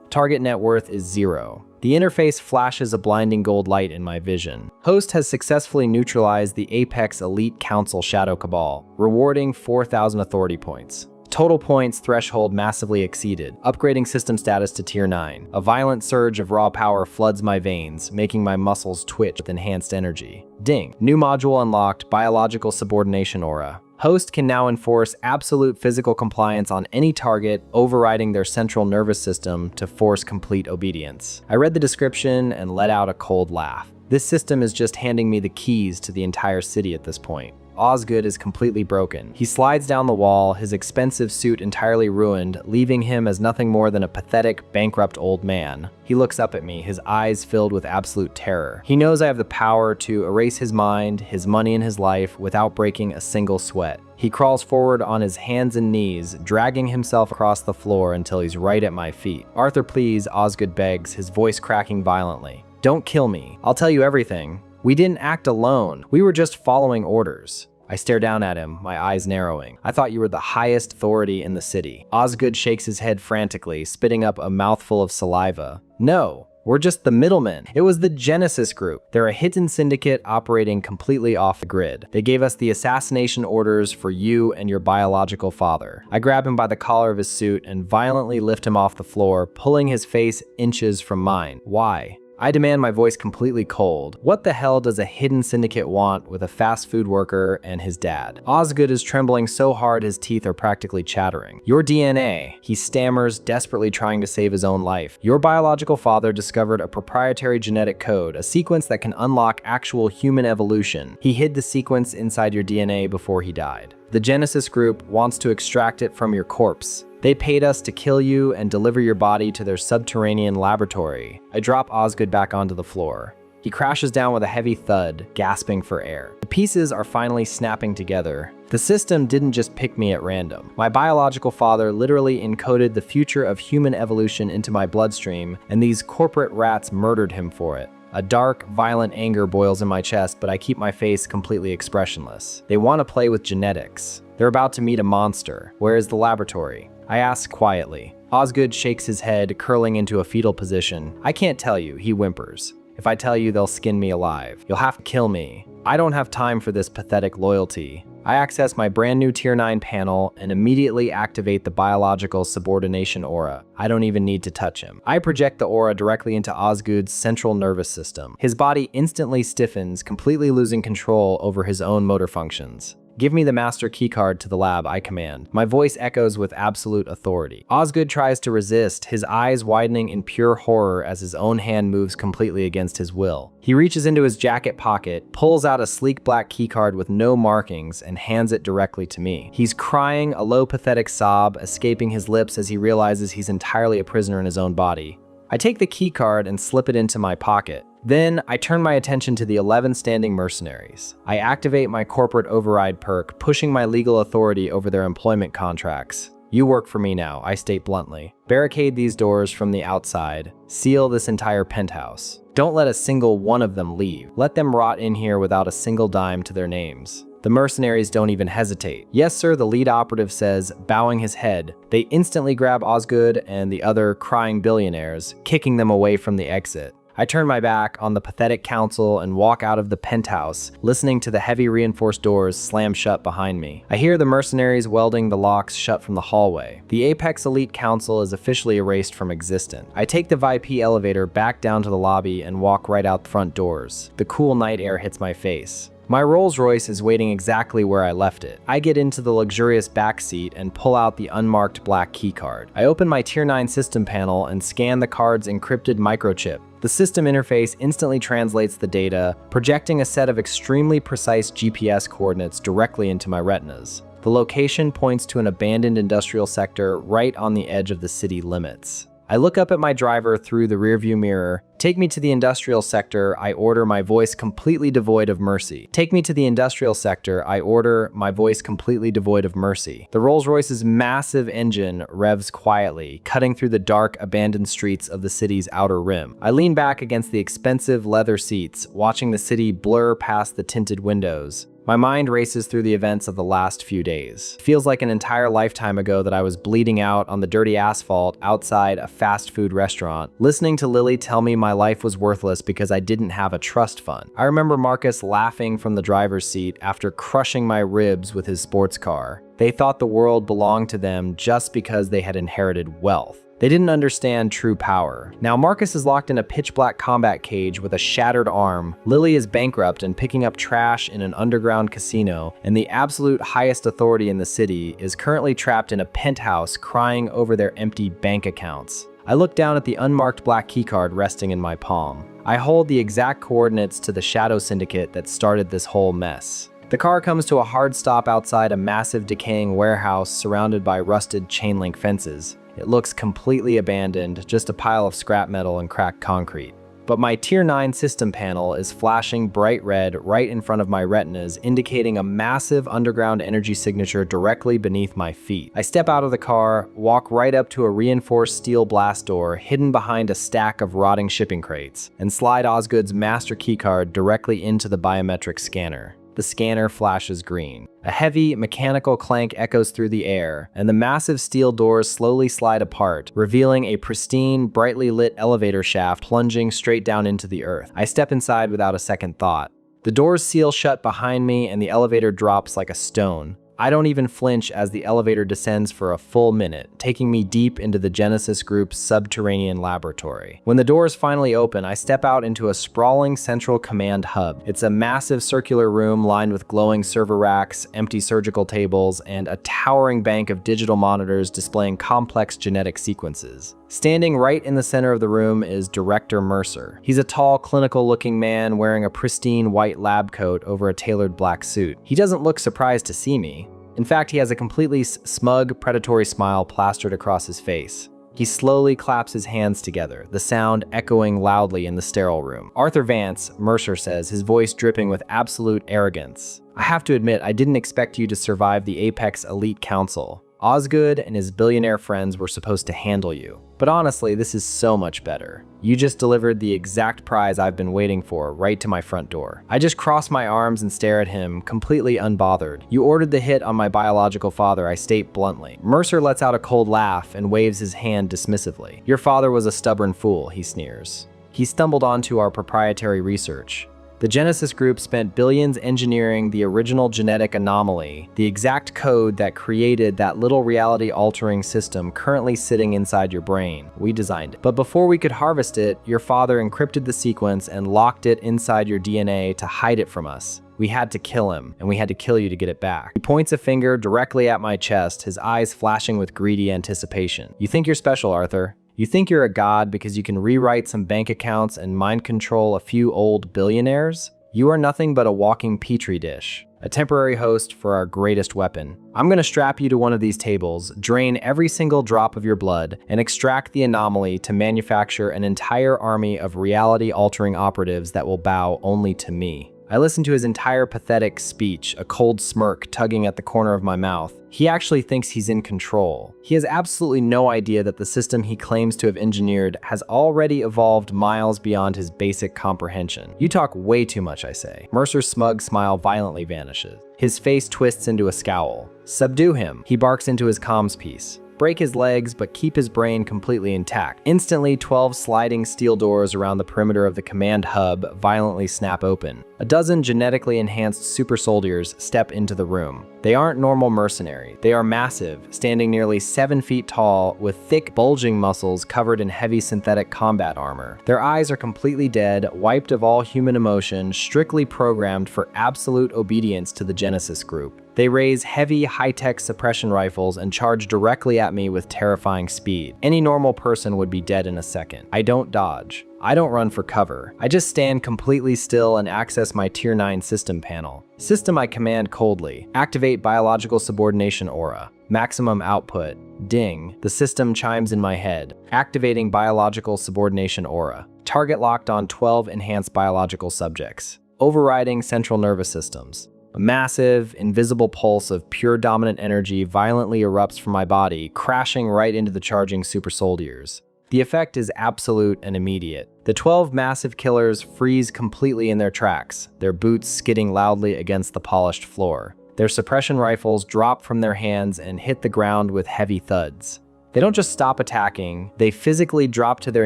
Target net worth is 0. The interface flashes a blinding gold light in my vision. Host has successfully neutralized the Apex Elite Council Shadow Cabal, rewarding 4,000 authority points. Total points threshold massively exceeded, upgrading system status to tier 9. A violent surge of raw power floods my veins, making my muscles twitch with enhanced energy. Ding. New module unlocked, biological subordination aura. Host can now enforce absolute physical compliance on any target, overriding their central nervous system to force complete obedience. I read the description and let out a cold laugh. This system is just handing me the keys to the entire city at this point. Osgood is completely broken. He slides down the wall, his expensive suit entirely ruined, leaving him as nothing more than a pathetic, bankrupt old man. He looks up at me, his eyes filled with absolute terror. He knows I have the power to erase his mind, his money, and his life without breaking a single sweat. He crawls forward on his hands and knees, dragging himself across the floor until he's right at my feet. Arthur, please, Osgood begs, his voice cracking violently. Don't kill me. I'll tell you everything. We didn't act alone. We were just following orders. I stare down at him, my eyes narrowing. I thought you were the highest authority in the city. Osgood shakes his head frantically, spitting up a mouthful of saliva. No, We're just the middlemen. It was the Genesis Group. They're a hidden syndicate operating completely off the grid. They gave us the assassination orders for you and your biological father. I grab him by the collar of his suit and violently lift him off the floor, pulling his face inches from mine. Why? I demand, my voice completely cold. What the hell does a hidden syndicate want with a fast food worker and his dad? Osgood is trembling so hard his teeth are practically chattering. Your DNA, he stammers, desperately trying to save his own life. Your biological father discovered a proprietary genetic code, a sequence that can unlock actual human evolution. He hid the sequence inside your DNA before he died. The Genesis Group wants to extract it from your corpse. They paid us to kill you and deliver your body to their subterranean laboratory. I drop Osgood back onto the floor. He crashes down with a heavy thud, gasping for air. The pieces are finally snapping together. The system didn't just pick me at random. My biological father literally encoded the future of human evolution into my bloodstream, and these corporate rats murdered him for it. A dark, violent anger boils in my chest, but I keep my face completely expressionless. They want to play with genetics. They're about to meet a monster. Where is the laboratory? I ask quietly. Osgood shakes his head, curling into a fetal position. I can't tell you, he whimpers. If I tell you, they'll skin me alive. You'll have to kill me. I don't have time for this pathetic loyalty. I access my brand new Tier 9 panel and immediately activate the biological subordination aura. I don't even need to touch him. I project the aura directly into Osgood's central nervous system. His body instantly stiffens, completely losing control over his own motor functions. Give me the master keycard to the lab, I command. My voice echoes with absolute authority. Osgood tries to resist, his eyes widening in pure horror as his own hand moves completely against his will. He reaches into his jacket pocket, pulls out a sleek black keycard with no markings, and hands it directly to me. He's crying, a low pathetic sob escaping his lips as he realizes he's entirely a prisoner in his own body. I take the keycard and slip it into my pocket. Then, I turn my attention to the 11 standing mercenaries. I activate my corporate override perk, pushing my legal authority over their employment contracts. You work for me now, I state bluntly. Barricade these doors from the outside. Seal this entire penthouse. Don't let a single one of them leave. Let them rot in here without a single dime to their names. The mercenaries don't even hesitate. Yes, sir, the lead operative says, bowing his head. They instantly grab Osgood and the other crying billionaires, kicking them away from the exit. I turn my back on the pathetic council and walk out of the penthouse, listening to the heavy reinforced doors slam shut behind me. I hear the mercenaries welding the locks shut from the hallway. The Apex Elite Council is officially erased from existence. I take the VIP elevator back down to the lobby and walk right out the front doors. The cool night air hits my face. My Rolls Royce is waiting exactly where I left it. I get into the luxurious back seat and pull out the unmarked black keycard. I open my Tier 9 system panel and scan the card's encrypted microchip. The system interface instantly translates the data, projecting a set of extremely precise GPS coordinates directly into my retinas. The location points to an abandoned industrial sector right on the edge of the city limits. I look up at my driver through the rearview mirror. Take me to the industrial sector, I order, my voice completely devoid of mercy. Take me to the industrial sector, I order, my voice completely devoid of mercy. The Rolls-Royce's massive engine revs quietly, cutting through the dark, abandoned streets of the city's outer rim. I lean back against the expensive leather seats, watching the city blur past the tinted windows. My mind races through the events of the last few days. It feels like an entire lifetime ago that I was bleeding out on the dirty asphalt outside a fast food restaurant, listening to Lily tell me my life was worthless because I didn't have a trust fund. I remember Marcus laughing from the driver's seat after crushing my ribs with his sports car. They thought the world belonged to them just because they had inherited wealth. They didn't understand true power. Now Marcus is locked in a pitch-black combat cage with a shattered arm. Lily is bankrupt and picking up trash in an underground casino, and the absolute highest authority in the city is currently trapped in a penthouse crying over their empty bank accounts. I look down at the unmarked black keycard resting in my palm. I hold the exact coordinates to the Shadow Syndicate that started this whole mess. The car comes to a hard stop outside a massive decaying warehouse surrounded by rusted chain link fences. It looks completely abandoned, just a pile of scrap metal and cracked concrete. But my Tier 9 system panel is flashing bright red right in front of my retinas, indicating a massive underground energy signature directly beneath my feet. I step out of the car, walk right up to a reinforced steel blast door hidden behind a stack of rotting shipping crates, and slide Osgood's master keycard directly into the biometric scanner. The scanner flashes green. A heavy, mechanical clank echoes through the air, and the massive steel doors slowly slide apart, revealing a pristine, brightly lit elevator shaft plunging straight down into the earth. I step inside without a second thought. The doors seal shut behind me, and the elevator drops like a stone. I don't even flinch as the elevator descends for a full minute, taking me deep into the Genesis Group's subterranean laboratory. When the doors finally open, I step out into a sprawling central command hub. It's a massive circular room lined with glowing server racks, empty surgical tables, and a towering bank of digital monitors displaying complex genetic sequences. Standing right in the center of the room is Director Mercer. He's a tall, clinical-looking man wearing a pristine white lab coat over a tailored black suit. He doesn't look surprised to see me. In fact, he has a completely smug, predatory smile plastered across his face. He slowly claps his hands together, the sound echoing loudly in the sterile room. "Arthur Vance," Mercer says, his voice dripping with absolute arrogance. "I have to admit, I didn't expect you to survive the Apex Elite Council. Osgood and his billionaire friends were supposed to handle you. But honestly, this is so much better. You just delivered the exact prize I've been waiting for right to my front door." I just cross my arms and stare at him, completely unbothered. "You ordered the hit on my biological father," I state bluntly. Mercer lets out a cold laugh and waves his hand dismissively. "Your father was a stubborn fool," he sneers. "He stumbled onto our proprietary research. The Genesis Group spent billions engineering the original genetic anomaly, the exact code that created that little reality-altering system currently sitting inside your brain. We designed it. But before we could harvest it, your father encrypted the sequence and locked it inside your DNA to hide it from us. We had to kill him, and we had to kill you to get it back." He points a finger directly at my chest, his eyes flashing with greedy anticipation. "You think you're special, Arthur? You think you're a god because you can rewrite some bank accounts and mind control a few old billionaires? You are nothing but a walking petri dish, a temporary host for our greatest weapon. I'm gonna strap you to one of these tables, drain every single drop of your blood, and extract the anomaly to manufacture an entire army of reality-altering operatives that will bow only to me." I listened to his entire pathetic speech, a cold smirk tugging at the corner of my mouth. He actually thinks he's in control. He has absolutely no idea that the system he claims to have engineered has already evolved miles beyond his basic comprehension. "You talk way too much," I say. Mercer's smug smile violently vanishes. His face twists into a scowl. "Subdue him," he barks into his comms piece. "Break his legs, but keep his brain completely intact." Instantly, 12 sliding steel doors around the perimeter of the command hub violently snap open. A dozen genetically enhanced super soldiers step into the room. They aren't normal mercenaries. They are massive, standing nearly 7 feet tall, with thick, bulging muscles covered in heavy synthetic combat armor. Their eyes are completely dead, wiped of all human emotion, strictly programmed for absolute obedience to the Genesis Group. They raise heavy, high-tech suppression rifles and charge directly at me with terrifying speed. Any normal person would be dead in a second. I don't dodge. I don't run for cover. I just stand completely still and access my Tier 9 system panel. System I command coldly. Activate biological subordination aura. Maximum output. Ding. The system chimes in my head. Activating biological subordination aura. Target locked on 12 enhanced biological subjects. Overriding central nervous systems. A massive, invisible pulse of pure dominant energy violently erupts from my body, crashing right into the charging super soldiers. The effect is absolute and immediate. The 12 massive killers freeze completely in their tracks, their boots skidding loudly against the polished floor. Their suppression rifles drop from their hands and hit the ground with heavy thuds. They don't just stop attacking, they physically drop to their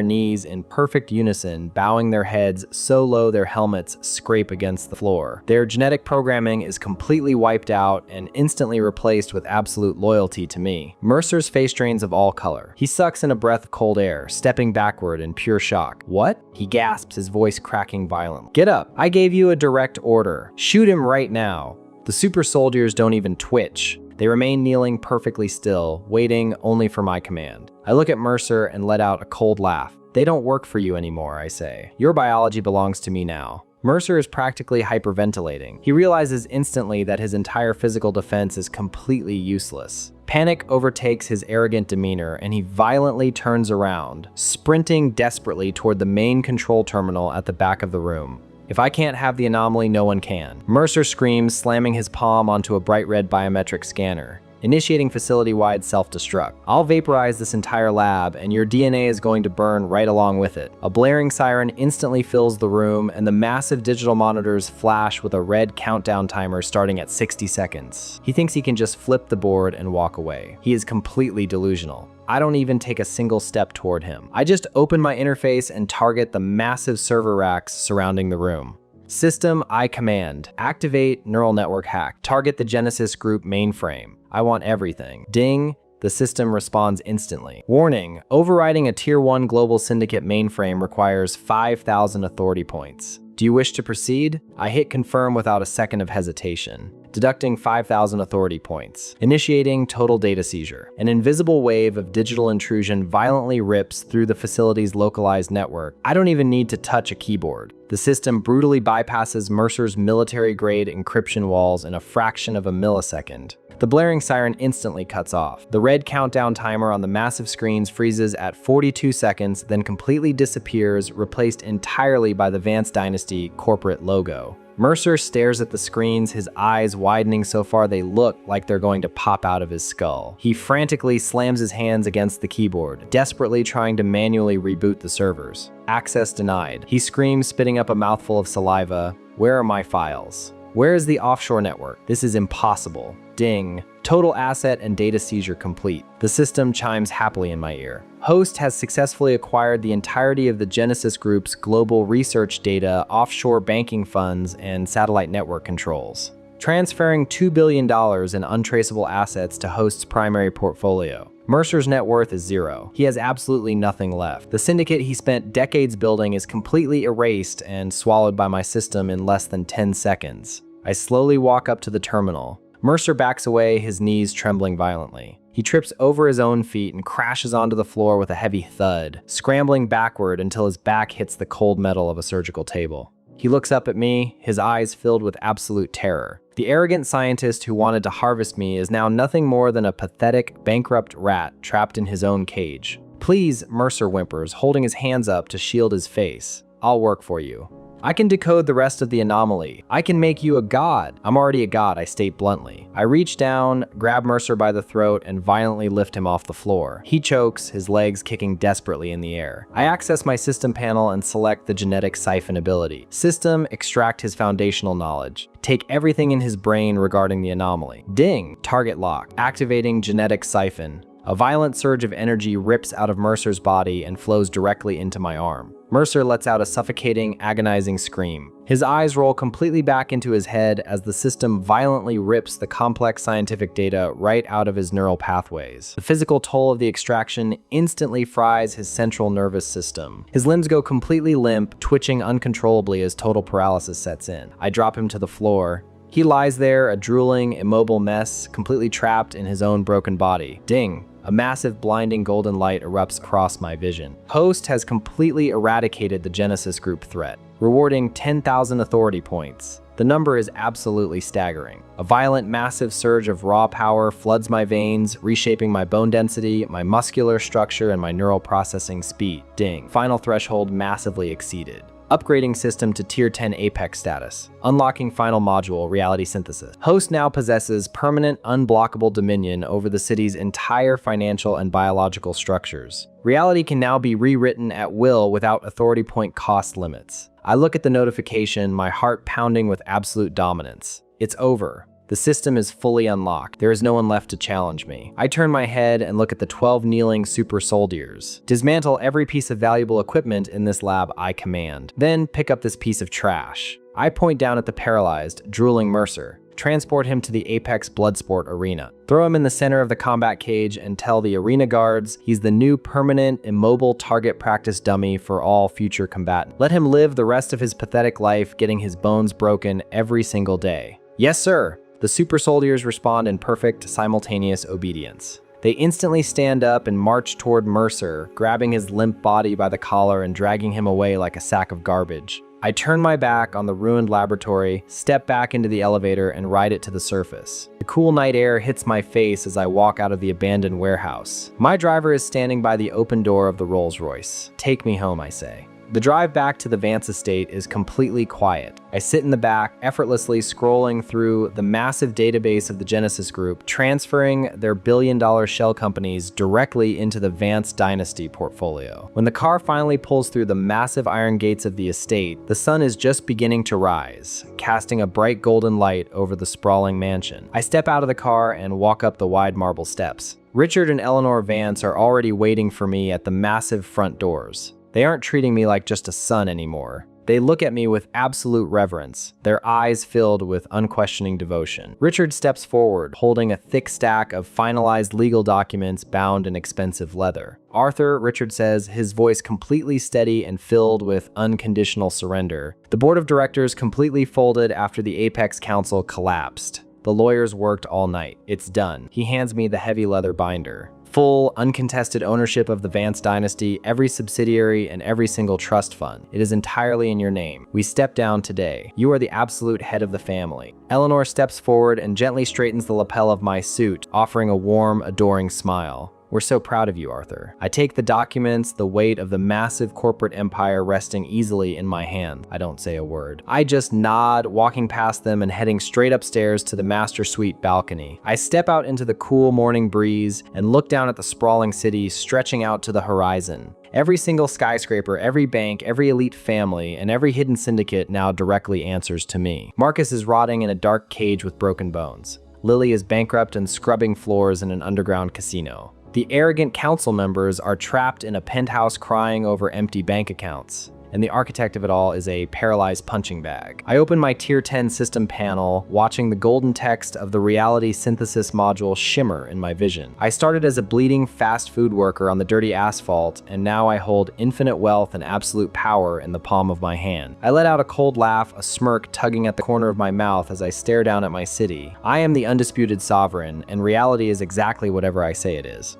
knees in perfect unison, bowing their heads so low their helmets scrape against the floor. Their genetic programming is completely wiped out and instantly replaced with absolute loyalty to me. Mercer's face drains of all color. He sucks in a breath of cold air, stepping backward in pure shock. "What?" He gasps, his voice cracking violently. "Get up! I gave you a direct order. Shoot him right now." The super soldiers don't even twitch. They remain kneeling perfectly still, waiting only for my command. I look at Mercer and let out a cold laugh. "They don't work for you anymore," I say. "Your biology belongs to me now." Mercer is practically hyperventilating. He realizes instantly that his entire physical defense is completely useless. Panic overtakes his arrogant demeanor, and he violently turns around, sprinting desperately toward the main control terminal at the back of the room. "If I can't have the anomaly, no one can." Mercer screams, slamming his palm onto a bright red biometric scanner. initiating facility-wide self-destruct. I'll vaporize this entire lab, and your DNA is going to burn right along with it. A blaring siren instantly fills the room, and the massive digital monitors flash with a red countdown timer starting at 60 seconds. He thinks he can just flip the board and walk away. He is completely delusional. I don't even take a single step toward him. I just open my interface and target the massive server racks surrounding the room. System, I command. Activate neural network hack. Target the Genesis Group mainframe. I want everything. Ding. The system responds instantly. Warning, overriding a Tier 1 global syndicate mainframe requires 5,000 authority points. Do you wish to proceed? I hit confirm without a second of hesitation. Deducting 5,000 authority points. Initiating total data seizure. An invisible wave of digital intrusion violently rips through the facility's localized network. I don't even need to touch a keyboard. The system brutally bypasses Mercer's military-grade encryption walls in a fraction of a millisecond. The blaring siren instantly cuts off. The red countdown timer on the massive screens freezes at 42 seconds, then completely disappears, replaced entirely by the Vance Dynasty corporate logo. Mercer stares at the screens, his eyes widening so far they look like they're going to pop out of his skull. He frantically slams his hands against the keyboard, desperately trying to manually reboot the servers. Access denied. He screams, spitting up a mouthful of saliva. Where are my files? Where is the offshore network? This is impossible. Ding. Total asset and data seizure complete. The system chimes happily in my ear. Host has successfully acquired the entirety of the Genesis Group's global research data, offshore banking funds, and satellite network controls, transferring $2 billion in untraceable assets to Host's primary portfolio. Mercer's net worth is zero. He has absolutely nothing left. The syndicate he spent decades building is completely erased and swallowed by my system in less than 10 seconds. I slowly walk up to the terminal. Mercer backs away, his knees trembling violently. He trips over his own feet and crashes onto the floor with a heavy thud, scrambling backward until his back hits the cold metal of a surgical table. He looks up at me, his eyes filled with absolute terror. The arrogant scientist who wanted to harvest me is now nothing more than a pathetic, bankrupt rat trapped in his own cage. Please, Mercer whimpers, holding his hands up to shield his face. I'll work for you. I can decode the rest of the anomaly. I can make you a god. I'm already a god, I state bluntly. I reach down, grab Mercer by the throat, and violently lift him off the floor. He chokes, his legs kicking desperately in the air. I access my system panel and select the genetic siphon ability. System, extract his foundational knowledge. Take everything in his brain regarding the anomaly. Ding, target lock. Activating genetic siphon. A violent surge of energy rips out of Mercer's body and flows directly into my arm. Mercer lets out a suffocating, agonizing scream. His eyes roll completely back into his head as the system violently rips the complex scientific data right out of his neural pathways. The physical toll of the extraction instantly fries his central nervous system. His limbs go completely limp, twitching uncontrollably as total paralysis sets in. I drop him to the floor. He lies there, a drooling, immobile mess, completely trapped in his own broken body. Ding. A massive, blinding golden light erupts across my vision. Host has completely eradicated the Genesis Group threat, rewarding 10,000 authority points. The number is absolutely staggering. A violent, massive surge of raw power floods my veins, reshaping my bone density, my muscular structure, and my neural processing speed. Ding. Final threshold massively exceeded. Upgrading system to Tier 10 Apex status. Unlocking final module, reality synthesis. Host now possesses permanent, unblockable dominion over the city's entire financial and biological structures. Reality can now be rewritten at will without authority point cost limits. I look at the notification, my heart pounding with absolute dominance. It's over. The system is fully unlocked. There is no one left to challenge me. I turn my head and look at the 12 kneeling super soldiers. Dismantle every piece of valuable equipment in this lab I command. Then pick up this piece of trash. I point down at the paralyzed, drooling Mercer. Transport him to the Apex Bloodsport arena. Throw him in the center of the combat cage and tell the arena guards he's the new permanent, immobile target practice dummy for all future combatants. Let him live the rest of his pathetic life getting his bones broken every single day. Yes, sir. The super soldiers respond in perfect, simultaneous obedience. They instantly stand up and march toward Mercer, grabbing his limp body by the collar and dragging him away like a sack of garbage. I turn my back on the ruined laboratory, step back into the elevator, and ride it to the surface. The cool night air hits my face as I walk out of the abandoned warehouse. My driver is standing by the open door of the Rolls-Royce. Take me home, I say. The drive back to the Vance estate is completely quiet. I sit in the back, effortlessly scrolling through the massive database of the Genesis Group, transferring their billion-dollar shell companies directly into the Vance Dynasty portfolio. When the car finally pulls through the massive iron gates of the estate, the sun is just beginning to rise, casting a bright golden light over the sprawling mansion. I step out of the car and walk up the wide marble steps. Richard and Eleanor Vance are already waiting for me at the massive front doors. They aren't treating me like just a son anymore. They look at me with absolute reverence, their eyes filled with unquestioning devotion. Richard steps forward, holding a thick stack of finalized legal documents bound in expensive leather. "Arthur," Richard says, his voice completely steady and filled with unconditional surrender. The board of directors completely folded after the Apex Council collapsed. The lawyers worked all night. It's done. He hands me the heavy leather binder. Full, uncontested ownership of the Vance Dynasty, every subsidiary, and every single trust fund. It is entirely in your name. We step down today. You are the absolute head of the family. Eleanor steps forward and gently straightens the lapel of my suit, offering a warm, adoring smile. "We're so proud of you, Arthur." I take the documents, the weight of the massive corporate empire resting easily in my hand. I don't say a word. I just nod, walking past them and heading straight upstairs to the master suite balcony. I step out into the cool morning breeze and look down at the sprawling city stretching out to the horizon. Every single skyscraper, every bank, every elite family, and every hidden syndicate now directly answers to me. Marcus is rotting in a dark cage with broken bones. Lily is bankrupt and scrubbing floors in an underground casino. The arrogant council members are trapped in a penthouse crying over empty bank accounts. And the architect of it all is a paralyzed punching bag. I open my Tier 10 system panel, watching the golden text of the reality synthesis module shimmer in my vision. I started as a bleeding fast food worker on the dirty asphalt, and now I hold infinite wealth and absolute power in the palm of my hand. I let out a cold laugh, a smirk tugging at the corner of my mouth as I stare down at my city. I am the undisputed sovereign, and reality is exactly whatever I say it is.